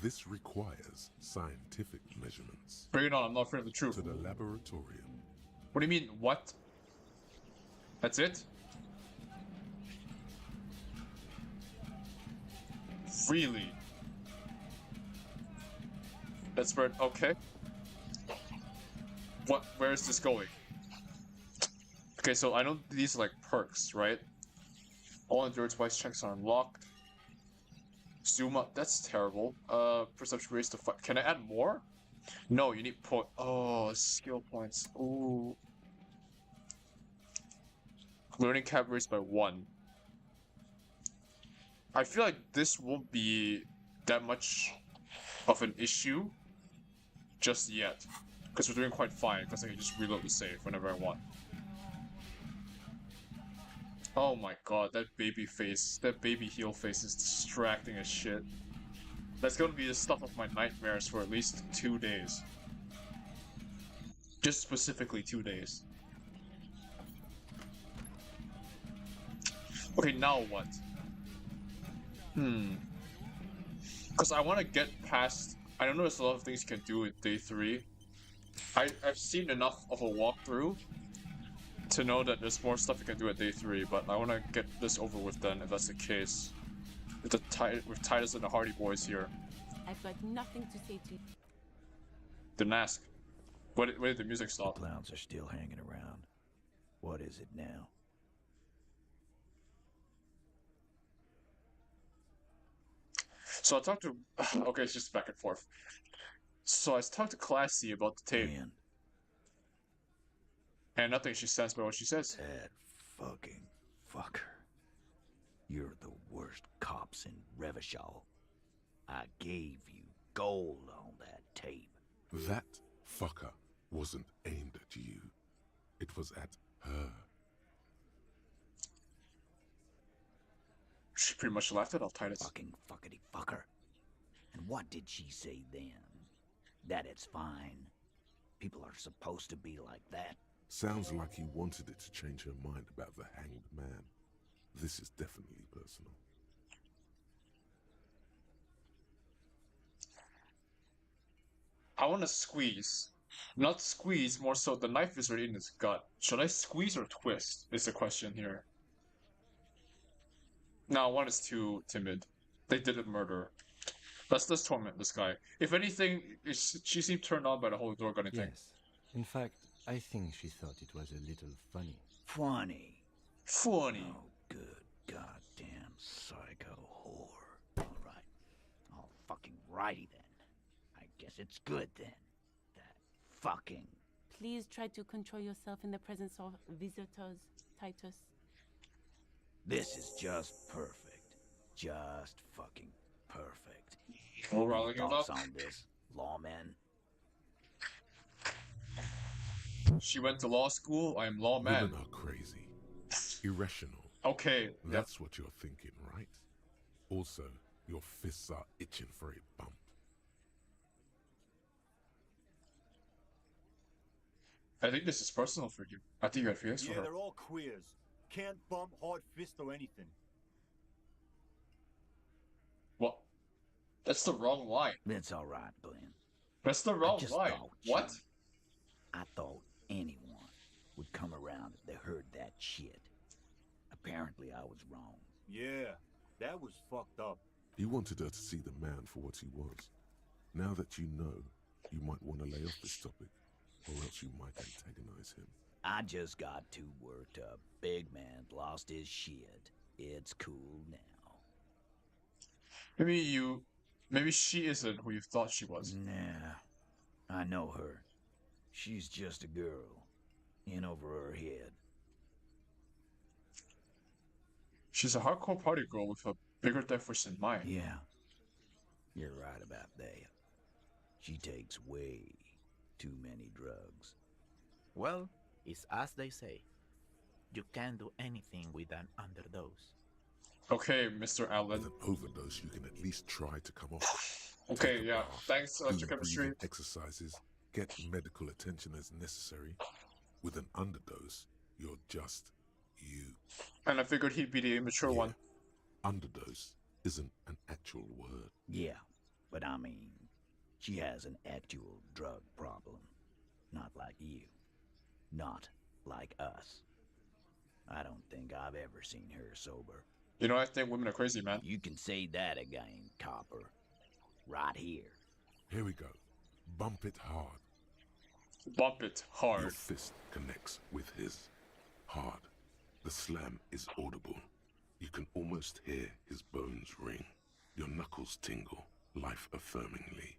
This requires scientific measurements. Bring it on, I'm not afraid of the truth. To the laboratorium. What do you mean, what? That's it? Really? That's where, okay. Where is this going? Okay, so I know these are like perks, right? All endurance wise checks are unlocked. Zoom up, that's terrible. Perception raise to fight. Can I add more? No, you need oh, skill points. Ooh. Learning cap raised by 1. I feel like this won't be that much of an issue just yet. Because we're doing quite fine, because I can just reload the save whenever I want. Oh my god, that baby heel face is distracting as shit. That's gonna be the stuff of my nightmares for at least 2 days. Just specifically 2 days. Okay, now what? Because I want to get past... I don't know there's a lot of things you can do with day 3. I've seen enough of a walkthrough to know that there's more stuff you can do at day 3, but I want to get this over with then, if that's the case. With Titus and the Hardy Boys here. I've got nothing to say to you. Didn't ask. Where did the music stop? The clowns are still hanging around. What is it now? So I talked to... Okay, it's just back and forth. So I talked to Classy about the tape. Man. And nothing she says by what she says. That fucking fucker. You're the worst cops in Revachol. I gave you gold on that tape. That fucker wasn't aimed at you. It was at her. She pretty much laughed at all Titus. Fucking fuckity fucker. And what did she say then? That it's fine. People are supposed to be like that. Sounds like he wanted it to change her mind about the hanged man. This is definitely personal. I want to squeeze. Not squeeze, more so the knife is already in his gut. Should I squeeze or twist is the question here. No, one is too timid. They didn't murder. Let's torment this guy. If anything, she seemed turned on by the whole door gunning thing. Yes. In fact, I think she thought it was a little funny. Funny. Funny. Oh, good goddamn psycho whore. Alright. All fucking righty then. I guess it's good then. That fucking... Please try to control yourself in the presence of visitors, Titus. This is just perfect. Just fucking perfect. Well, rolling him Thoughts up. on this, lawman? She went to law school. I am lawman. Women are crazy. Irrational. Okay. That's what you're thinking, right? Also, your fists are itching for a bump. I think this is personal for you. I think you had feelings for Yeah, her. they're all queers. Can't bump, hard fist, or anything. What? That's the wrong line. It's alright, Glenn. That's the wrong line. What? I thought anyone would come around if they heard that shit. Apparently I was wrong. Yeah, that was fucked up. You wanted her to see the man for what he was. Now that you know, you might want to lay off this topic, or else you might antagonize him. I just got too worked up. Big man lost his shit. It's cool now. Maybe she isn't who you thought she was. Nah, I know her. She's just a girl. in over her head. She's a hardcore party girl with a bigger death wish than mine. Yeah, you're right about that. She takes way too many drugs. Well, it's as they say. You can't do anything with an underdose. Okay, Mr. Allen. With an overdose, you can at least try to come off. Okay, yeah. Thanks, do chemistry. breathing exercises, get medical attention as necessary. With an underdose, you're just you. And I figured he'd be the immature one. Underdose isn't an actual word. Yeah, but I mean, she has an actual drug problem. Not like you. Not like us. I don't think I've ever seen her sober. You know, I think women are crazy, man. You can say that again, copper. Right here. Here we go. Bump it hard. Bump it hard. Your fist connects with his. Hard. The slam is audible. You can almost hear his bones ring. Your knuckles tingle, life-affirmingly.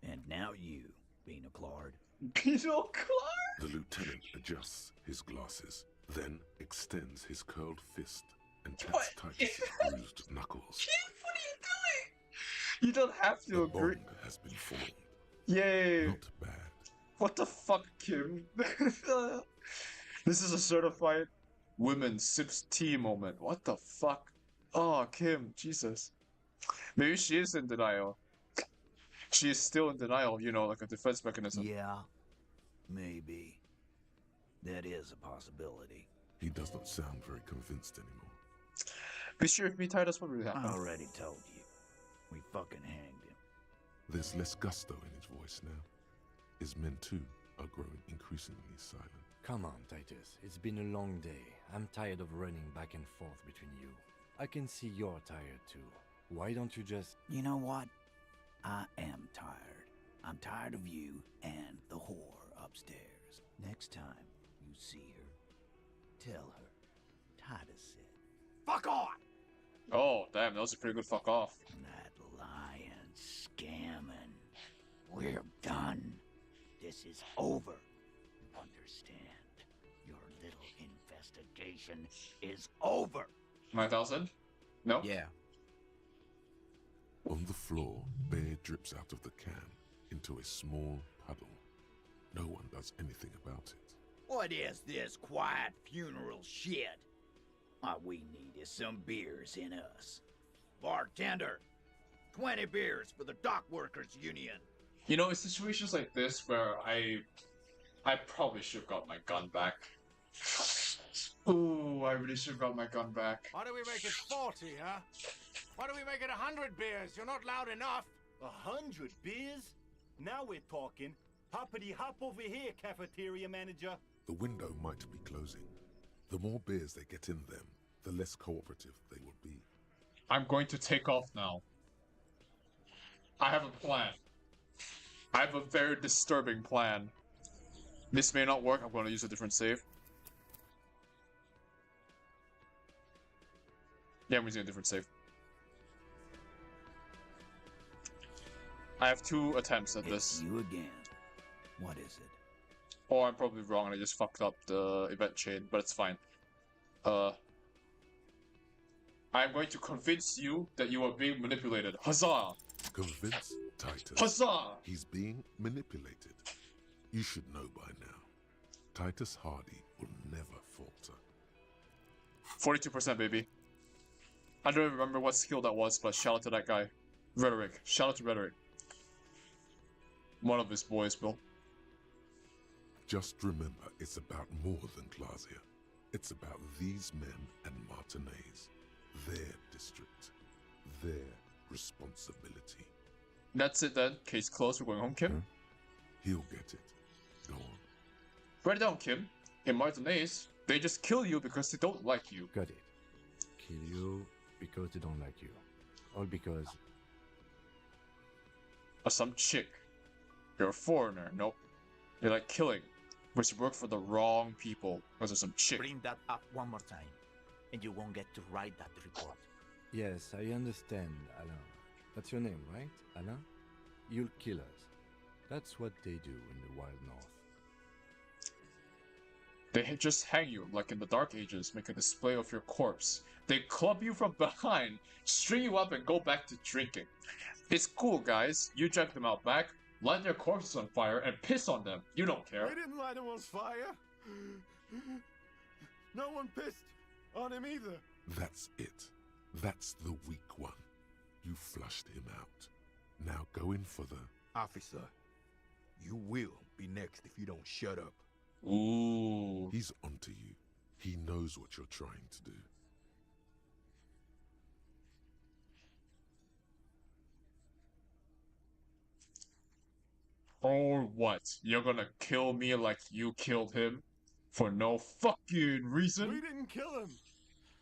And now you, Beano Claude. Beano Claude? The lieutenant adjusts his glasses, then extends his curled fist and taps Titus's bruised knuckles. Kim, what are you doing? You don't have to agree. Bond has been formed. Yay. Not bad. What the fuck, Kim? This is a certified women sips tea moment. What the fuck? Oh, Kim, Jesus. Maybe she is in denial. She is still in denial, you know, like a defense mechanism. Yeah, maybe. That is a possibility. He doesn't sound very convinced anymore. Be sure if me Titus, what really happened? I already told you. We fucking hanged him. There's less gusto in his voice now. His men, too, are growing increasingly silent. Come on, Titus. It's been a long day. I'm tired of running back and forth between you. I can see you're tired, too. Why don't you just... You know what? I am tired. I'm tired of you and the whore upstairs. Next time you see her, tell her Titus said, "Fuck off!" Oh, damn, that was a pretty good fuck off. That lying, scamming. We're done. This is over. You understand? Your little investigation is over. 9,000? No? Yeah. On the floor, beer drips out of the can into a small puddle. No one does anything about it. What is this quiet funeral shit? All we need is some beers in us. Bartender, 20 beers for the Dock Workers Union. You know, in situations like this where I probably should have got my gun back. Ooh, I really should have got my gun back. Why do we make it 40, huh? Why do we make it 100 beers? You're not loud enough. 100 beers? Now we're talking. Hoppity hop over here, cafeteria manager. The window might be closing. The more beers they get in them, the less cooperative they will be. I'm going to take off now. I have a plan. I have a very disturbing plan. This may not work. I'm going to use a different save. Yeah, I'm using a different save. I have 2 attempts at this. You again. What is it? Oh, I'm probably wrong and I just fucked up the event chain, but it's fine. I'm going to convince you that you are being manipulated. Huzzah! Convince Titus. Huzzah! He's being manipulated. You should know by now. Titus Hardy will never falter. 42%, baby. I don't even remember what skill that was, but shout out to that guy. Rhetoric. Shout out to Rhetoric. One of his boys, Bill. Just remember, it's about more than Glasia. It's about these men and Martinez. Their district. Their responsibility. That's it then. Case closed. We're going home, Kim. He'll get it. Go on. Write it down, Kim. In Martinez, they just kill you because they don't like you. Got it. Kill you because they don't like you. All because... Of some chick. You're a foreigner. Nope. You're like killing. But you work for the wrong people. Because of some chick. Bring that up one more time, and you won't get to write that report. Yes, I understand, Alain. That's your name, right, Alain? You'll kill us. That's what they do in the Wild North. They just hang you, like in the Dark Ages, make a display of your corpse. They club you from behind, string you up, and go back to drinking. It's cool, guys. You drag them out back, light their corpses on fire, and piss on them. You don't care. We didn't light him on fire. No one pissed on him either. That's it. That's the weak one. You flushed him out. Now go in for the... Officer, you will be next if you don't shut up. Ooh. He's onto you. He knows what you're trying to do. Or what? You're gonna kill me like you killed him? For no fucking reason? We didn't kill him.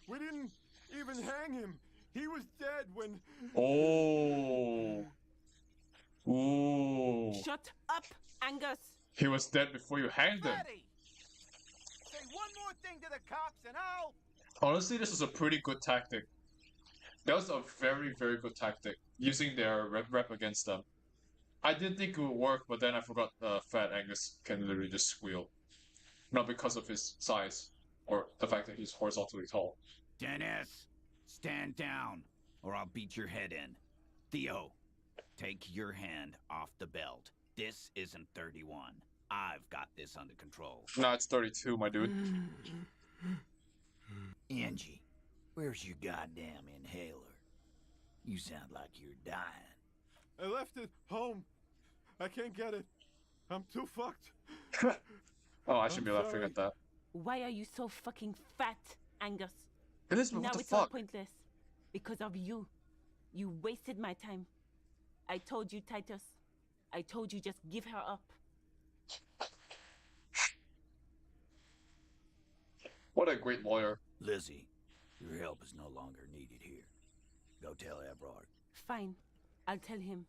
We didn't even hang him. He was dead when... Oh. Ooh. Shut up, Angus. He was dead before you hanged him. Freddy! Say one more thing to the cops and I'll... Honestly, this was a pretty good tactic. That was a very, very good tactic. Using their rep against them. I didn't think it would work, but then I forgot Fat Angus can literally just squeal. Not because of his size, or the fact that he's horizontally tall. Dennis, stand down, or I'll beat your head in. Theo, take your hand off the belt. This isn't 31. I've got this under control. Nah, it's 32, my dude. Angie, where's your goddamn inhaler? You sound like you're dying. I left it home. I can't get it. I'm too fucked. Oh, I shouldn't be laughing at that. Why are you so fucking fat, Angus? Elizabeth, now what the it's all fuck? pointless. Because of you. You wasted my time. I told you, Titus. I told you just give her up. What a great lawyer. Lizzie, your help is no longer needed here. Go tell Evrard. Fine. I'll tell him.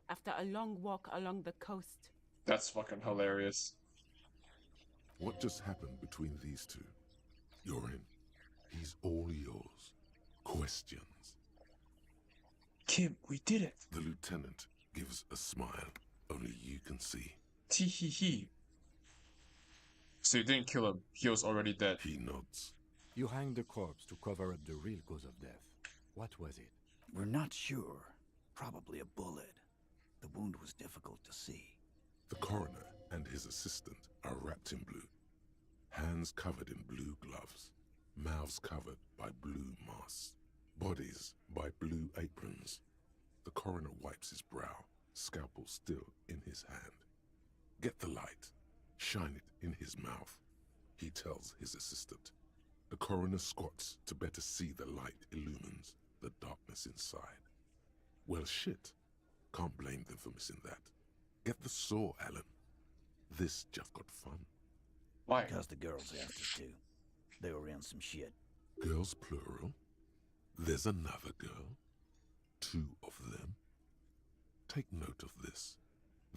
After a long walk along the coast. That's fucking hilarious. What just happened between these two? You're in. He's all yours. Questions? Kim, we did it. The lieutenant gives a smile only you can see. Tee hee hee. So you didn't kill him. He was already dead. He nods. You hanged the corpse to cover up the real cause of death. What was it? We're not sure. Probably a bullet. The wound was difficult to see. The coroner and his assistant are wrapped in blue. Hands covered in blue gloves. Mouths covered by blue masks. Bodies by blue aprons. The coroner wipes his brow, scalpel still in his hand. Get the light. Shine it in his mouth. He tells his assistant. The coroner squats to better see the light illumines the darkness inside. Well, shit. Can't blame them for missing that. Get the saw, Alan. This just got fun. Why? Because the girls asked us to. They were in some shit. Girls plural? There's another girl? 2 of them? Take note of this.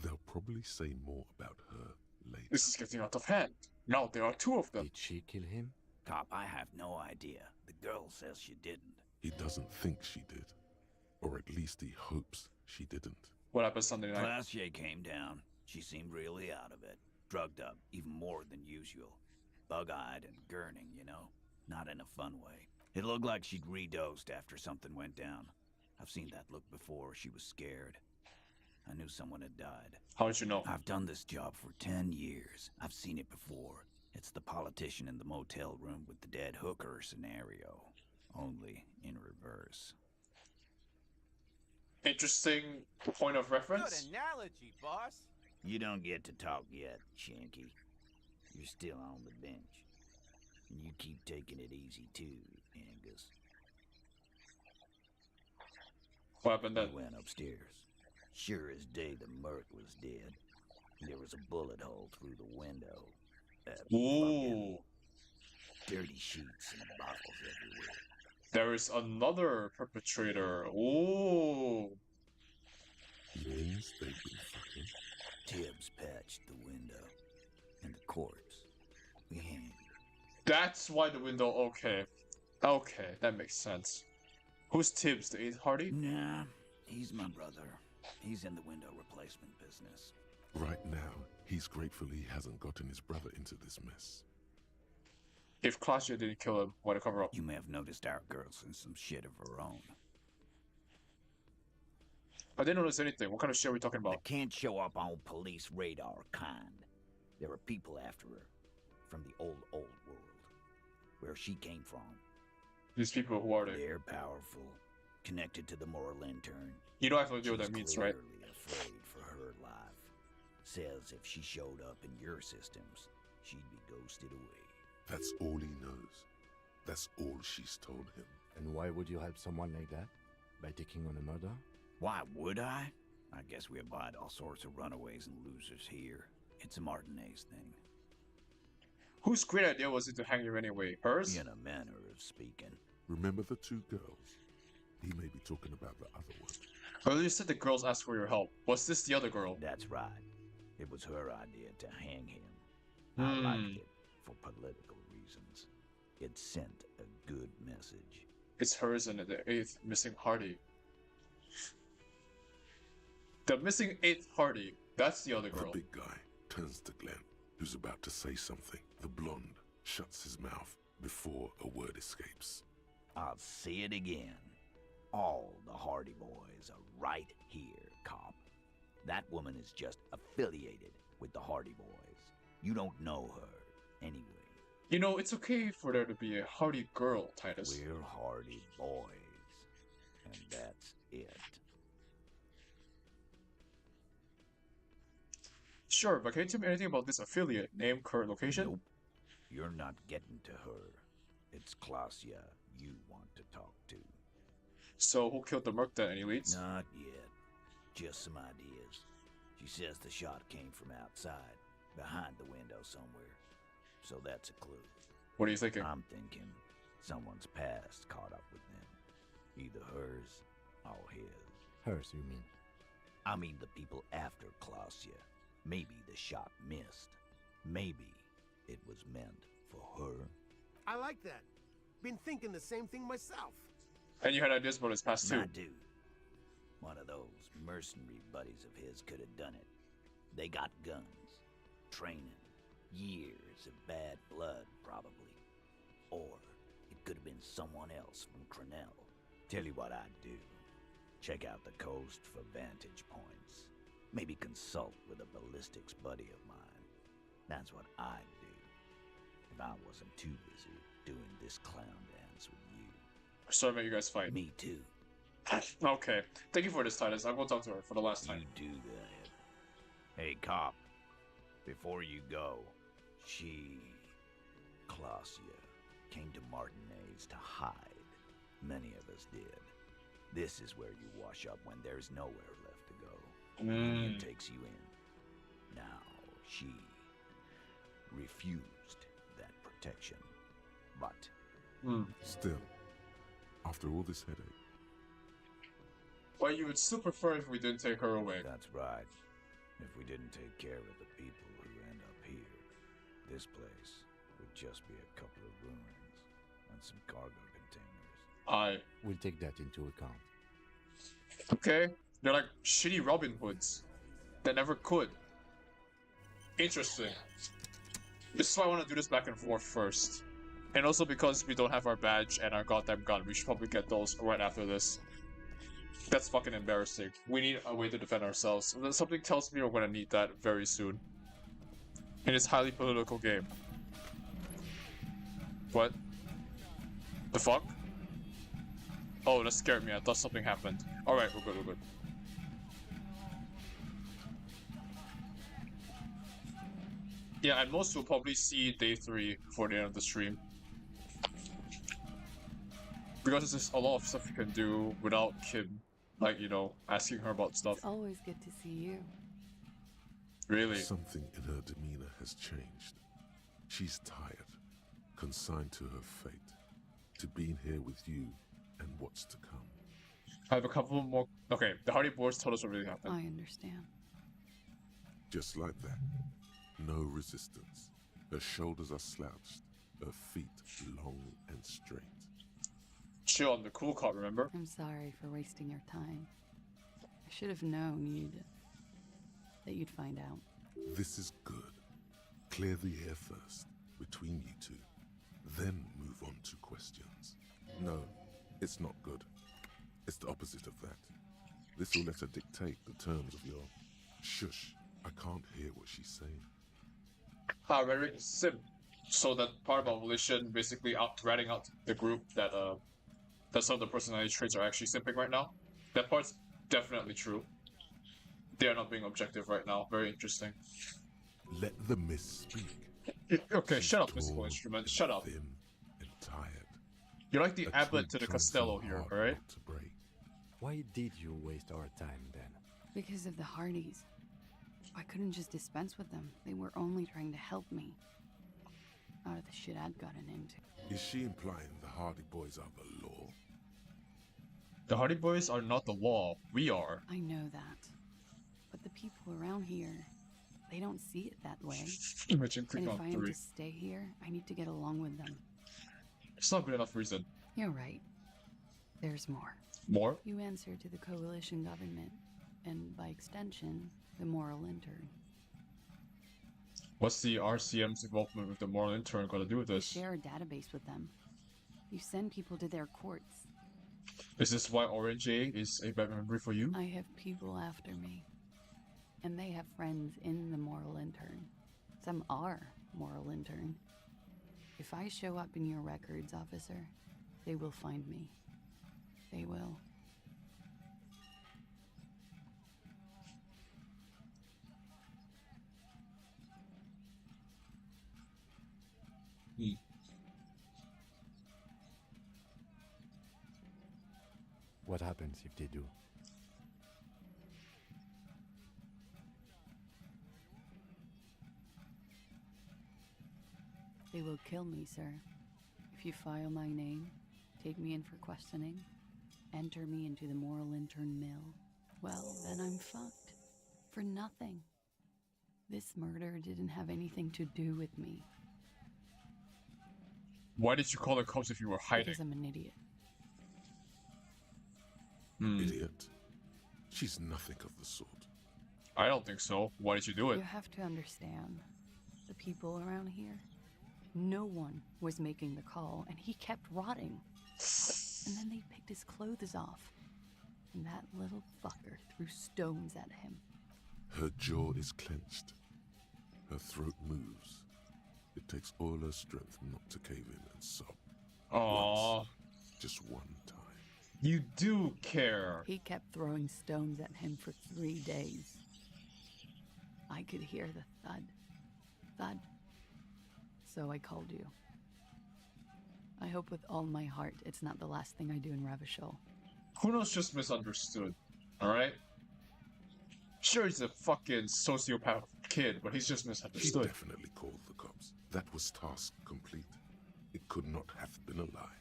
They'll probably say more about her later. This is getting out of hand. Now there are 2 of them. Did she kill him? Cop, I have no idea. The girl says she didn't. He doesn't think she did. Or at least he hopes she didn't. What happened Sunday night? Glacier came down. She seemed really out of it. Drugged up, even more than usual. Bug-eyed and gurning, you know? Not in a fun way. It looked like she'd redosed after something went down. I've seen that look before. She was scared. I knew someone had died. How did you know? I've done this job for 10 years. I've seen it before. It's the politician in the motel room with the dead hooker scenario. Only in reverse. Interesting point of reference. Good analogy, boss. You don't get to talk yet, Shanky. You're still on the bench. And you keep taking it easy too, Angus. What happened then? I went upstairs. Sure as day the merc was dead. There was a bullet hole through the window. Ooh. Dirty sheets and bottles everywhere. There is another perpetrator. Ooh. He means they've been fucking. Tibbs patched the window. And the corpse. We hanged. That's why the window. Okay. Okay, that makes sense. Who's Tibbs, the 8th Hardy? Nah, he's my brother. He's in the window replacement business. Right now, he's grateful he hasn't gotten his brother into this mess. If Claudia didn't kill him, why to cover up? You may have noticed our girl's in some shit of her own. I didn't notice anything. What kind of shit are we talking about? That can't show up on police radar kind. There are people after her. From the old world. Where she came from. These people, who are they? They're powerful. Connected to the moral intern. You don't have no idea what that means, right? She's clearly afraid for her life. Says if she showed up in your systems, she'd be ghosted away. That's all he knows. That's all she's told him. And why would you help someone like that? By taking on a murder? Why would I? I guess we abide all sorts of runaways and losers here. It's a Martinez thing. Whose great idea was it to hang you anyway? Hers? In a manner of speaking. Remember the two girls? He may be talking about the other one. Earlier you said the girls asked for your help. Was this the other girl? That's right. It was her idea to hang him. I liked it for political reasons. It sent a good message. It's hers and the 8th missing Hardy. The missing 8th Hardy. That's the other girl. The big guy turns to Glenn, who's about to say something. The blonde shuts his mouth before a word escapes. I'll say it again. All the Hardy Boys are right here, cop. That woman is just affiliated with the Hardy Boys. You don't know her, anyway. You know, it's okay for there to be a Hardy girl, Titus. We're Hardy Boys. And that's it. Sure, but can you tell me anything about this affiliate? Name, current location? Nope. You're not getting to her. It's Klasia you want to talk to. So, who killed the merc then? Any leads? Not yet. Just some ideas. She says the shot came from outside, behind the window somewhere. So that's a clue. What are you thinking? I'm thinking someone's past caught up with them. Either hers or his. Hers, you mean? I mean the people after Klasia. Maybe the shot missed. Maybe it was meant for her. I like that. Been thinking the same thing myself. And you had ideas about his past too. I do. One of those mercenary buddies of his could have done it. They got guns, training, years of bad blood, probably. Or it could have been someone else from Crenell. Tell you what I'd do. Check out the coast for vantage points. Maybe consult with a ballistics buddy of mine. That's what I'd do. If I wasn't too busy doing this clown dance with you. Sorry about you guys fight. Me too. Okay. Thank you for this, Titus. I'll go talk to her for the last time. You do that. Hey, cop. Before you go, Klasia, came to Martinez to hide. Many of us did. This is where you wash up when there's nowhere left to go. Union takes you in. Now, she refused that protection. But... Still, after all this headache... Well, you would still prefer if we didn't take her away. That's right. If we didn't take care of the people who end up here, this place would just be a couple of ruins and some cargo containers. We'll take that into account. Okay. They're like shitty Robin Hoods that never could. Interesting. This is why I want to do this back and forth first. And also because we don't have our badge and our goddamn gun, we should probably get those right after this. That's fucking embarrassing. We need a way to defend ourselves. Something tells me we're gonna need that very soon. In this highly political game. What? The fuck? Oh, that scared me. I thought something happened. Alright, we're good, we're good. Yeah, and most will probably see day 3 before the end of the stream. Because there's a lot of stuff you can do without Kim, like, you know, asking her about stuff. It's always good to see you. Really? Something in her demeanor has changed. She's tired, consigned to her fate, to being here with you and what's to come. I have a couple more. Okay, the Hardy Boys told us what really happened. I understand. Just like that. No resistance. Her shoulders are slouched, her feet long and straight. Chill on the cool card, remember? I'm sorry for wasting your time. I should have known that you'd find out. This is good. Clear the air first, between you two. then move on to questions. No, it's not good. It's the opposite of that. This will let her dictate the terms of your... Shush, I can't hear what she's saying. Very simp. So that part of our volition basically ratting out the group that some of the personality traits are actually simping right now. That part's definitely true. They're not being objective right now. Very interesting. Let the miss speak. Okay, She's shut up, tall, musical instrument. Shut up. Thin and tired. You're like the A abbot twig to the trying Costello so here, hard alright? not to break. Why did you waste our time then? Because of the Hardys. I couldn't just dispense with them. They were only trying to help me. Out of the shit I'd gotten into. Is she implying the Hardy Boys are the law? The Hardy Boys are not the law. We are. I know that. But the people around here, they don't see it that way. Imagine click And if on I am 3. to stay here, I need to get along with them. It's not good enough reason. You're right. There's more. More? You answer to the coalition government, and by extension, the moral intern. What's the RCM's involvement with the moral intern got to do with You this? share a database with them. You send people to their courts. Is this why Orange A is a bad memory for you? I have people after me. And they have friends in the moral intern. Some are moral intern. If I show up in your records, officer, they will find me. They will. What happens if they do? They will kill me, sir. If you file my name, take me in for questioning, enter me into the moral intern mill, well, then I'm fucked. For nothing. This murder didn't have anything to do with me. Why did you call the cops if you were hiding? Because I'm an idiot. Idiot? She's nothing of the sort. I don't think so. Why did you do it? You have to understand, the people around here, no one was making the call, and he kept rotting. And then they picked his clothes off, and that little fucker threw stones at him. Her jaw is clenched. Her throat moves. It takes all her strength not to cave in and sob. Aww. Once, just one time. You do care. He kept throwing stones at him for 3 days. I could hear the thud. Thud. So I called you. I hope with all my heart it's not the last thing I do in Ravishol. Kuno's just misunderstood, alright? Sure, he's a fucking sociopath kid, but he's just She misunderstood. definitely called the cops. That was task complete. It could not have been a lie.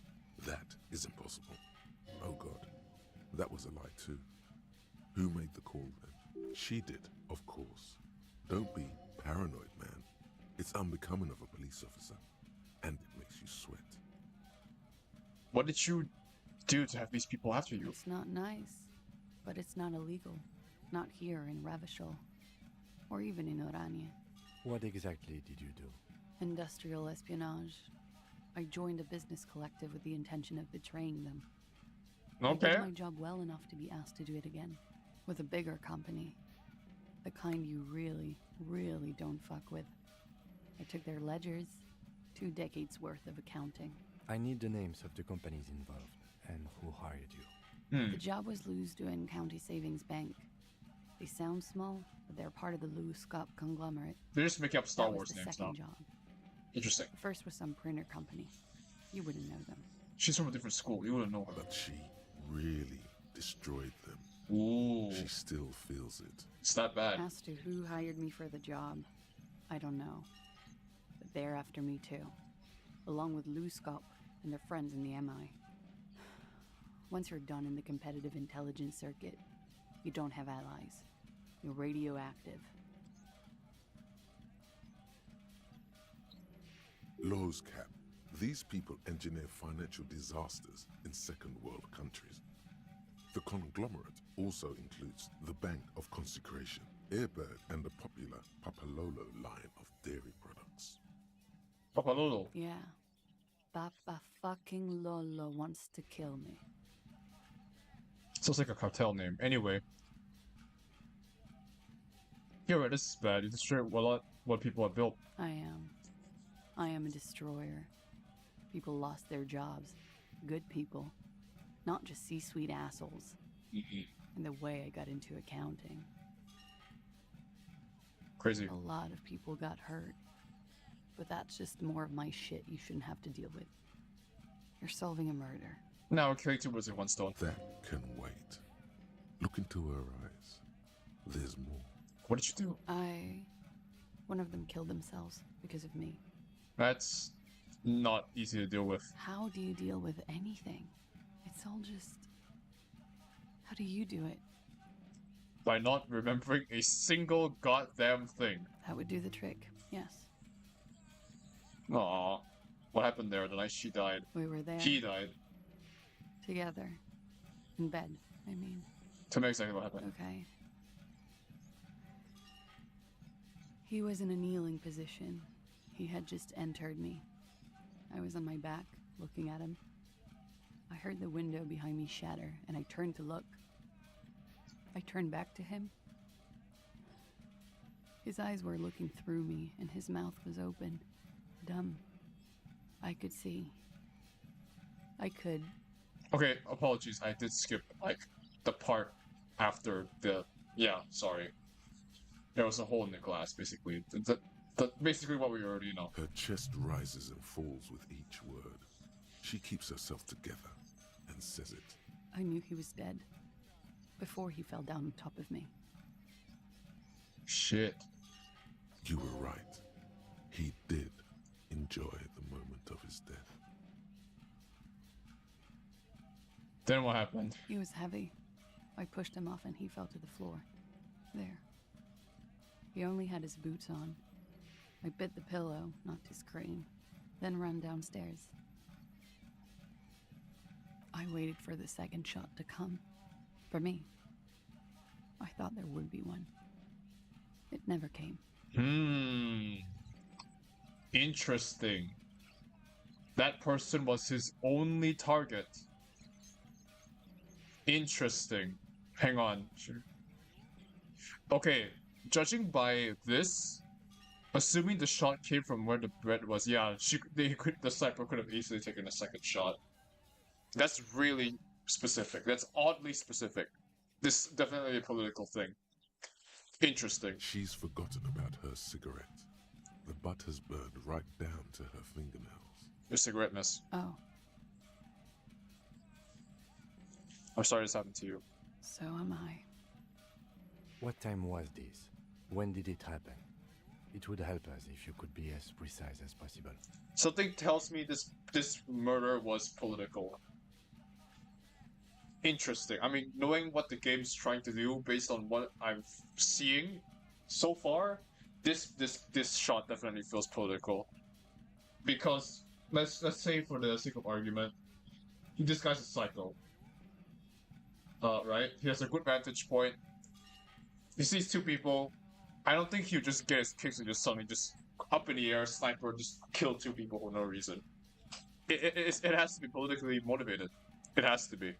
That is impossible. Oh God, that was a lie too. Who made the call then? She did, of course. Don't be paranoid, man. It's unbecoming of a police officer, and it makes you sweat. What did you do to have these people after you? It's not nice, but it's not illegal. Not here in Ravishol, or even in Orania. What exactly did you do? Industrial espionage. I joined a business collective with the intention of betraying them. Okay. I did my job well enough to be asked to do it again. With a bigger company. The kind you really, really don't fuck with. I took their ledgers, 2 decades worth of accounting. I need the names of the companies involved and who hired you. The job was Lou's doing County Savings Bank. They sound small, but they're part of the Lou Scott conglomerate. They're just making up Star That was Wars the names second now. job. Interesting. The first was some printer company. You wouldn't know them. She's from a different school. You wouldn't know her. But she really destroyed them. Ooh. She still feels it. It's that bad. As to who hired me for the job, I don't know. But they're after me too. Along with Lou Scott and their friends in the MI. Once you're done in the competitive intelligence circuit, you don't have allies. You're radioactive. Lowe's Cap. These people engineer financial disasters in second world countries. The conglomerate also includes the Bank of Consecration, Airbird, and the popular Papalolo line of dairy products. Papalolo? Yeah. Papa fucking Lolo wants to kill me. Sounds like a cartel name. Anyway. You're right, this is bad. You destroy what people have built. I am a destroyer. People lost their jobs. Good people. Not just C-suite assholes. And the way I got into accounting. Crazy. A lot of people got hurt. But that's just more of my shit you shouldn't have to deal with. You're solving a murder. Now, killing two birds with one stone. That can wait. Look into her eyes. There's more. What did you do? One of them killed themselves because of me. That's not easy to deal with. How do you deal with anything? It's all just... How do you do it? By not remembering a single goddamn thing. That would do the trick, yes. Aww. What happened there the night she died? We were there. He died. Together. In bed, I mean. Tell me exactly what happened. Okay. He was in a kneeling position. He had just entered me. I was on my back, looking at him. I heard the window behind me shatter, and I turned to look. I turned back to him. His eyes were looking through me, and his mouth was open. Dumb. I could see. I could. Okay, apologies. I did skip, like, the part after the... Yeah, sorry. There was a hole in the glass, basically. Basically what we already know. Her chest rises and falls with each word. She keeps herself together and says it. I knew he was dead. Before he fell down on top of me. Shit. You were right. He did enjoy the moment of his death. Then what happened? He was heavy. I pushed him off and he fell to the floor. There. He only had his boots on. I bit the pillow, not to scream, then ran downstairs. I waited for the second shot to come. For me. I thought there would be one. It never came. Interesting. That person was his only target. Interesting. Hang on. Sure. Okay, judging by this, assuming the shot came from where the bread was, yeah, the sniper could have easily taken a second shot. That's really specific. That's oddly specific. This is definitely a political thing. Interesting. She's forgotten about her cigarette. The butt has burned right down to her fingernails. Your cigarette, miss. Oh. I'm sorry this happened to you. So am I. What time was this? When did it happen? It would help us if you could be as precise as possible. Something tells me this murder was political. Interesting. I mean, knowing what the game's trying to do based on what I'm seeing so far, this shot definitely feels political. Because let's say for the sake of argument, this guy's a psycho. Right? He has a good vantage point. He sees two people. I don't think he'll just get his kicks and just suddenly just up in the air, sniper, just kill two people for no reason. It has to be politically motivated. It has to be.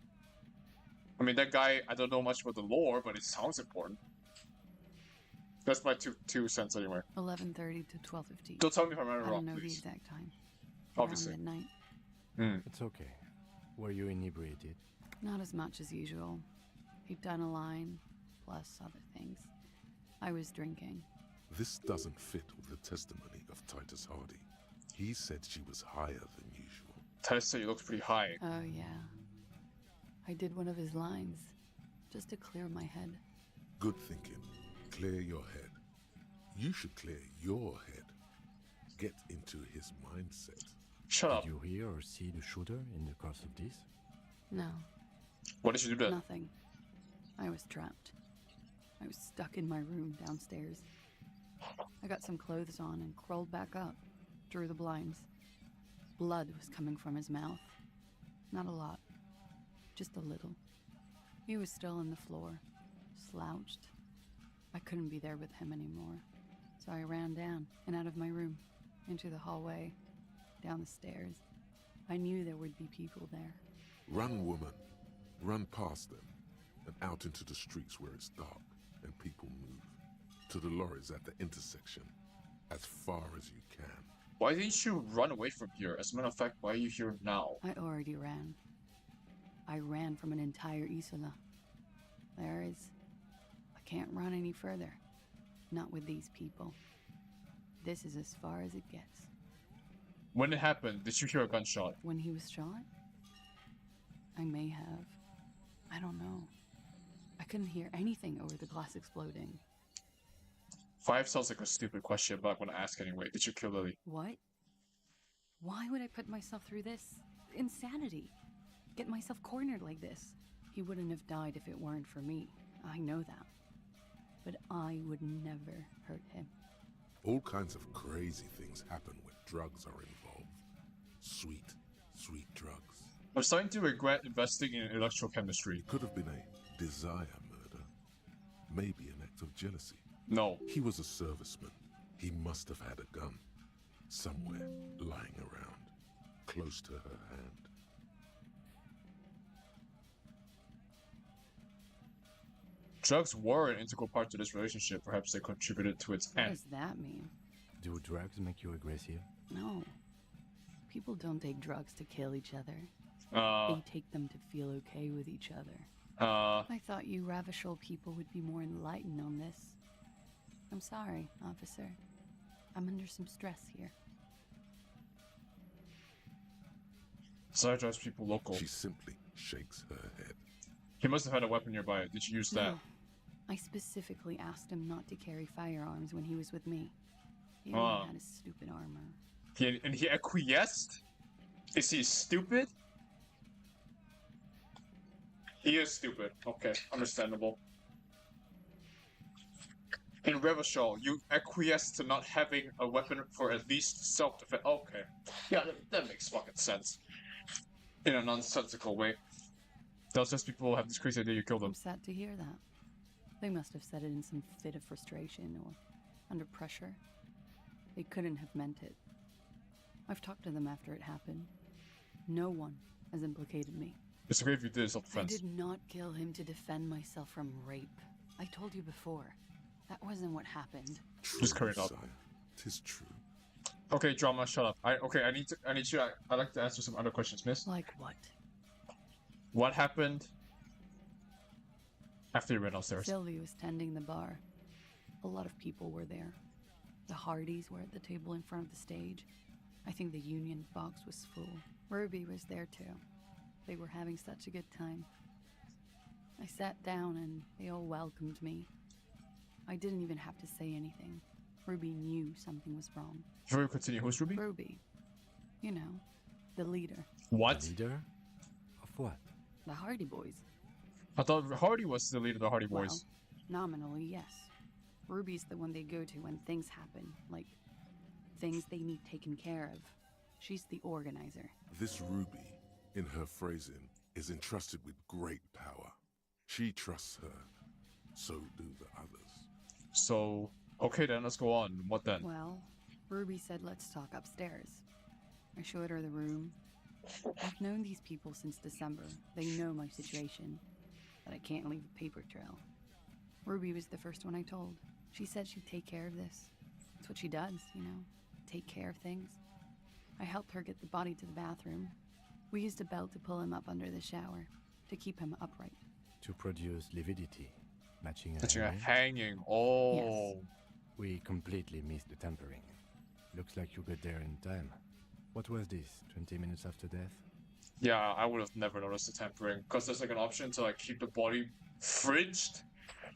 I mean, that guy, I don't know much about the lore, but it sounds important. That's my two cents anyway. 11:30 to 12:15. Don't tell me if I'm right or wrong, I don't know please. the exact time. Obviously. Around midnight. It's okay. Were you inebriated? Not as much as usual. He'd done a line, plus other things. I was drinking. This doesn't fit with the testimony of Titus Hardy. He said she was higher than usual. Titus said you looked pretty high. Oh, yeah. I did one of his lines, just to clear my head. Good thinking. Clear your head. You should clear your head. Get into his mindset. Shut up. Did you hear or see the shooter in the course of this? No. What did you do then? Nothing. I was trapped. I was stuck in my room downstairs. I got some clothes on and crawled back up, drew the blinds. Blood was coming from his mouth. Not a lot. Just a little. He was still on the floor, slouched. I couldn't be there with him anymore, so I ran down and out of my room, into the hallway, down the stairs. I knew there would be people there. Run, woman. Run past them and out into the streets where it's dark and people move. To the lorries at the intersection, as far as you can. Why didn't you run away from here? As a matter of fact, why are you here now? I already ran. I ran from an entire Isola. I can't run any further. Not with these people. This is as far as it gets. When it happened, did you hear a gunshot? When he was shot? I may have. I don't know. I couldn't hear anything over the glass exploding. 5 sounds like a stupid question, but I'm gonna ask anyway. Did you kill Lily? What? Why would I put myself through this? Insanity. Get myself cornered like this. He wouldn't have died if it weren't for me. I know that. But I would never hurt him. All kinds of crazy things happen when drugs are involved. Sweet, sweet drugs. I'm starting to regret investing in electrochemistry. It could have been a desire murder. Maybe an act of jealousy. No. He was a serviceman. He must have had a gun. Somewhere, lying around. Close to her hand. Drugs were an integral part to this relationship. Perhaps they contributed to its What end. does that mean? Do drugs make you aggressive? No. People don't take drugs to kill each other. They take them to feel okay with each other. I thought you Ravishol people would be more enlightened on this. I'm sorry, officer. I'm under some stress here. Desire drives people local. She simply shakes her head. He must have had a weapon nearby. Did you use that? No. I specifically asked him not to carry firearms when he was with me. He only had his stupid armor. And he acquiesced? Is he stupid? He is stupid. Okay, understandable. In Revachol, you acquiesced to not having a weapon for at least self-defense. Okay. Yeah, that makes fucking sense. In a nonsensical way. Those just people have this crazy idea you killed them. I'm sad to hear that. They must have said it in some fit of frustration or under pressure. They couldn't have meant it. I've talked to them after it happened. No one has implicated me. It's great if you did self-defense. I did not kill him to defend myself from rape. I told you before. That wasn't what happened. Just carry it up. Tis true. Okay, drama, shut up. I need you. I'd like to answer some other questions, miss. Like what? What happened after you ran upstairs? Sylvie was tending the bar. A lot of people were there. The Hardys were at the table in front of the stage. I think the Union box was full. Ruby was there too. They were having such a good time. I sat down and they all welcomed me. I didn't even have to say anything. Ruby knew something was wrong. Before you continue, who's Ruby? Ruby. You know, the leader. What? The leader? Of what? The Hardy Boys. I thought Hardy was the leader of the Hardy Boys. Well, nominally, yes. Ruby's the one they go to when things happen, like things they need taken care of. She's the organizer. This Ruby, in her phrasing, is entrusted with great power. She trusts her. So do the others. So, okay then, let's go on. What then? Well, Ruby said let's talk upstairs. I showed her the room. I've known these people since December. They know my situation, but I can't leave a paper trail. Ruby was the first one I told. She said she'd take care of this. It's what she does, you know, take care of things. I helped her get the body to the bathroom. We used a belt to pull him up under the shower, to keep him upright. To produce lividity, matching a hanging. Oh. Yes. We completely missed the tampering. Looks like you got there in time. What was this, 20 minutes after death? Yeah, I would have never noticed the tampering, because there's like an option to like keep the body fridged,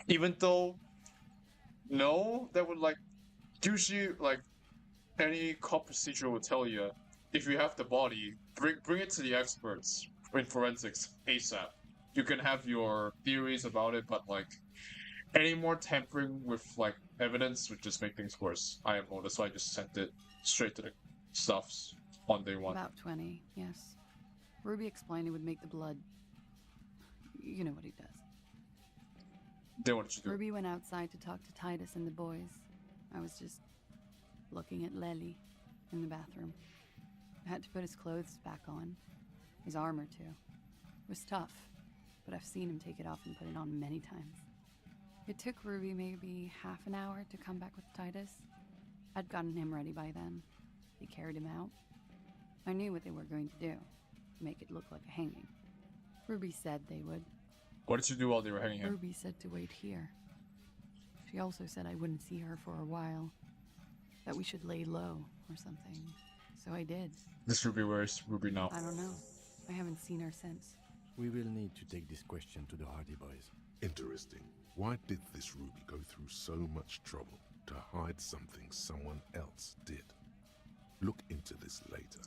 even though, no, that would like, usually like, any cop procedure will tell you, if you have the body, bring it to the experts in forensics ASAP. You can have your theories about it, but like, any more tampering with like evidence would just make things worse. I am noticed, so I just sent it straight to the stuffs on day one. About 20, yes. Ruby explained it would make the blood... You know what he does. Then what did you do? Ruby went outside to talk to Titus and the boys. I was just looking at Lely in the bathroom. I had to put his clothes back on. His armor, too. It was tough, but I've seen him take it off and put it on many times. It took Ruby maybe half an hour to come back with Titus. I'd gotten him ready by then. They carried him out. I knew what they were going to do, make it look like a hanging. Ruby said they would. What did you do while they were hanging him? Ruby said to wait here. She also said I wouldn't see her for a while, that we should lay low or something. So I did. This Ruby, where is Ruby now? I don't know. I haven't seen her since. We will need to take this question to the Hardy Boys. Interesting. Why did this Ruby go through so much trouble to hide something someone else did? Look into this later.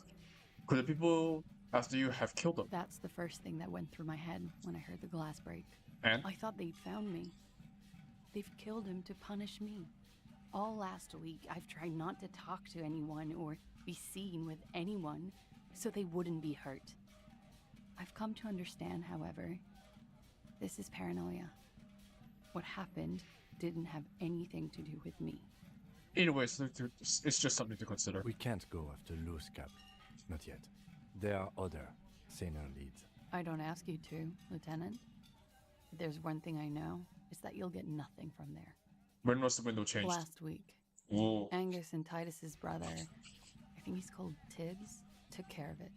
Could the people after you have killed them? That's the first thing that went through my head when I heard the glass break. And? I thought they'd found me. They've killed him to punish me. All last week, I've tried not to talk to anyone or be seen with anyone so they wouldn't be hurt. I've come to understand, however, this is paranoia. What happened didn't have anything to do with me. Anyways, it's just something to consider. We can't go after Loose Cap. Not yet. There are other, saner leads. I don't ask you to, Lieutenant. If there's one thing I know, it's that you'll get nothing from there. When was the window changed? Last week. Ooh. Angus and Titus's brother, I think he's called Tibbs, took care of it.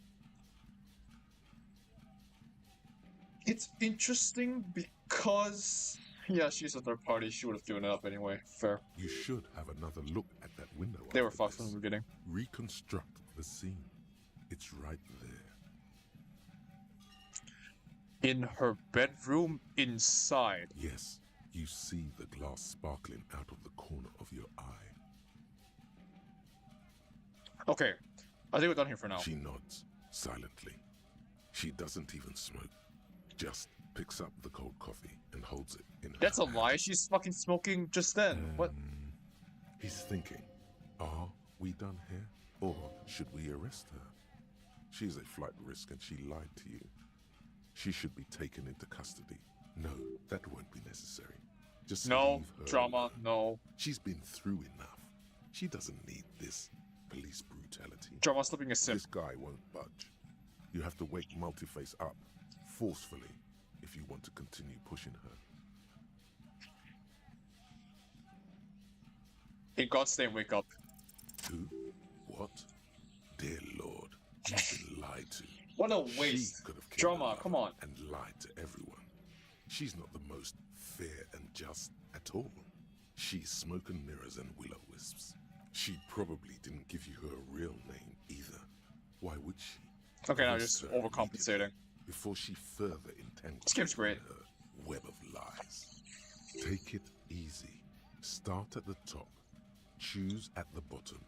It's interesting because, yeah, she's a third party. She would have given it up anyway. Fair. You should have another look at that window. They were fucked from the beginning. Reconstruct the scene. It's right there. In her bedroom inside. Yes. You see the glass sparkling out of the corner of your eye. Okay. I think we're done here for now. She nods, silently. She doesn't even smoke. Just picks up the cold coffee and holds it in her That's a hand. lie. She's fucking smoking just then. What? He's thinking, are we done here? Or should we arrest her? She's a flight risk and she lied to you. She should be taken into custody. No, that won't be necessary. Just no leave her drama, alone. no. She's been through enough. She doesn't need this police brutality. Drama slipping a sim. This guy won't budge. You have to wake Multiface up, forcefully, if you want to continue pushing her. In God's name, wake up. Who? What? Dear Lord, you've been lied to. What a waste. She could have killed Drama, her come on. and lied to everyone. She's not the most fair and just at all. She's smoke and mirrors and will-o-wisps. She probably didn't give you her real name either. Why would she? Okay, now Arrest just her overcompensating. before she further entangles This game's great. in her web of lies. Take it easy. Start at the top. Choose at the bottom.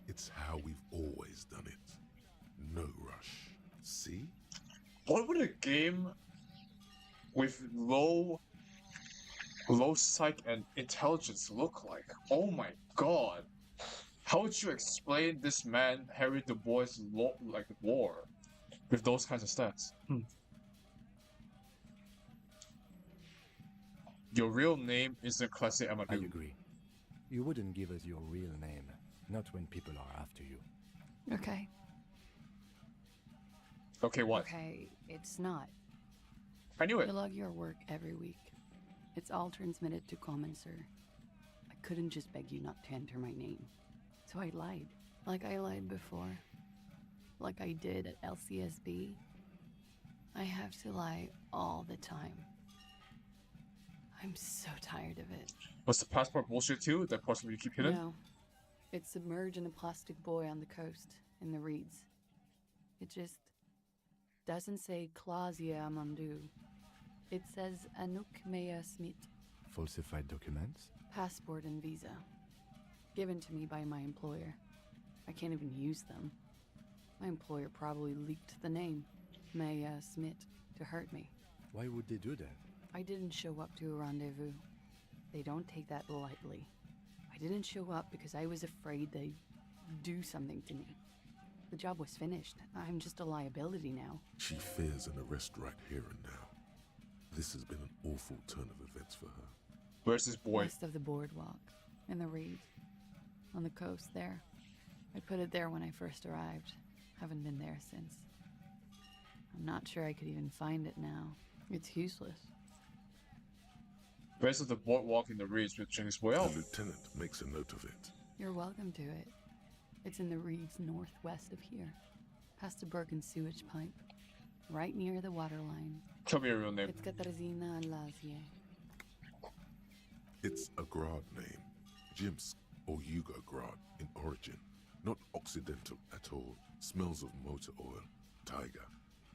It's how we've always done it. No rush. See? What would a game with low psych and intelligence look like? Oh my god. How would you explain this man Harry Du Bois' lore with those kinds of stats? Your real name isn't Classy Amadou. I agree. You wouldn't give us your real name, not when people are after you. Okay. Okay, what? Okay, it's not. I knew it. You log your work every week. It's all transmitted to Commonser. I couldn't just beg you not to enter my name. So I lied. Like I lied before. Like I did at LCSB. I have to lie all the time. I'm so tired of it. Was the passport bullshit too? That passport you keep hidden? No. It's submerged in a plastic buoy on the coast, in the reeds. It just doesn't say Clausia Amandu. It says Anouk Mea Smith. Falsified documents? Passport and visa. Given to me by my employer. I can't even use them. My employer probably leaked the name, Mea Smith, to hurt me. Why would they do that? I didn't show up to a rendezvous. They don't take that lightly. I didn't show up because I was afraid they'd do something to me. The job was finished. I'm just a liability now. She fears an arrest right here and now. This has been an awful turn of events for her. Where's this boy? West of the boardwalk, in the reeds, on the coast there. I put it there when I first arrived. Haven't been there since. I'm not sure I could even find it now. It's useless. Rest of the boardwalk in the reeds with Jing's well. The lieutenant makes a note of it. You're welcome to it. It's in the reeds northwest of here, past a broken sewage pipe, right near the water line. Tell me your real name. It's Katarzyna Lazier. It's a Grad name, Jimsk or Yugograd in origin. Not Occidental at all. Smells of motor oil, tiger,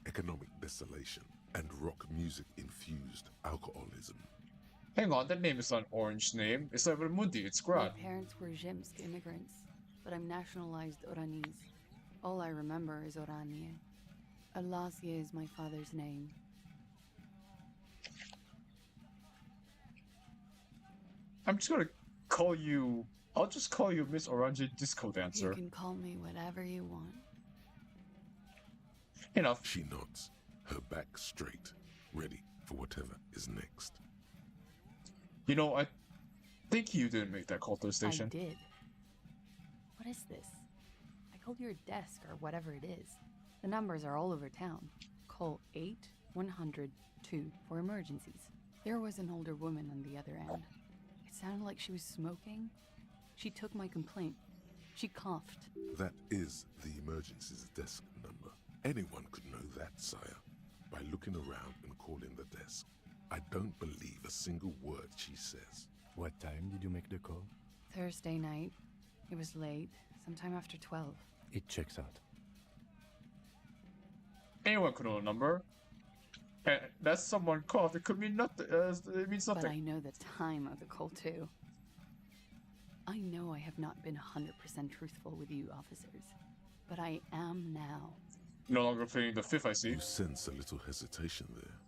economic desolation, and rock music infused alcoholism. Hang on, that name is not an orange name. It's like Mundi, it's My Grad. parents were Zhimsk immigrants, but I'm nationalized Oranese. All I remember is Oranie. Alasia is my father's name. I'm just gonna call you... I'll just call you Miss Orange Disco Dancer. You can call me whatever you want. Enough. She nods, her back straight, ready for whatever is next. You know, I think you didn't make that call to the station. I did. What is this? I called your desk or whatever it is. The numbers are all over town. Call 8-100-2 for emergencies. There was an older woman on the other end. It sounded like she was smoking. She took my complaint. She coughed. That is the emergencies desk number. Anyone could know that, sire, by looking around and calling the desk. I don't believe a single word she says. What time did you make the call? Thursday night. It was late, sometime after 12. It checks out. Anyone could know a number. And that's someone called. It could mean nothing. It means nothing. But I know the time of the call, too. I know I have not been 100% truthful with you, officers. But I am now. No longer feeling the fifth, I see. You sense a little hesitation there.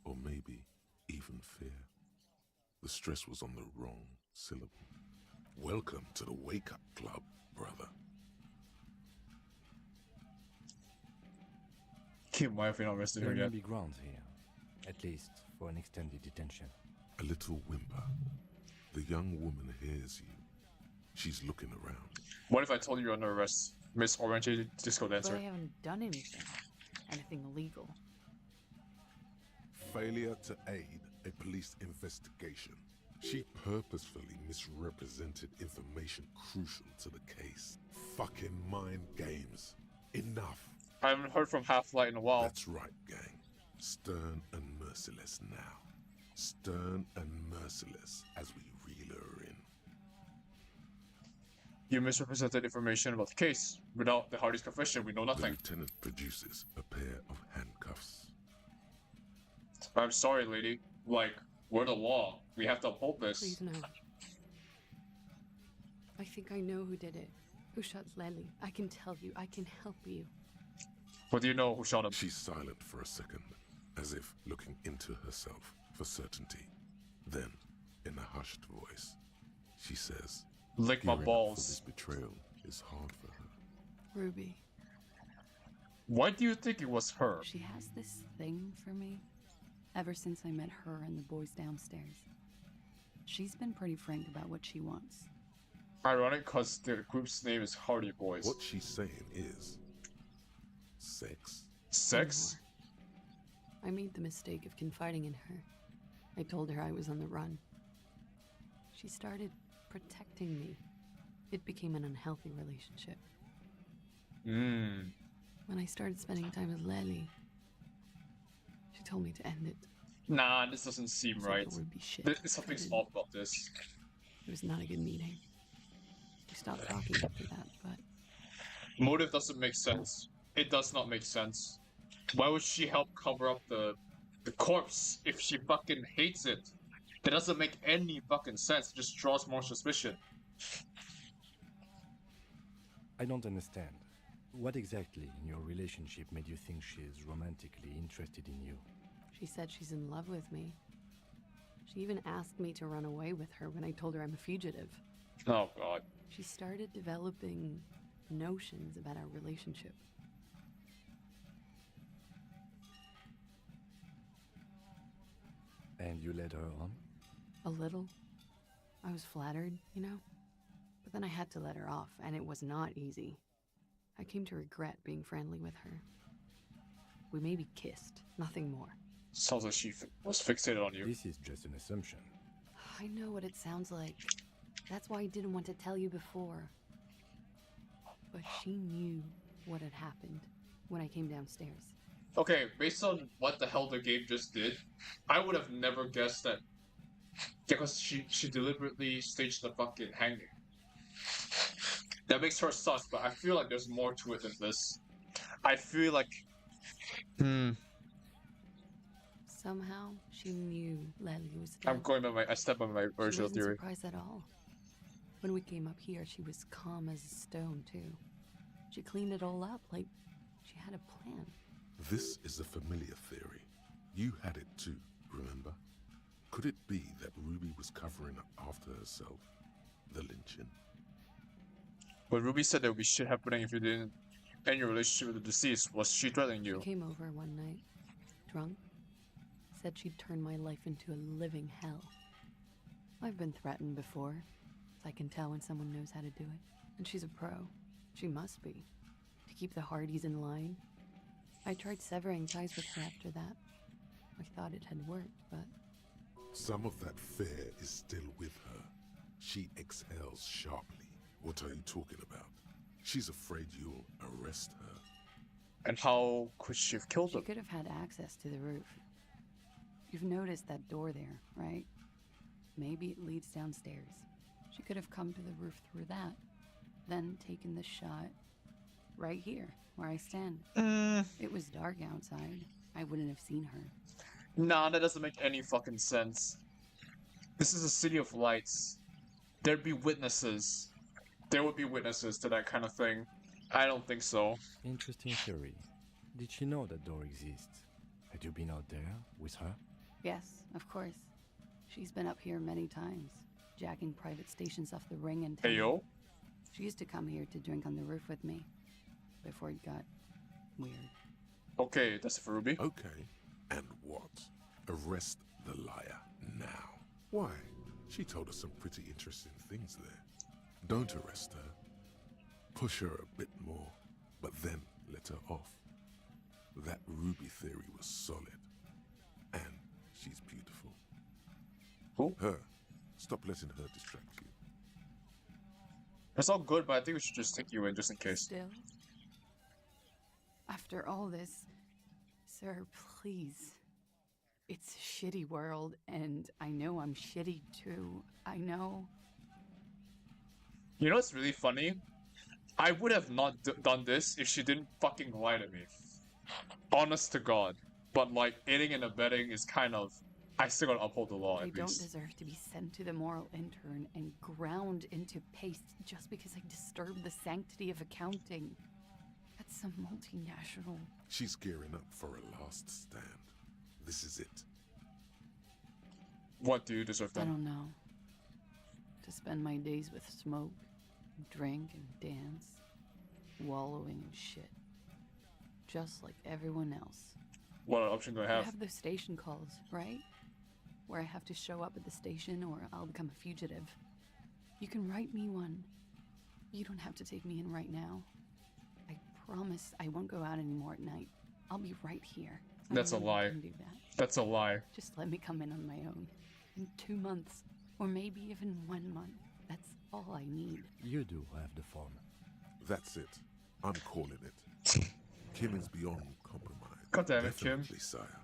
Or maybe even fear. The stress was on the wrong syllable. Welcome to the wake-up club, brother. Kim, why have we not rested There here may yet? be grounds here, at least for an extended detention. A little whimper. The young woman hears you. She's looking around. What if I told you you're under arrest, Miss Orange Disco But Dancer? I haven't done anything. Anything illegal. Failure to aid a police investigation. She purposefully misrepresented information crucial to the case. Fucking mind games. Enough. I haven't heard from Half-Light in a while. That's right, gang. Stern and merciless now. Stern and merciless as we reel her in. You misrepresented information about the case. Without the Hardy's confession, we know The nothing. lieutenant produces a pair of handcuffs. I'm sorry, lady. Like, we're the law. We have to uphold this. Please, no. I think I know who did it. Who shot Lely. I can tell you. I can help you. What do you know who shot him? She's silent for a second, as if looking into herself for certainty. Then, in a hushed voice, she says, Lick my "Gearing up balls." for this betrayal is hard for her. Ruby. Why do you think it was her? She has this thing for me. Ever since I met her and the boys downstairs. She's been pretty frank about what she wants. Ironic, because the group's name is Hardy Boys. What she's saying is... sex? Sex? I made the mistake of confiding in her. I told her I was on the run. She started protecting me. It became an unhealthy relationship. When I started spending time with Lely, she told me to end it. Nah, this doesn't seem Said right. there would be shit. Something's I didn't. off about this. It was not a good meeting. We stopped talking after that, but Motive doesn't make sense. It does not make sense. Why would she help cover up the corpse if she fucking hates it? That doesn't make any fucking sense. It just draws more suspicion. I don't understand. What exactly in your relationship made you think she is romantically interested in you? she said she's in love with me. She even asked me to run away with her when I told her I'm a fugitive. Oh, God. She started developing notions about our relationship. And you led her on? A little. I was flattered, you know? But then I had to let her off, and it was not easy. I came to regret being friendly with her. We maybe kissed, nothing more. Sounds like she was fixated on you. This is just an assumption. I know what it sounds like. That's why I didn't want to tell you before. But she knew what had happened when I came downstairs. Okay, based on what the hell the game just did, I would have never guessed that. Because she deliberately staged the fucking hanging. That makes her sus, but I feel like there's more to it than this. I feel like... Somehow, she knew Lely was dead. I'm going by my... I step on my original She theory. wasn't surprised at all. When we came up here, she was calm as a stone, too. She cleaned it all up like she had a plan. This is a familiar theory. You had it too, remember? Could it be that Ruby was covering up after herself? The lynching? When Ruby said there would be shit happening if you didn't end your relationship with the deceased, was she threatening you? She came over one night, drunk, said she'd turn my life into a living hell. I've been threatened before, so I can tell when someone knows how to do it. And she's a pro. She must be. To keep the Hardys in line. I tried severing ties with her after that. I thought it had worked, but... Some of that fear is still with her. She exhales sharply. What are you talking about? She's afraid you'll arrest her. And how could she have killed him? She could have had access to the roof. You've noticed that door there, right? Maybe it leads downstairs. She could have come to the roof through that, then taken the shot right here, where I stand. It was dark outside. I wouldn't have seen her. Nah, that doesn't make any fucking sense. This is a city of lights. There'd be witnesses. There would be witnesses to that kind of thing. I don't think so. Interesting theory. Did she know that door exists? Had you been out there with her? Yes, of course. She's been up here many times, jacking private stations off the ring and town. Hey, yo. She used to come here to drink on the roof with me, before it got weird. Okay, that's it for Ruby. Okay, and what? Arrest the liar now. Why? She told us some pretty interesting things there. Don't arrest her. Push her a bit more, but then let her off. That Ruby theory was solid. And she's beautiful. Who? Her. Stop letting her distract you. That's all good, but I think we should just take you in just in case. Still? After all this, sir, please. It's a shitty world, and I know I'm shitty too. I know. You know what's really funny? I would have not done this if she didn't fucking lie to me. Honest to God. But like, aiding and abetting is kind of... I still gotta uphold the law, I at don't least. deserve to be sent to the moral intern and ground into paste just because I disturbed the sanctity of accounting. That's some multinational... She's gearing up for a last stand. This is it. What do you deserve I then? don't know. To spend my days with smoke, drink and dance, wallowing in shit. Just like everyone else. What option do I I have? have those station calls, right? Where I have to show up at the station or I'll become a fugitive. You can write me one. You don't have to take me in right now. I promise I won't go out anymore at night. I'll be right here. That's a lie. I can do that. That's a lie. Just let me come in on my own. In 2 months. Or maybe even 1 month. That's all I need. You do have the form. That's it. I'm calling it. Kim is beyond compromise. God damn it, Kim. Definitely, sire.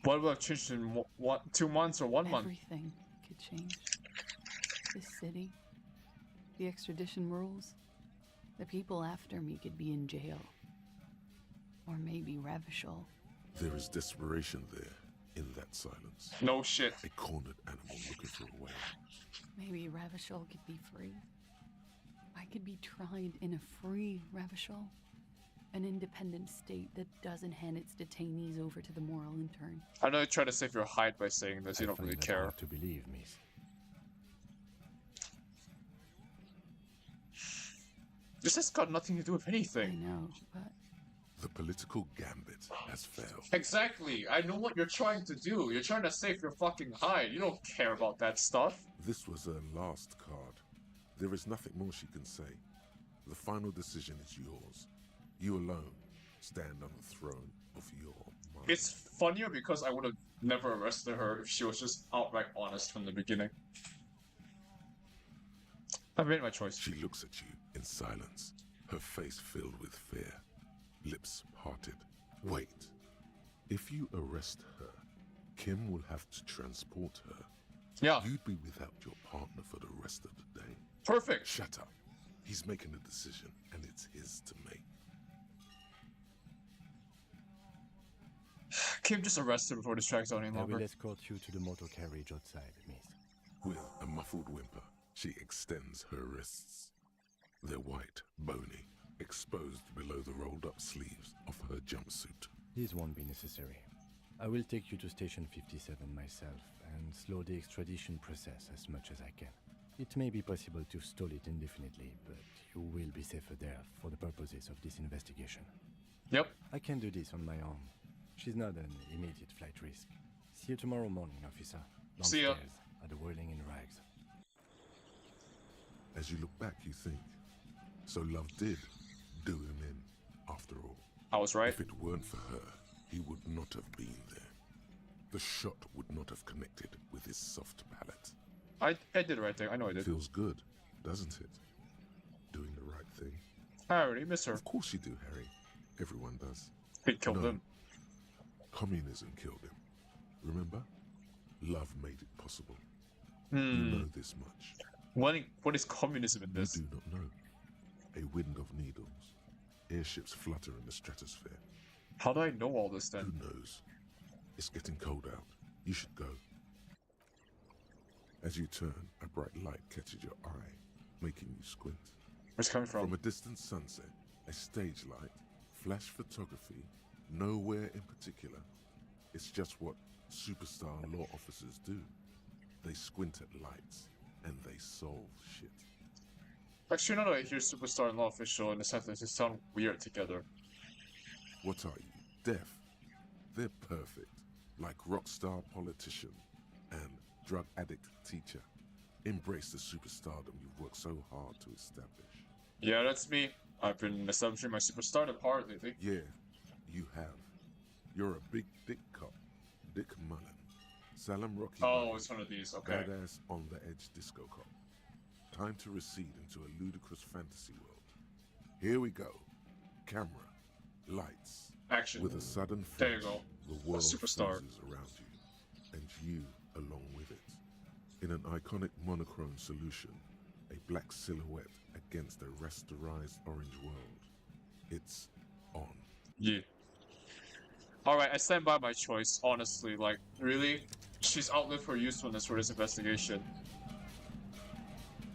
What will have changed in 2 months or 1 month? Everything could change. This city. The extradition rules. The people after me could be in jail. Or maybe Revachol. There is desperation there, in that silence. No shit. A cornered animal looking for a way. Maybe Revachol could be free. I could be tried in a free Revachol. An independent state that doesn't hand its detainees over to the moral intern. I know you try to save your hide by saying this. You don't find really that care. hard to believe, miss. This has got nothing to do with anything. I know, but... The political gambit has failed. Exactly. I know what you're trying to do. You're trying to save your fucking hide. You don't care about that stuff. This was her last card. There is nothing more she can say. The final decision is yours. You alone stand on the throne of your mind. It's funnier because I would have never arrested her if she was just outright honest from the beginning. I made my choice. She looks at you in silence, her face filled with fear, lips parted. Wait. If you arrest her, Kim will have to transport her. Yeah. You'd be without your partner for the rest of the day. Perfect. Shut up. He's making a decision, and it's his to make. Kim just arrested before this tracks out any I longer. will escort you to the motor carriage outside, miss. With a muffled whimper, she extends her wrists. They're white, bony, exposed below the rolled-up sleeves of her jumpsuit. This won't be necessary. I will take you to Station 57 myself and slow the extradition process as much as I can. It may be possible to stall it indefinitely, but you will be safer there for the purposes of this investigation. Yep. I can do this on my own. She's not an immediate flight risk. See you tomorrow morning, officer. See ya. Downstairs at the Whirling in Rags. As you look back, you think, so Love did do him in, after all. I was right. If it weren't for her, he would not have been there. The shot would not have connected with his soft palate. I did the right thing. I know I did. Feels good, doesn't it? Doing the right thing. I already miss her. Of course you do, Harry. Everyone does. He killed him. Communism killed him. Remember? Love made it possible. You know this much. What is communism in this? You do not know. A wind of needles. Airships flutter in the stratosphere. How do I know all this then? Who knows? It's getting cold out. You should go. As you turn, a bright light catches your eye, making you squint. Where's it coming from? From a distant sunset, a stage light, flash photography, nowhere in particular. It's just what superstar law officers do. They squint at lights, and they solve shit. Actually, now that I hear superstar and law official in a sentence, they sound weird together. What are you, deaf? They're perfect, like rock star politician and drug addict teacher. Embrace the superstardom you've worked so hard to establish. Yeah, that's me. I've been establishing my superstardom hard lately. Yeah, you have. You're a big dick cop, Dick Mullen. Salem Rocky. Oh, it's one of these, okay. Badass on the edge disco cop. Time to recede into a ludicrous fantasy world. Here we go. Camera, lights. Action. With a sudden flash, there you go. the world superstar freezes around you, and you along with it. In an iconic monochrome solution, a black silhouette against a rasterized orange world. It's on. Yeah. Alright, I stand by my choice, honestly. Like, really? She's outlived her usefulness for this investigation.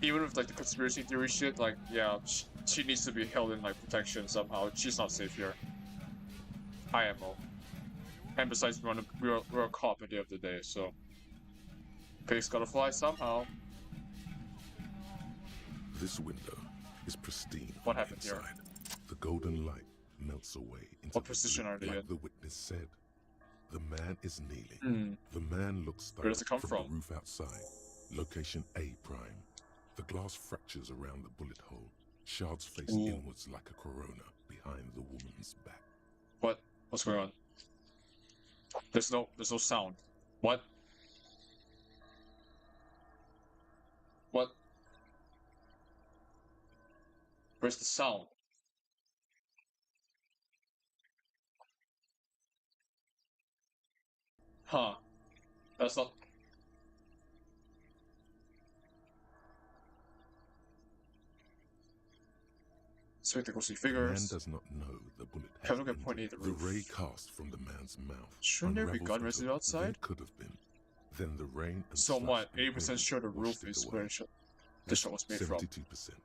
Even with, like, the conspiracy theory shit, like, yeah, she needs to be held in, like, protection somehow. She's not safe here. IMO. And besides, we're a cop at the end of the day, so... Pig's gotta fly somehow. This window is pristine. What happened here? The golden light melts away into what position are they in? Like the witness said. The man is kneeling. The man looks where does it come from the roof outside. Location A prime. The glass fractures around the bullet hole. Shards face inwards like a corona behind the woman's back. What? What's going on? There's no sound. What? What? Where's the sound? Huh. That's not... Spectacles figures. Man does not know the bullet has look at point A, the roof. ray cast from the man's mouth. Shouldn't there be gun residue outside? Could have been. Then the rain and so what? 80% sure the roof is where the shot was made 72%, from.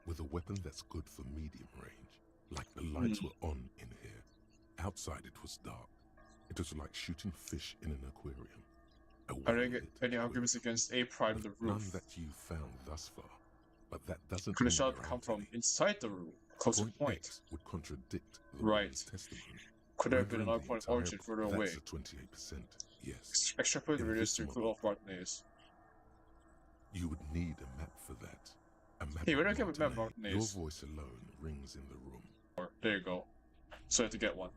with a weapon that's good for medium range. Like the lights were on in here. Outside it was dark. It was like shooting fish in an aquarium. Are there any arguments against A prime the roof? None that you found thus far. But that doesn't could the shot come from inside the room? Closer point. X would contradict the testimony. Could there have been another point origin further away? That's a 28%, yes. Extrapolate the radius to include all coordinates. You would need a map for that. Hey, where do I get my Your Martinez? voice alone rings in the room. There you go. So I have to get one.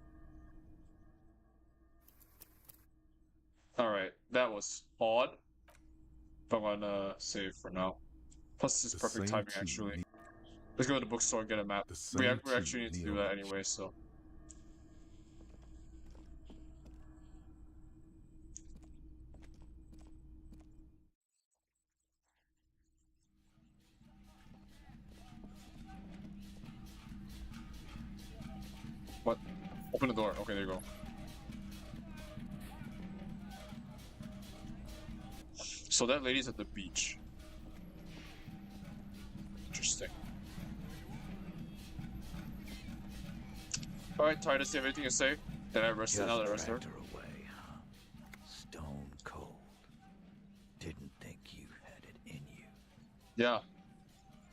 Alright, that was odd. But I'm gonna save for now. Plus, this is perfect timing, actually. Let's go to the bookstore and get a map. We actually need to do that anyway, so. What? Open the door. Okay, there you go. So that lady's at the beach. Interesting. Alright, Titus, do you have anything to say? Did I arrest her? Now that I arrest her? Away, huh? Stone cold. Didn't think you had it in you. Yeah.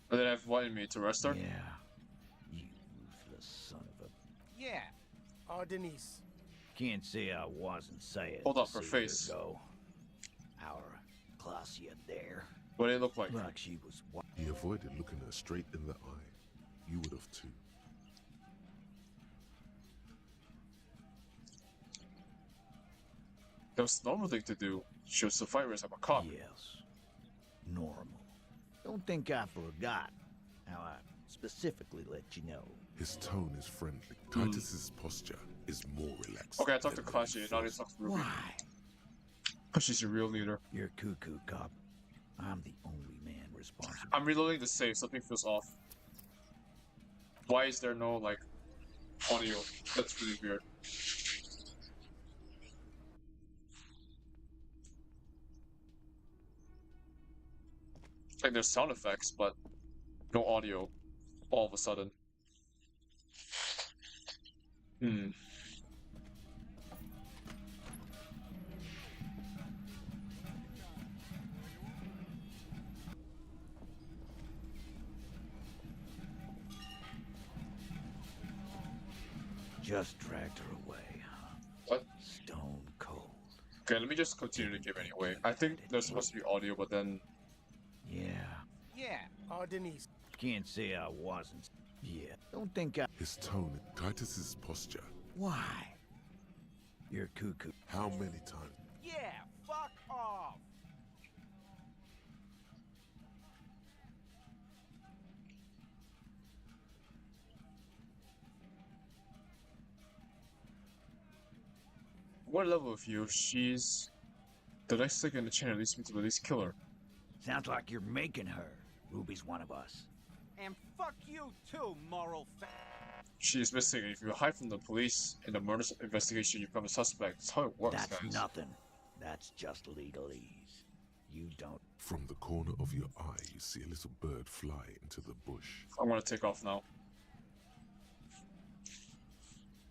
But then I have what in me to arrest her? Yeah. You ruthless son of a... Yeah. Oh, Denise. Can't say I wasn't saying. Hold up, her face. Our Clausia there. What did it look like? Like she was... He avoided looking her straight in the eye. You would have too. That was the normal thing to do. She was the virus. I'm a cop. Yes. Normal. Don't think I forgot how I specifically let you know. His tone is friendly. Titus's posture is more relaxed. Okay, I talked to Claudia, now I talk to Ruby. Why? She's your real leader. You're cuckoo, cop. I'm the only man responsible. I'm reloading the save. Something feels off. Why is there no, like, audio? That's really weird. Like, there's sound effects, but no audio all of a sudden. Just dragged her away, huh? What? Stone cold. Okay, let me just continue the game anyway. I think there's supposed to be audio, but then... Yeah. Yeah. Oh, Denise. Can't say I wasn't. Yeah. Don't think I... His tone, Titus's posture. Why? You're cuckoo. How many times? Yeah. Fuck off. What level of you? She's... The next link in the chain that leads me to the least killer. Sounds like you're making her. Ruby's one of us. And fuck you too, moral She is missing, and if you hide from the police in the murder investigation, you become a suspect. That's how it works, That's guys. nothing. That's just legalese. You don't... From the corner of your eye, you see a little bird fly into the bush. I'm gonna take off now.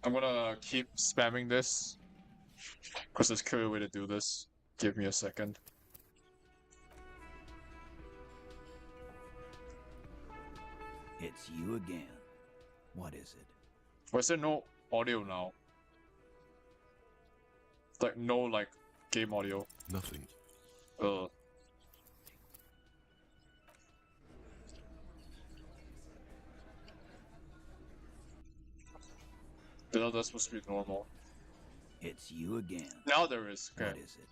I'm gonna keep spamming this, because there's a clear way to do this. Give me a second. It's you again. What is it? Why is there no audio now? Like, no, like, game audio. Nothing. That's supposed to be normal. It's you again. Now there is. Okay. What is it?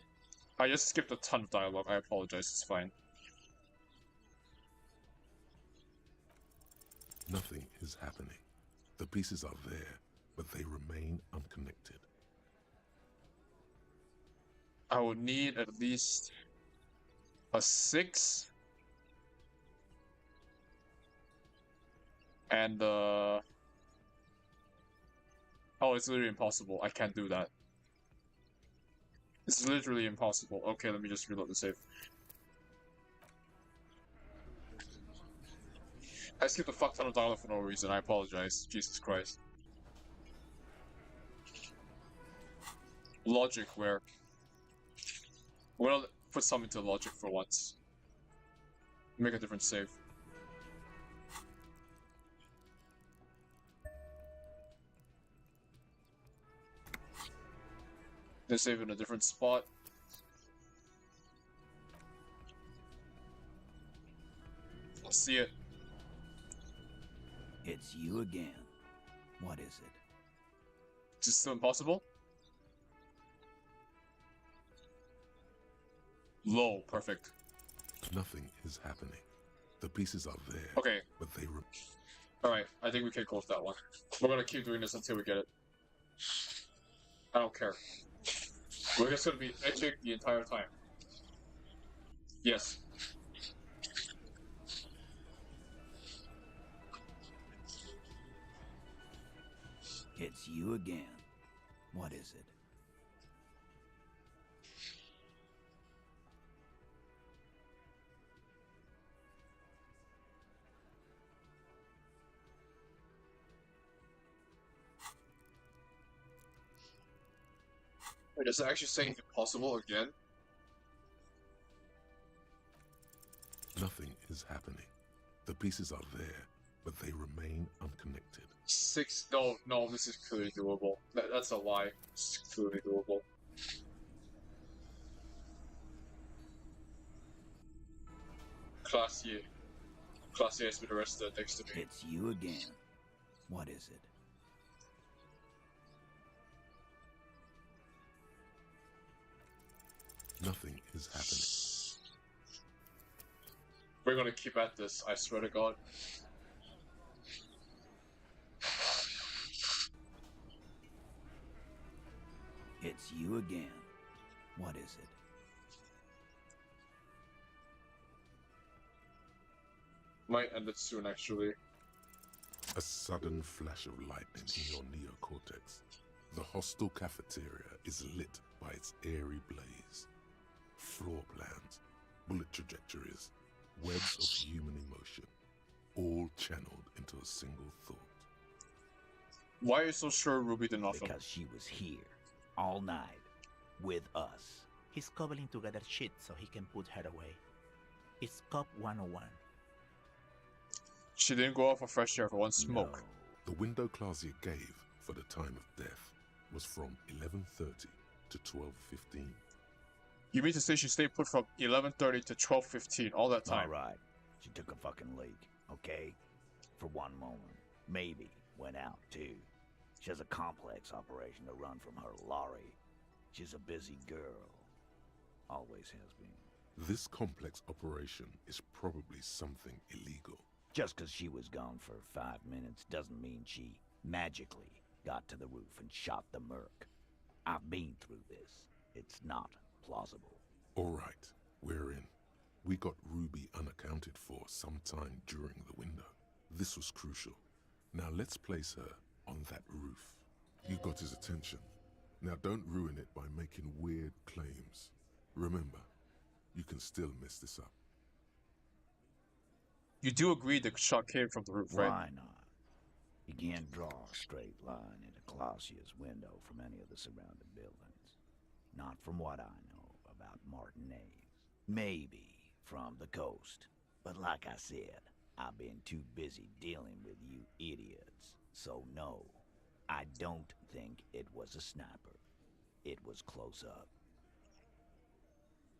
I just skipped a ton of dialogue. I apologize. It's fine. Nothing is happening. The pieces are there, but they remain unconnected. I would need at least a 6 and oh, it's literally impossible. I can't do that. It's literally impossible. Okay, let me just reload the save. I skipped a fuck ton of dialogue for no reason. I apologize. Jesus Christ. Logic where? Well, put some into logic for once. Make a different save. They save in a different spot. Let's see it. It's you again. What is it? Is it still impossible? Low, perfect. Nothing is happening. The pieces are there. Okay. But they... Alright, I think we can go with that one. We're gonna keep doing this until we get it. I don't care. We're just gonna be etching the entire time. Yes. It's you again. What is it? Wait, does it actually say impossible again? Nothing is happening. The pieces are there, but they remain unconnected. No, this is clearly doable. That's a lie. It's clearly doable. Classier. Classier has been arrested next to me. It's you again. What is it? Nothing is happening. We're gonna keep at this, I swear to God. It's you again. What is it? Might end it soon, actually. A sudden flash of lightning in your neocortex. The hostel cafeteria is lit by its airy blaze. Floor plans, bullet trajectories, webs of human emotion, all channeled into a single thought. Why are you so sure Ruby didn't offer? Because she was here, all night, with us. He's cobbling together shit so he can put her away. It's Cop 101. She didn't go out for fresh air for one smoke. No. The window Clausia gave for the time of death was from 11:30 to 12:15. You mean to say she stayed put from 11:30 to 12:15 all that time? All right. She took a fucking leak, okay? For one moment. Maybe went out, too. She has a complex operation to run from her lorry. She's a busy girl. Always has been. This complex operation is probably something illegal. Just because she was gone for 5 minutes doesn't mean she magically got to the roof and shot the merc. I've been through this. It's not plausible. All right, we're in. We got Ruby unaccounted for sometime during the window. This was crucial. Now let's place her on that roof. You got his attention. Now don't ruin it by making weird claims. Remember, you can still mess this up. You do agree the shot came from the roof, right? Why not? You can't draw a straight line into Clausia's window from any of the surrounding buildings. Not from what I know about Martinez. Maybe from the coast. But like I said, I've been too busy dealing with you idiots. So no, I don't think it was a sniper. It was close up.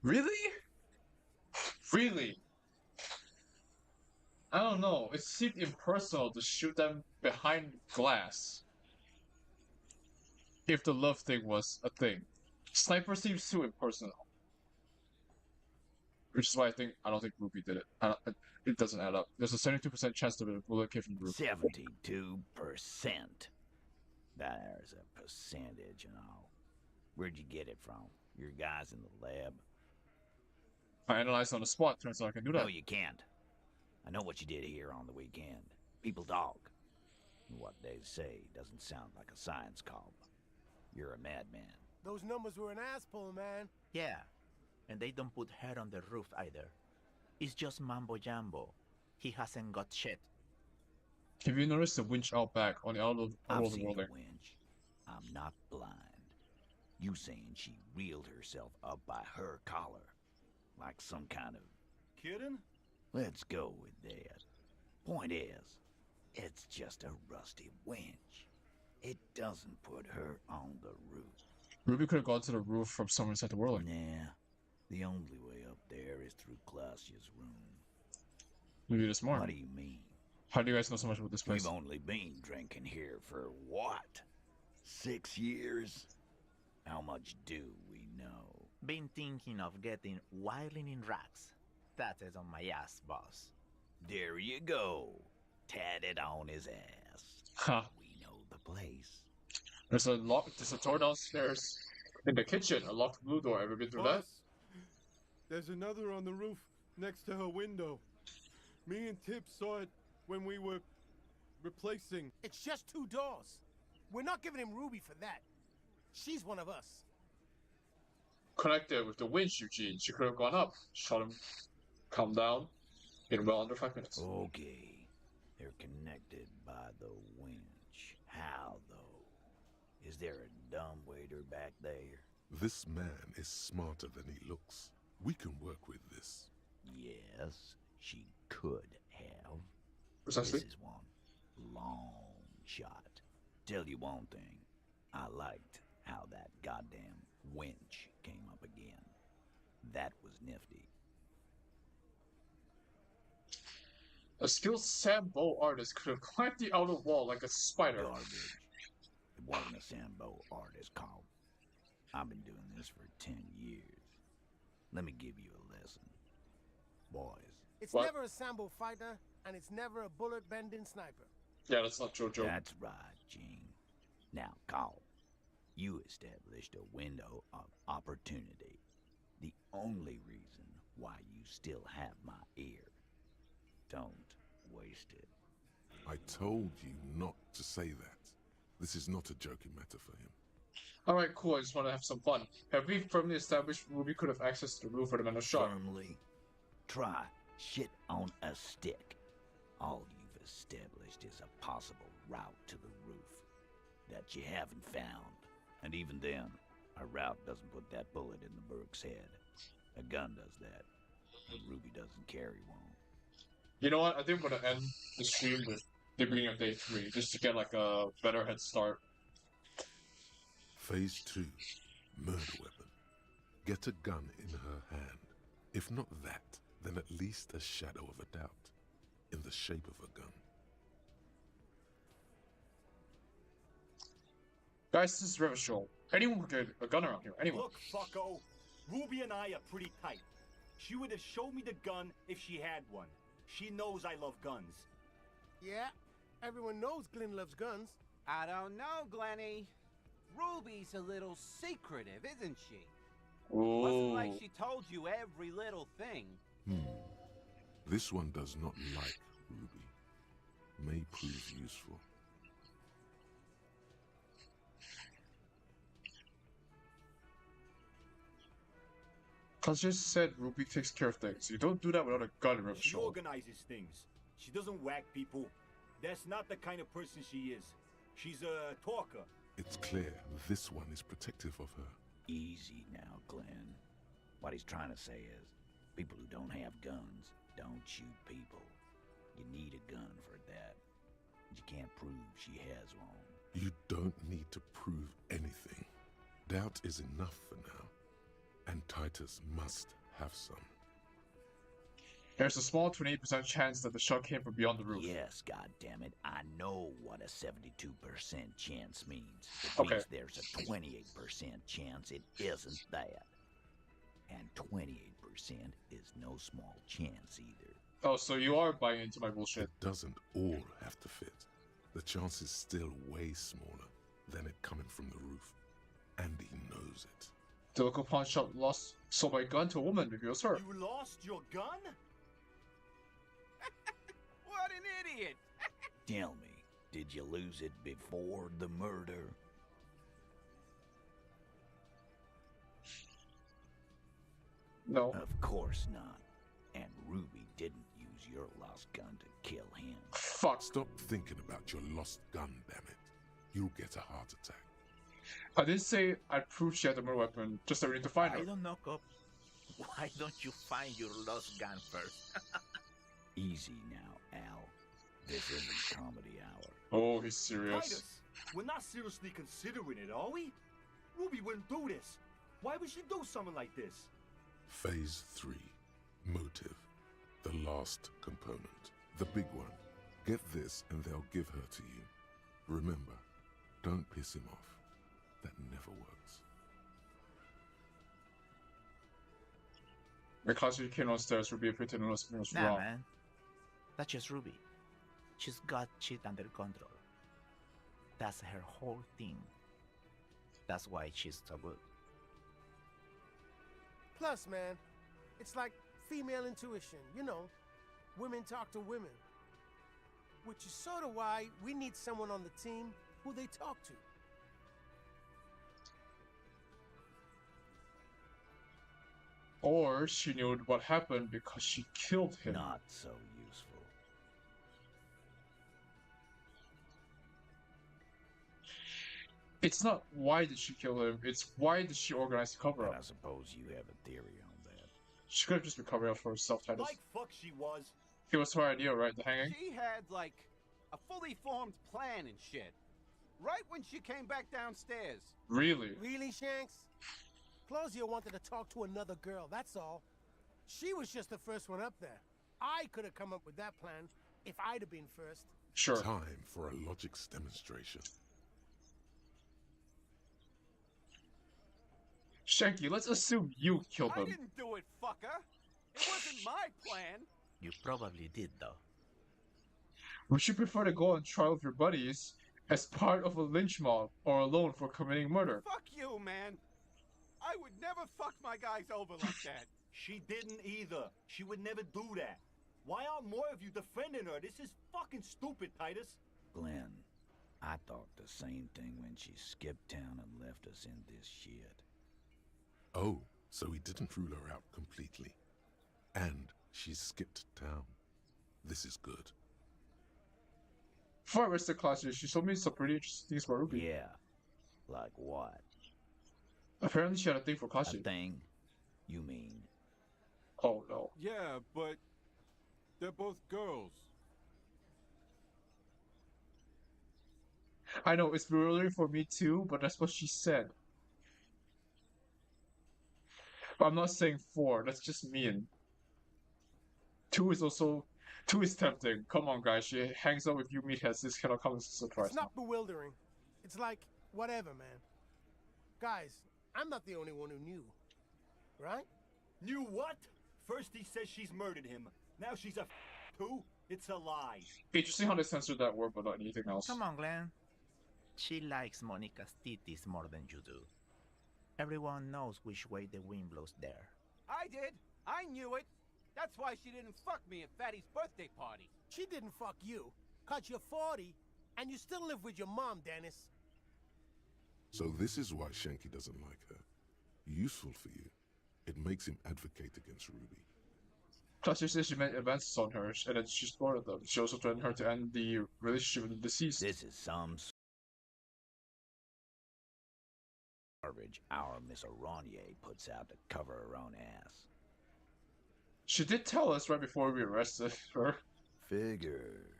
Really? Really? I don't know. It seemed impersonal to shoot them behind glass. If the love thing was a thing. Sniper seems too impersonal. Which is why I don't think Ruby did it. It doesn't add up. There's a 72% chance that a bullet came from the roof. 72%. There's a percentage and all. Where'd you get it from? Your guys in the lab? I analyzed on the spot. Turns out I can do that. No, you can't. I know what you did here on the weekend. People talk. And what they say doesn't sound like a science column. You're a madman. Those numbers were an asshole, man. Yeah, and they don't put her on the roof either. It's just mambo jumbo. He hasn't got shit. Have you noticed the winch out back on the other I've world seen world the there? winch. I'm not blind. You saying she reeled herself up by her collar. Like some kind of... Kidding? Let's go with that. Point is, it's just a rusty winch. It doesn't put her on the roof. Ruby could have gone to the roof from somewhere inside the world. Nah, the only way up there is through Clausia's room. Maybe this morning. What do you mean? How do you guys know so much about this place? We've only been drinking here for what? 6 years? How much do we know? Been thinking of getting wilding in racks. That is on my ass, boss. There you go. Tatted on his ass. Huh. We know the place. There's a door downstairs in the kitchen. A locked blue door. Ever been through Boss, there's another on the roof next to her window. Me and Tip saw it when we were replacing. It's just 2 doors. We're not giving him Ruby for that. She's one of us. Connected with the winch, Eugene. She could have gone up. Shot him. Calm down. In well under 5 minutes. Okay. They're connected by the winch. How, though? Is there a dumbwaiter back there? This man is smarter than he looks. We can work with this. Yes, she could have. Precisely. This is one long shot. Tell you one thing. I liked how that goddamn winch came up again. That was nifty. A skilled Sambo artist could have climbed the outer wall like a spider. Garbage. It wasn't a Sambo artist called. I've been doing this for 10 years. Let me give you a lesson. Boys. It's never a Sambo fighter, and it's never a bullet-bending sniper. Yeah, that's not Jojo. That's right, Gene. Now, Carl, you established a window of opportunity. The only reason why you still have my ear. Don't waste it. I told you not to say that. This is not a joking matter for him. Alright, cool. I just want to have some fun. Have we firmly established Ruby could have access to the roof for the man shot? Firmly. Try shit on a stick. All you've established is a possible route to the roof that you haven't found. And even then, a route doesn't put that bullet in the Burke's head. A gun does that. A Ruby doesn't carry one. You know what? I think I'm gonna end the stream with the beginning of day 3, just to get like a better head start. Phase 2. Murder weapon. Get a gun in her hand. If not that, then at least a shadow of a doubt. In the shape of a gun. Guys, this is River Show. Anyone could get a gun around here. Anyone. Look, fucko. Ruby and I are pretty tight. She would have showed me the gun if she had one. She knows I love guns. Yeah, everyone knows Glenn loves guns. I don't know, Glenny. Ruby's a little secretive, isn't she? Ooh. Wasn't like she told you every little thing. This one does not like Ruby. May prove useful. I just said Ruby takes care of things. You don't do that without a gun, River She Show. organizes things. She doesn't whack people. That's not the kind of person she is. She's a talker. It's clear this one is protective of her. Easy now, Glenn. What he's trying to say is, people who don't have guns don't shoot people. You need a gun for that. You can't prove she has one. You don't need to prove anything. Doubt is enough for now. And Titus must have some. There's a small 28% chance that the shot came from beyond the roof. Yes, goddammit, I know what a 72% chance means. It Okay. means there's a 28% chance it isn't that. And 28% is no small chance either. Oh, so you are buying into my bullshit. It doesn't all have to fit. The chance is still way smaller than it coming from the roof. And he knows it. The local pawn shop sold my gun to a woman, maybe it was her. You lost your gun? What an idiot! Tell me, did you lose it before the murder? No. Of course not. And Ruby didn't use your lost gun to kill him. Fuck. Stop thinking about your lost gun, damn it. You'll get a heart attack. I didn't say I proved she had the murder weapon, just that we need to find her. I don't knock up. Why don't you find your lost gun first? Easy now, Al. This isn't comedy hour. Oh, he's serious. Titus, we're not seriously considering it, are we? Ruby wouldn't do this. Why would she do something like this? Phase 3. Motive. The last component. The big one. Get this and they'll give her to you. Remember, don't piss him off. That never works. The classic came downstairs, Ruby appeared to notice something was Nah, wrong. man. That's just Ruby. She's got shit under control. That's her whole thing. That's why she's so good. Plus, man, it's like female intuition, you know. Women talk to women. Which is sort of why we need someone on the team who they talk to. Or she knew what happened because she killed him. Not so useful. It's not why did she kill him, it's why did she organize the cover-up. I suppose you have a theory on that. She could have just been covering up for herself, Titus. Like fuck she was. It was her idea, right? The hanging? She had, like, a fully formed plan and shit. Right when she came back downstairs. Really? Really, Shanks? Claudia wanted to talk to another girl, that's all. She was just the first one up there. I could have come up with that plan if I'd have been first. Sure. Time for a logics demonstration. Shanky, let's assume you killed I him. didn't do it, fucker. It wasn't my plan. You probably did, though. Would you prefer to go on trial with your buddies as part of a lynch mob or alone for committing murder? Fuck you, man. I would never fuck my guys over like that. She didn't either. She would never do that. Why aren't more of you defending her? This is fucking stupid, Titus. Glenn, I thought the same thing when she skipped town and left us in this shit. Oh, so he didn't rule her out completely. And she skipped town. This is good. Before I arrested Claudia, she told me some pretty interesting things about Ruby. Yeah. Like what? Apparently she had a thing for A Claudia. thing? You mean? Oh no. Yeah, but they're both girls. I know, it's bewildering for me too, but that's what she said. But I'm not saying 4, that's just mean. 2 is tempting. Come on, guys, she hangs out with you meatheads. This cannot come as a surprise. It's not bewildering. It's like, whatever, man. Guys, I'm not the only one who knew. Right? Knew what? First he says she's murdered him. Now she's a too? It's a lie. Interesting how they censored that word, but not anything else. Come on, Glenn. She likes Monica's titties more than you do. Everyone knows which way the wind blows there. I did. I knew it. That's why she didn't fuck me at Fatty's birthday party. She didn't fuck you, 'cause you're 40, and you still live with your mom, Dennis. So this is why Shanky doesn't like her. Useful for you. It makes him advocate against Ruby. Claudia says she made advances on her, and then she exploited them. She also threatened her to end the relationship with the deceased. This is some garbage our Miss Aronier puts out to cover her own ass. She did tell us right before we arrested her. Figures.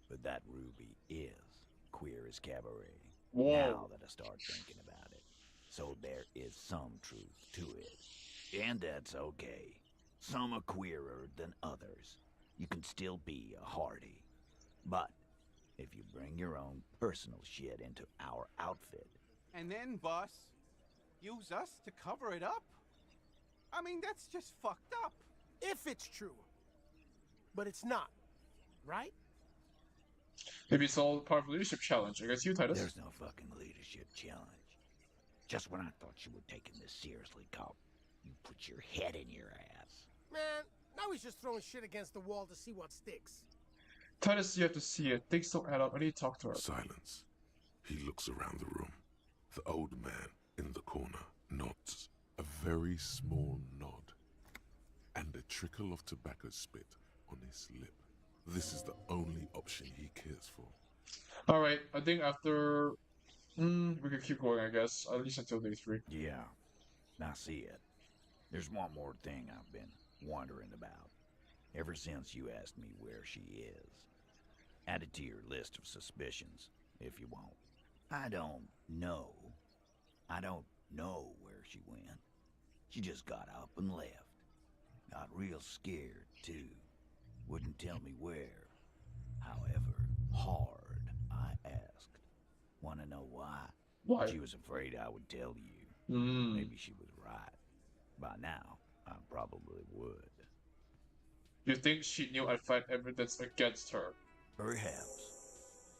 But that Ruby is queer as cabaret. Whoa. Now that I start thinking about it. So there is some truth to it. And that's okay. Some are queerer than others. You can still be a Hardy. But if you bring your own personal shit into our outfit... And then, boss, use us to cover it up? I mean, that's just fucked up. If it's true. But it's not. Right? Maybe it's all part of the leadership challenge. I guess you, Titus. There's no fucking leadership challenge. Just when I thought you were taking this seriously, cop, you put your head in your ass. Man, now he's just throwing shit against the wall to see what sticks. Titus, you have to see it. Things don't add up. I need to talk to her. Silence. He looks around the room. The old man in the corner nods. A very small nod. And a trickle of tobacco spit on his lip. This is the only option he cares for. Alright, I think after... we can keep going, I guess. At least until day 3. Yeah, I see it. There's one more thing I've been wondering about. Ever since you asked me where she is. Add it to your list of suspicions, if you want. I don't know. I don't know where she went. She just got up and left. Got real scared, too. Wouldn't tell me where. However, hard, I asked. Want to know why? Why? She was afraid I would tell you. Maybe she was right. By now, I probably would. You think she knew I'd find evidence against her? Perhaps.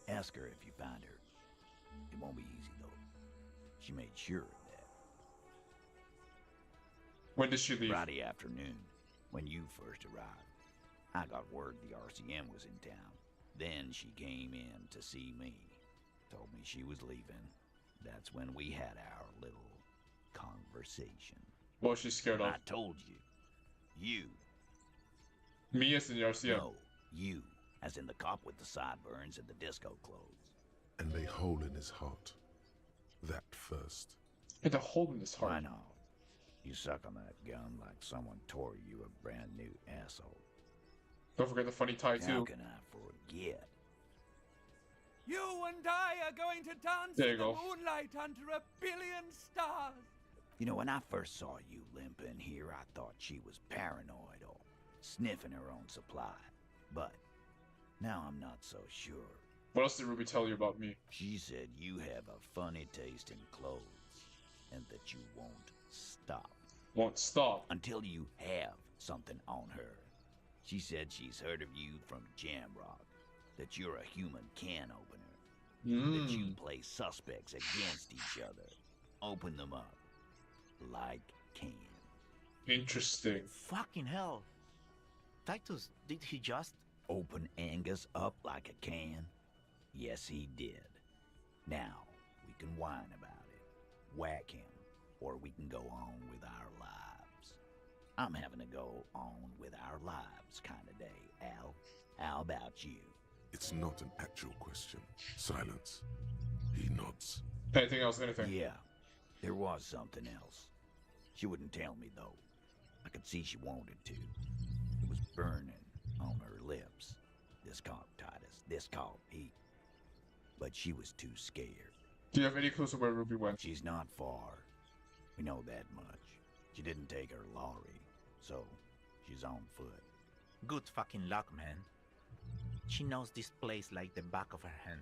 Ask her if you find her. It won't be easy, though. She made sure of that. When did she leave? Friday afternoon, when you first arrived. I got word the RCM was in town. Then she came in to see me. Told me she was leaving. That's when we had our little conversation. What was she scared of? I told you. You. Me as in the RCM? No, you. As in the cop with the sideburns and the disco clothes. And a hole in his heart. That first. And a hole in his heart? Why not? You suck on that gun like someone tore you a brand new asshole. Don't forget the funny tie, too. How can I forget? You and I are going to dance there you in the go. moonlight under a billion stars. You know, when I first saw you limping here, I thought she was paranoid or sniffing her own supply. But now I'm not so sure. What else did Ruby tell you about me? She said you have a funny taste in clothes and that you won't stop. Won't stop? Until you have something on her. She said she's heard of you from Jamrock, that you're a human can opener, that you play suspects against each other, open them up like cans. Interesting. Fucking hell. Titus, did he just open Angus up like a can? Yes, he did. Now, we can whine about it, whack him, or we can go on with our lives. I'm having a go on with our lives kind of day, Al. How about you? It's not an actual question. Silence. He nods. Anything else? Anything? Yeah, there was something else. She wouldn't tell me, though. I could see she wanted to. It was burning on her lips. This called Titus. This called Pete. But she was too scared. Do you have any clues of where Ruby went? She's not far. We know that much. She didn't take her lorry, so she's on foot. Good fucking luck, man. She knows this place like the back of her hand.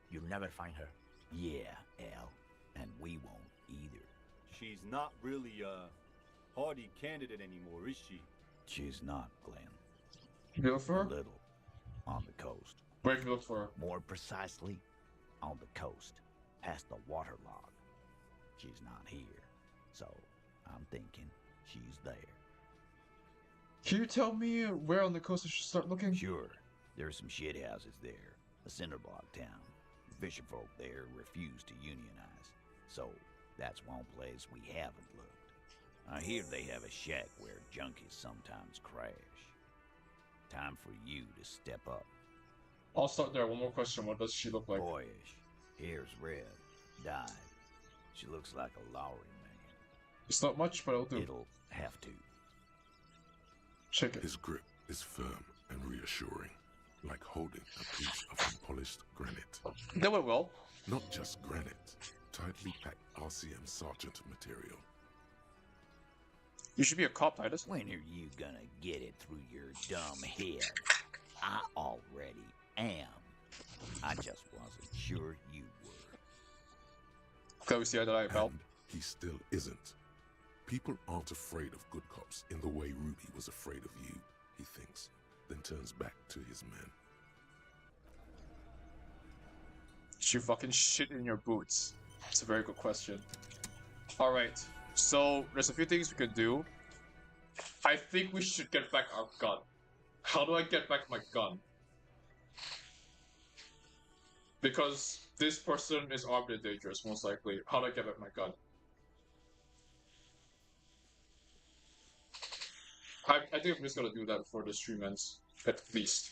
You'll never find her. Yeah, Al. And we won't either. She's not really a hardy candidate anymore, is she? She's not, Glenn. You look for her? A little. On the coast. Where can you look for her? More precisely, on the coast, past the waterlog. She's not here, so I'm thinking she's there. Can you tell me where on the coast I should start looking? Sure. There are some shit houses there. A cinder block town. The fisherfolk there refuse to unionize. So, that's one place we haven't looked. I hear they have a shack where junkies sometimes crash. Time for you to step up. I'll start there. One more question. What does she look like? Boyish. Hair's red. Dyed. She looks like a Lowry man. It's not much, but it'll do. It'll have to. Check it. His grip is firm and reassuring, like holding a piece of polished granite. That went well. Not just granite, tightly packed RCM sergeant material. You should be a cop, Titus. When are you gonna get it through your dumb head? I already am. I just wasn't sure you were. Glad we see eye to eye, pal. And he still isn't. People aren't afraid of good cops in the way Ruby was afraid of you, he thinks, then turns back to his men. Did you fucking shit in your boots? That's a very good question. Alright, so there's a few things we could do. I think we should get back our gun. How do I get back my gun? Because this person is armed and dangerous, most likely. How do I get back my gun? I think I'm just gonna do that before the stream ends, at least.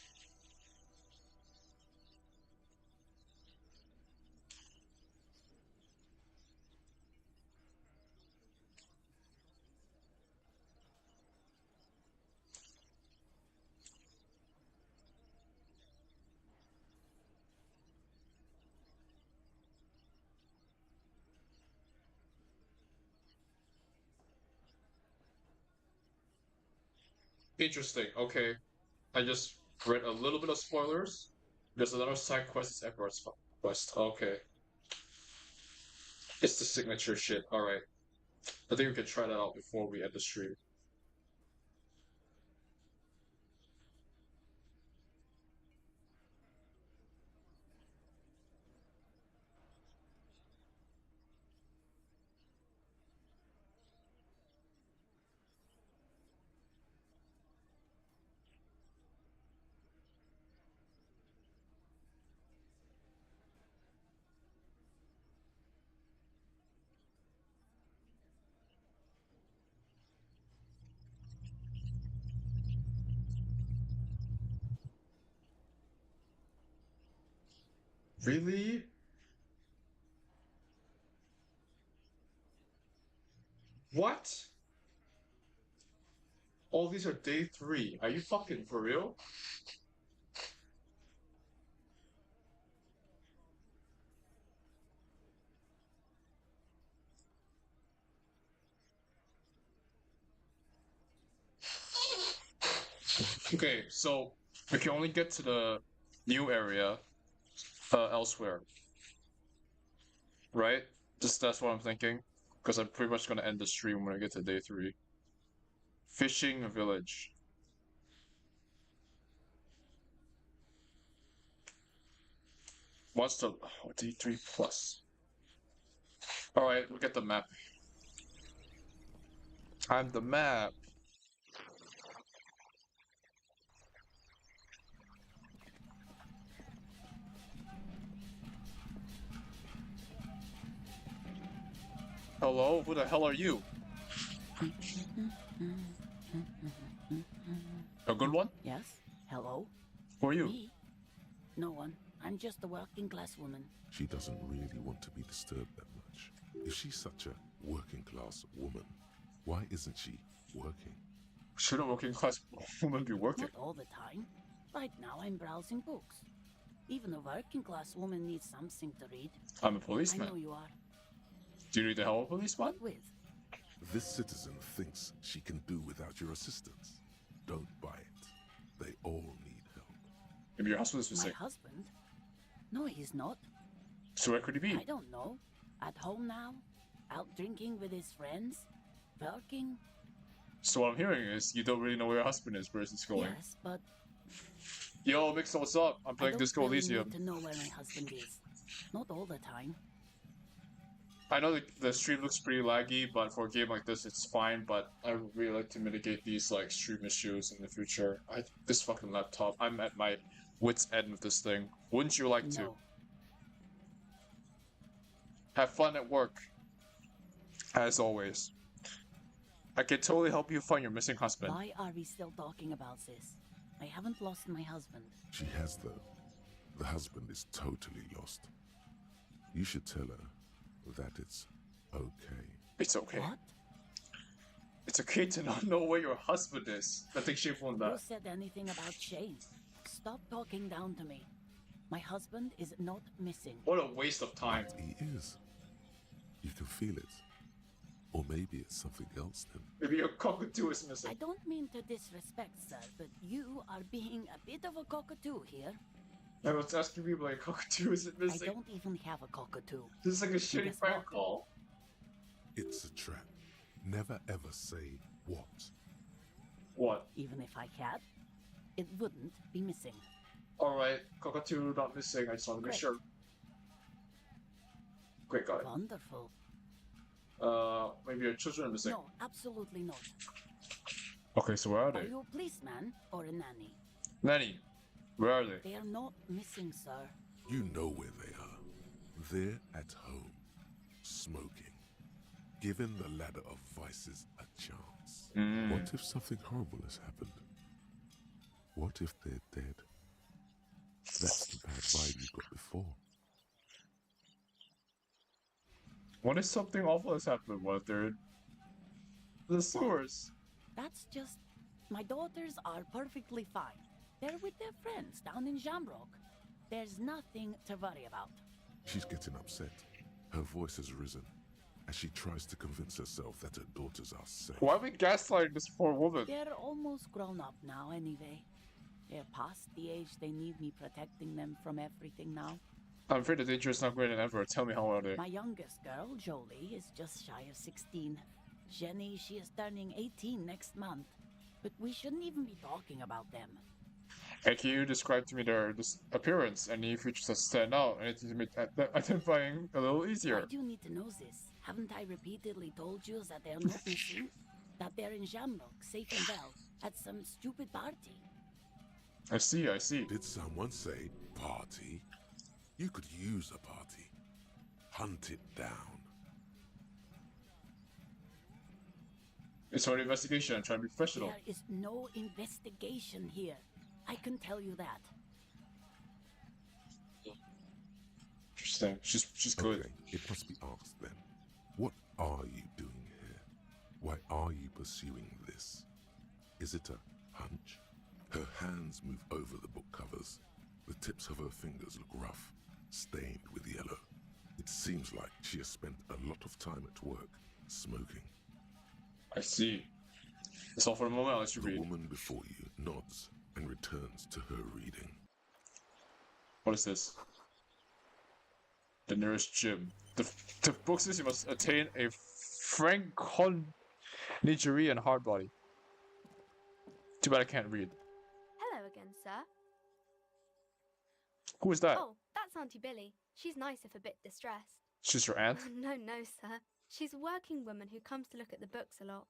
Interesting, okay. I just read a little bit of spoilers. There's another side quest. It's Everett's quest. Okay. It's the signature shit. Alright. I think we can try that out before we end the stream. Really? What? All these are day 3. Are you fucking for real? Okay, so we can only get to the new area elsewhere. Right? That's what I'm thinking. Because I'm pretty much gonna end the stream when I get to day 3. Fishing village. What's the day 3 plus? Alright, look at the map. I'm the map. Hello? Who the hell are you? A good one? Yes? Hello? Who are you? Me? No one. I'm just a working class woman. She doesn't really want to be disturbed that much. If she's such a working class woman, why isn't she working? Should a working class woman be working? Not all the time. Right now I'm browsing books. Even a working class woman needs something to read. I'm a policeman. I know you are. Do you need the help of a policeman? What with? This citizen thinks she can do without your assistance. Don't buy it. They all need help. Maybe your husband is missing. My husband? No, he's not. So where could he be? I don't know. At home now? Out drinking with his friends? Working? So what I'm hearing is you don't really know where your husband is, where he's going. Yes, but Yo, Mixo, what's up? I'm playing Disco really Elysium. need to know where my husband is. Not all the time. I know the stream looks pretty laggy, but for a game like this, it's fine. But I would really like to mitigate these like stream issues in the future. This fucking laptop, I'm at my wit's end with this thing. Wouldn't you like to? Have fun at work. As always. I can totally help you find your missing husband. Why are we still talking about this? I haven't lost my husband. She has, though. The husband is totally lost. You should tell her that it's okay. It's okay. What? It's okay to not know where your husband is. I think she won that. Who said anything about Shane? Stop talking down to me. My husband is not missing. What a waste of time. But he is. You can feel it. Or maybe it's something else then. Maybe your cockatoo is missing. I don't mean to disrespect, sir, but you are being a bit of a cockatoo here. I was asking people like, cockatoo is it missing? I don't even have a cockatoo. This is like a shitty prank call. It's a trap. Never ever say what. What? Even if I had, it wouldn't be missing. Alright, cockatoo not missing. I just want to make Great. sure. Great, got it. Wonderful. Maybe your children are missing. No, absolutely not. Okay, so where are Are they? you a policeman or a nanny? Nanny, where are they? They are not missing, sir. You know where they are. They're at home, smoking, giving the ladder of vices a chance. What if something horrible has happened? What if they're dead? That's the bad vibe you got before. What if something awful has happened? What if they're in the sewers? That's just... My daughters are perfectly fine. They're with their friends down in Jamrock. There's nothing to worry about. She's getting upset. Her voice has risen as she tries to convince herself that her daughters are safe. Why are we gaslighting this poor woman? They're almost grown up now anyway. They're past the age they need me protecting them from everything now. I'm afraid the danger is not greater than ever. Tell me, how old are they? My youngest girl, Jolie, is just shy of 16. Jenny, she is turning 18 next month. But we shouldn't even be talking about them. And can you describe to me their appearance? Any features that stand out? Anything to make identifying a little easier? Why do you need to know this? Haven't I repeatedly told you that they're not missing? That they're in Jamrock, safe and well, at some stupid party? I see. Did someone say party? You could use a party. Hunt it down. It's for an investigation. I'm trying to be professional. There is no investigation here. I can tell you that. Interesting. She's good. Okay, it must be asked then. What are you doing here? Why are you pursuing this? Is it a hunch? Her hands move over the book covers. The tips of her fingers look rough, stained with yellow. It seems like she has spent a lot of time at work, smoking. I see. It's all for the moment. I'll let you read. The woman before you nods and returns to her reading. What is this? The nearest gym. The book says you must attain a Franco-Nigerian hard body. Too bad I can't read. Hello again, sir. Who is that? Oh, that's Auntie Billy. She's nice if a bit distressed. She's your aunt? No, sir. She's a working woman who comes to look at the books a lot.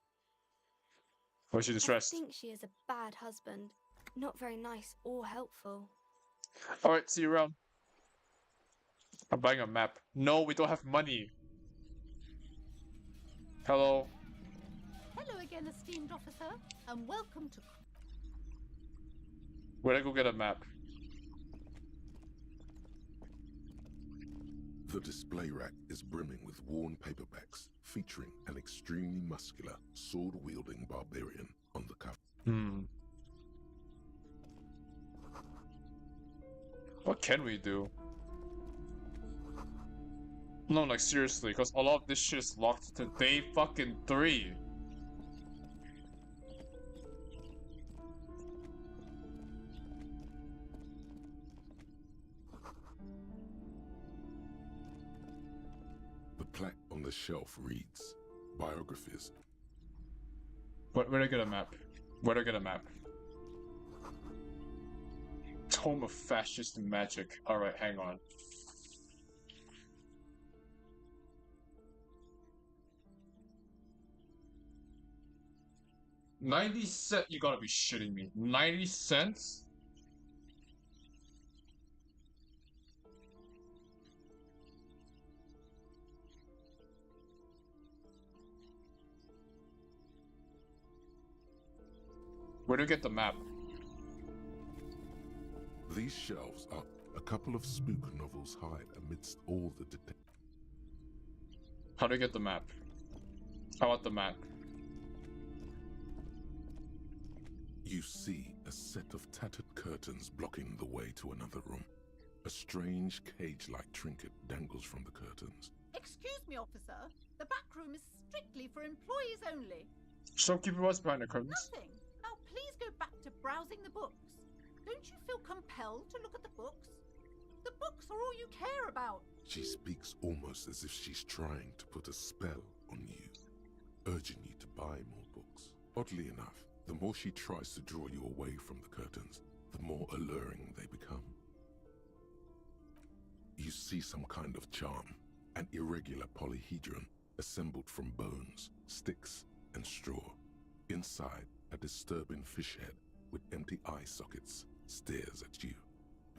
Why is she distressed? I think she is a bad husband. Not very nice or helpful. Alright, see you around. I'm buying a map. No, we don't have money. Hello. Hello again, esteemed officer, and welcome to... Where'd I go get a map? The display rack is brimming with worn paperbacks featuring an extremely muscular, sword-wielding barbarian on the cover. What can we do? No, like seriously, because a lot of this shit is locked to day fucking 3. The plaque on the shelf reads, Biographies. Where'd I get a map? Where'd I get a map? Tome of Fascist Magic. Alright, hang on. $0.90? You gotta be shitting me. 90 cents? Where do you get the map? These shelves are a couple of spook novels hide amidst all the How do you get the map? I want the map. You see a set of tattered curtains blocking the way to another room. A strange cage-like trinket dangles from the curtains. Excuse me, officer. The back room is strictly for employees only. Shopkeeper was behind the curtains. Nothing. Now please go back to browsing the books. Don't you feel compelled to look at the books? The books are all you care about. She speaks almost as if she's trying to put a spell on you, urging you to buy more books. Oddly enough, the more she tries to draw you away from the curtains, the more alluring they become. You see some kind of charm, an irregular polyhedron assembled from bones, sticks, and straw. Inside, a disturbing fish head with empty eye sockets stares at you.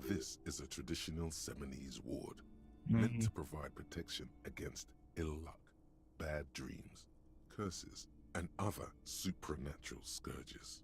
This is a traditional Seminese ward, meant to provide protection against ill luck, bad dreams, curses, and other supernatural scourges.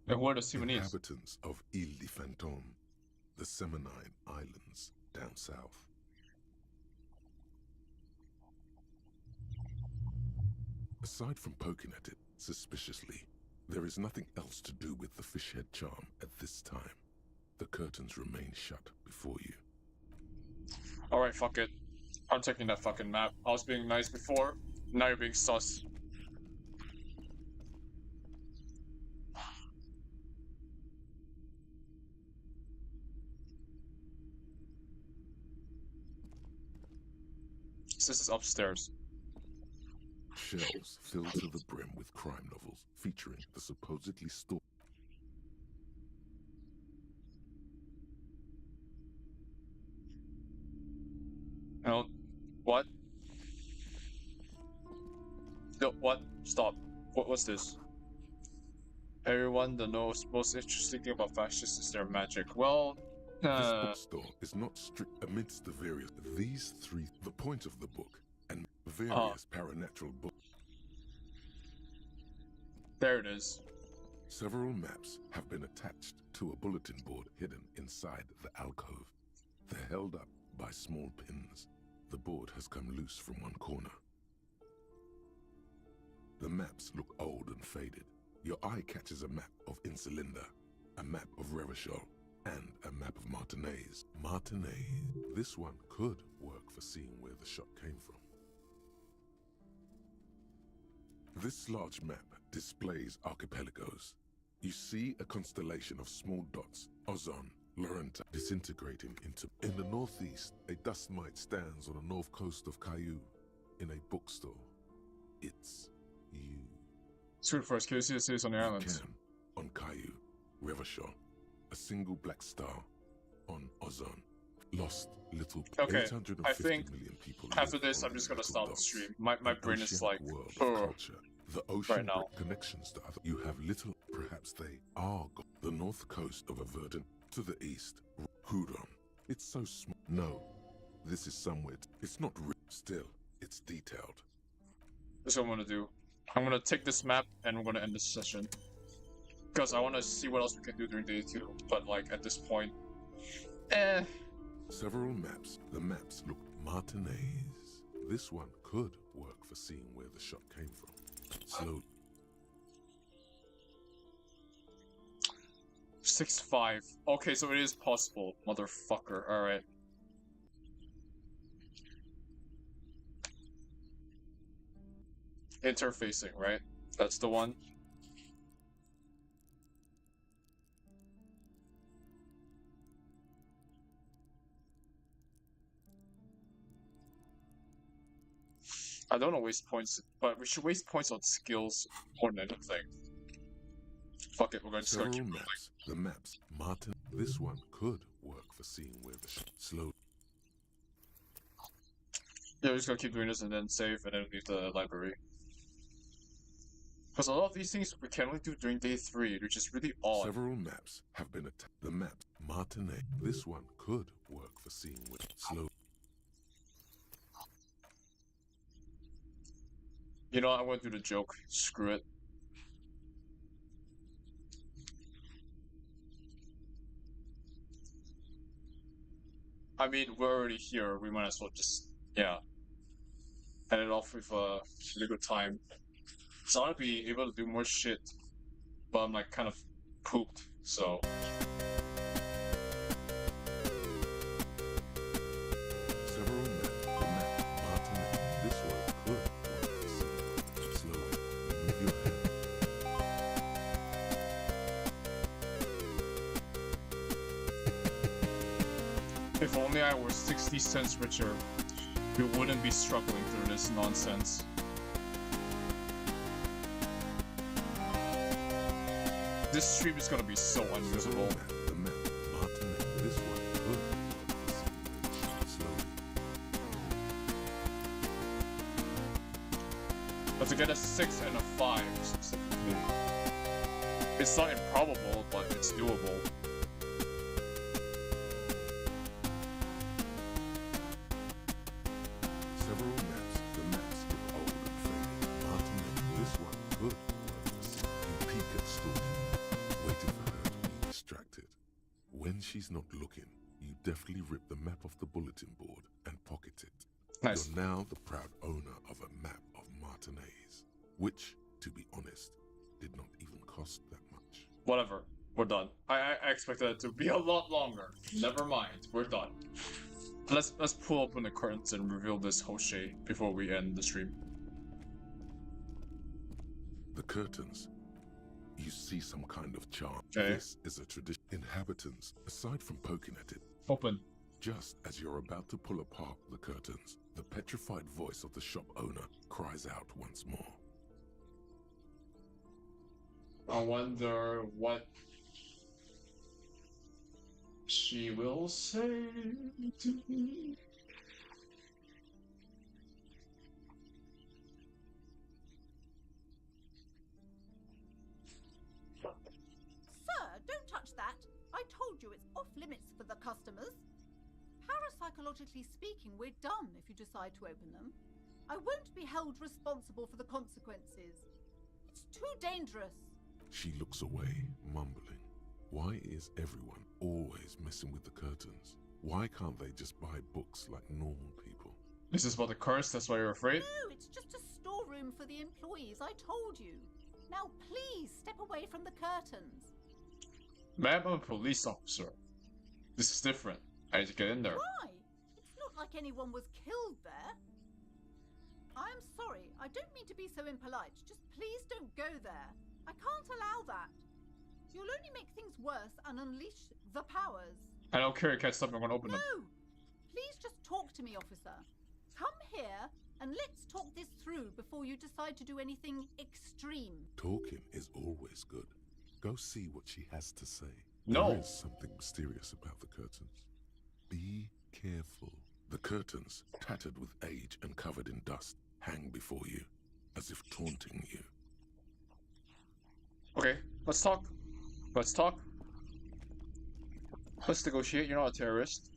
And who are the Simonese? Inhabitants of Ile de Fantôme, the Seminine Islands down south. Aside from poking at it suspiciously, there is nothing else to do with the fishhead charm at this time. The curtains remain shut before you. Alright, fuck it. I'm taking that fucking map. I was being nice before, now you're being sus. This is upstairs. Shelves filled to the brim with crime novels featuring the supposedly story. No. What? No, what? Stop. What's this? Everyone that knows most interesting thing about fascists is their magic. Well, This bookstore is not strict amidst the various. These three, the point of the book, and various paranatural books. There it is. Several maps have been attached to a bulletin board hidden inside the alcove. They're held up by small pins. The board has come loose from one corner. The maps look old and faded. Your eye catches a map of Insulinda, a map of Revachol, and a map of Martinez. Martinez. This one could work for seeing where the shot came from. This large map displays archipelagos. You see a constellation of small dots, Ozon, Laurenta, disintegrating into... In the northeast, a dust mite stands on the north coast of Caillou. In a bookstore, it's you. Shoot first, can you see the cities on the islands? On Caillou, Revachol, a single black star on Ozon. Lost little. Okay, 850 I think million people after this I'm just gonna stop the stream. My brain is like, the ocean right now. Connections to other. You have little. Perhaps they are the north coast of Verdun. To the east, Huron. It's so small. No, this is somewhere. It's not real. Still, it's detailed. That's what I'm gonna do. I'm gonna take this map and I'm gonna end this session. Because I wanna see what else we can do during day 2. But like at this point, Several maps. The maps look Martinez. This one could work for seeing where the shot came from. Slowly. 6-5. Okay, so it is possible, motherfucker. Alright. Interfacing, right? That's the one. I don't want to waste points, but we should waste points on skills more than anything. Fuck it, we're going to start keep maps. The maps. Martin. This one could work for seeing where the shot. Slow. Yeah, we're just gonna keep doing this and then save and then leave the library. Because a lot of these things we can only do during day 3, which is really odd. Several maps have been attacked. The map. Martinez. This one could work for seeing where. Slow. You know, I'm gonna do the joke. Screw it. I mean, we're already here. We might as well just, yeah, end it off with a really good time. So I want to be able to do more shit, but I'm like kind of pooped, so. Several maps. The map. Martinez. This one could work for seeing. Slowly. Move your head. If only I were 60 cents richer, we wouldn't be struggling through this nonsense. This stream is gonna be so unusable. The map. Martinez. This one could work for seeing. Slowly. But to get a 6 and a 5 specifically, it's not improbable, but it's doable. Several maps. The maps get old and faded. Martinez. This one could work for seeing. You peek at Stalky, waiting for her to be distracted. When she's not looking, you deftly rip the map off the bulletin board and pocket it. Nice. You're now the proud owner of a map of Martinez. which, to be honest, did not even cost that much. Whatever. We're done. I expected it to be a lot longer. Never mind. We're done. Let's pull open the curtains and reveal this Hoshi before we end the stream. The curtains. You see some kind of charm. Okay. This is a tradition. Inhabitants, aside from poking at it, open. Just as you're about to pull apart the curtains, the petrified voice of the shop owner cries out once more. I wonder what she will say to me. Sir, don't touch that. I told you it's off limits for the customers. Parapsychologically speaking, we're done if you decide to open them. I won't be held responsible for the consequences. It's too dangerous. She looks away, mumbling. Why is everyone always messing with the curtains? Why can't they just buy books like normal people? This is about the curse, that's why you're afraid? No, it's just a storeroom for the employees, I told you. Now please step away from the curtains. Ma'am, I'm a police officer. This is different. I need to get in there. Why? It's not like anyone was killed there. I'm sorry, I don't mean to be so impolite. Just please don't go there. I can't allow that. You'll only make things worse and unleash the powers. I don't care, can't stop me, I'm gonna open them. No! Please just talk to me, officer. Come here and let's talk this through before you decide to do anything extreme. Talking is always good. Go see what she has to say. No. There is something mysterious about the curtains. Be careful. The curtains, tattered with age and covered in dust, hang before you, as if taunting you. Okay, let's talk. Let's talk. Let's negotiate. You're not a terrorist.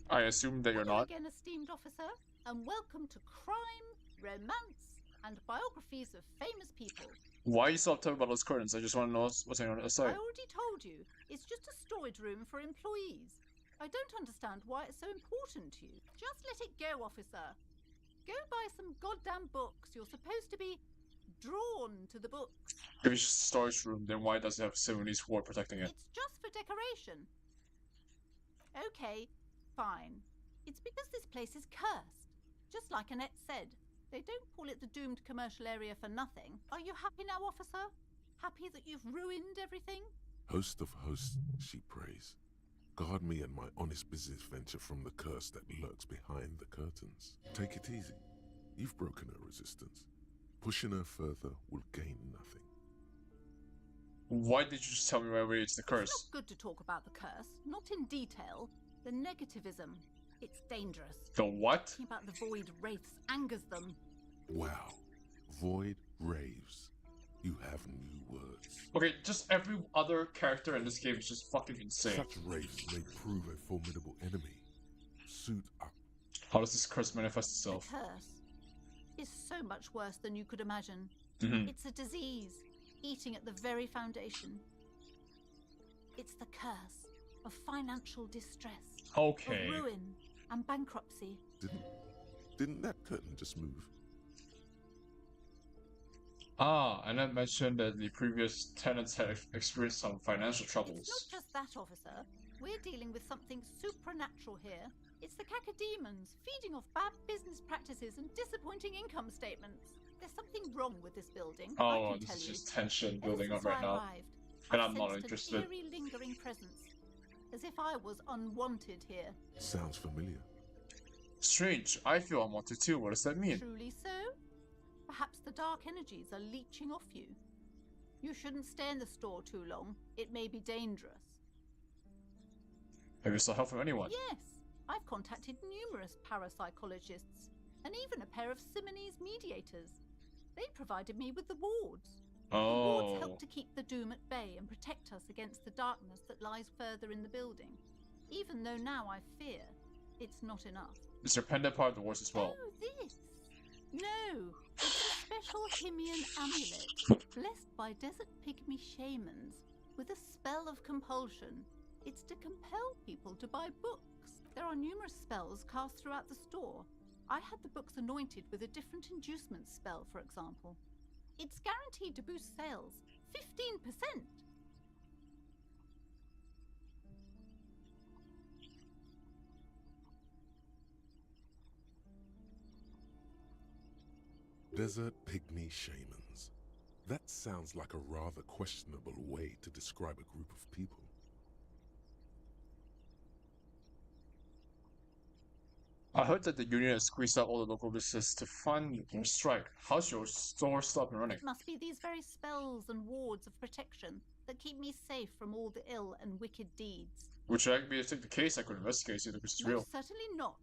I assume that you're not. Again, esteemed officer, and welcome to crime, romance, and biographies of famous people. Why are you still talking about those curtains? I just want to know what's on the other side. I already told you, it's just a storage room for employees. I don't understand why it's so important to you. Just let it go, officer. Go buy some goddamn books. You're supposed to be drawn to the books. If it's just a storage room, then why does it have 70s sword protecting it? It's just for decoration. Okay, fine. It's because this place is cursed. Just like Annette said, they don't call it the doomed commercial area for nothing. Are you happy now, officer? Happy that you've ruined everything? Host of hosts, she prays. Guard me and my honest business venture from the curse that lurks behind the curtains. Take it easy. You've broken her resistance. Pushing her further will gain nothing. Why did you just tell me right away it's the curse? It's not good to talk about the curse, not in detail. The negativism, it's dangerous. The what? Talking about the void wraiths angers them. Wow. Void raves. You have new words. Okay, just every other character in this game is just fucking insane. Such raves may prove a formidable enemy. Suit up. How does this curse manifest itself? The curse is so much worse than you could imagine. It's a disease, eating at the very foundation. It's the curse of financial distress. Okay. Of ruin and bankruptcy. Didn't that curtain just move? Ah, and that mentioned that the previous tenants had experienced some financial troubles. It's not just that, officer. We're dealing with something supernatural here. It's the cacodemons feeding off bad business practices and disappointing income statements. There's something wrong with this building. Oh, I can this tell is you. just tension Ever building up since right I now. arrived, And I've I'm not sensed interested. An eerie, lingering presence, as if I was unwanted here. Sounds familiar. Strange. I feel unwanted too. What does that mean? Truly so? Perhaps the dark energies are leeching off you. You shouldn't stay in the store too long. It may be dangerous. Have you sought help from anyone? Yes, I've contacted numerous parapsychologists and even a pair of Simonese mediators. They provided me with the wards. The wards help to keep the doom at bay and protect us against the darkness that lies further in the building. Even though now I fear it's not enough. Is your pendant part of the wars as well? Oh, this? No, it's a special Himian amulet, blessed by desert pygmy shamans with a spell of compulsion. It's to compel people to buy books. There are numerous spells cast throughout the store. I had the books anointed with a different inducement spell, for example. It's guaranteed to boost sales 15%. Desert pygmy shamans. That sounds like a rather questionable way to describe a group of people. I heard that the union has squeezed out all the local businesses to fund their strike. How's your store still up and running? It must be these very spells and wards of protection that keep me safe from all the ill and wicked deeds. Would you like me to take the case? I could investigate it if it's real. Certainly not.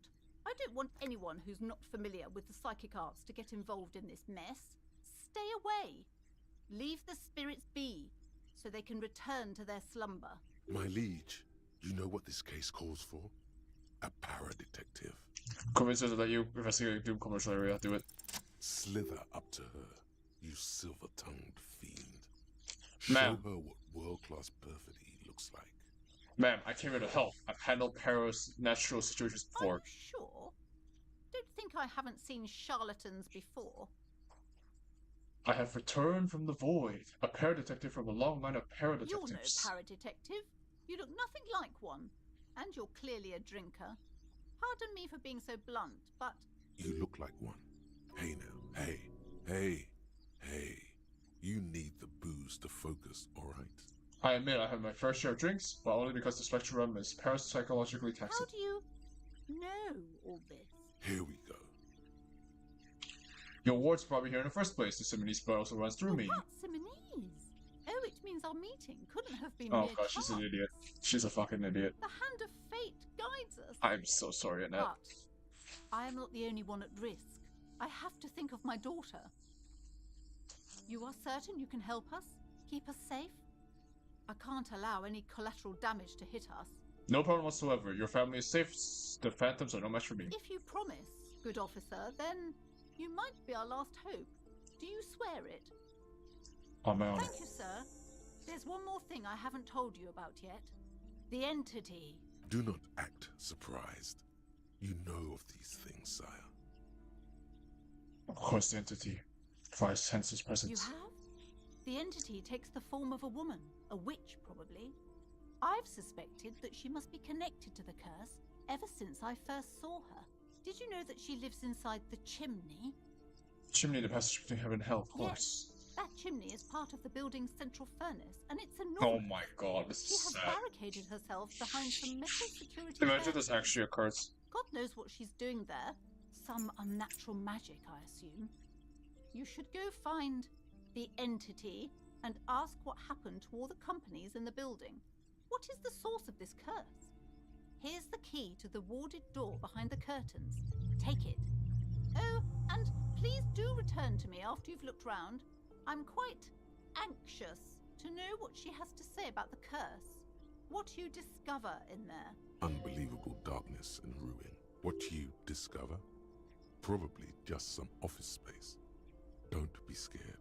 I don't want anyone who's not familiar with the psychic arts to get involved in this mess. Stay away. Leave the spirits be, so they can return to their slumber. My liege, you know what this case calls for? A para-detective. Convince her to let you investigate Doom commercial area. Do it. Slither up to her, you silver-tongued fiend. Ma'am. Show her what world-class perfidy looks like. Ma'am, I came here to help. I've handled Paris natural situations before. Are you sure? Don't think I haven't seen charlatans before. I have returned from the void. A paradetective from a long line of paradetectives. You're no paradetective. You look nothing like one. And you're clearly a drinker. Pardon me for being so blunt, but... You look like one. Hey now, hey. You need the booze to focus, alright? I admit I have my fair share of drinks, but only because the spectrum is parapsychologically taxing. How do you know all this? Here we go. Your ward's probably here in the first place. The Simonese blood also runs through me. What? Simonese? Oh, it means our meeting couldn't have been Oh mere god, she's an chance. idiot. She's a fucking idiot. The hand of fate guides us. I'm so sorry, Annette. But I am not the only one at risk. I have to think of my daughter. You are certain you can help us? Keep us safe? I can't allow any collateral damage to hit us. No problem whatsoever. Your family is safe. The phantoms are no match for me. If you promise, good officer, then you might be our last hope. Do you swear it? On my honor. Thank you, sir. There's one more thing I haven't told you about yet. The entity. Do not act surprised. You know of these things, sire. Of course, the entity. If I sense his presence. You have? The entity takes the form of a woman. A witch, probably. I've suspected that she must be connected to the curse ever since I first saw her. Did you know that she lives inside the chimney? Chimney, the passage between heaven and hell, of course. Yes. That chimney is part of the building's central furnace, and it's enormous. Oh my god, this She is has sad. barricaded herself behind some metal security Imagine barriers. this actually occurs. God knows what she's doing there. Some unnatural magic, I assume. You should go find the entity and ask what happened to all the companies in the building. What is the source of this curse? Here's the key to the warded door behind the curtains. Take it. Oh, and please do return to me after you've looked round. I'm quite anxious to know what she has to say about the curse. What you discover in there. Unbelievable darkness and ruin. What you discover? Probably just some office space. Don't be scared.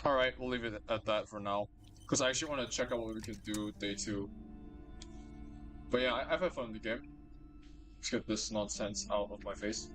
Alright, we'll leave it at that for now. Because I actually want to check out what we can do day 2. But yeah, I've had fun in the game. Let's get this nonsense out of my face.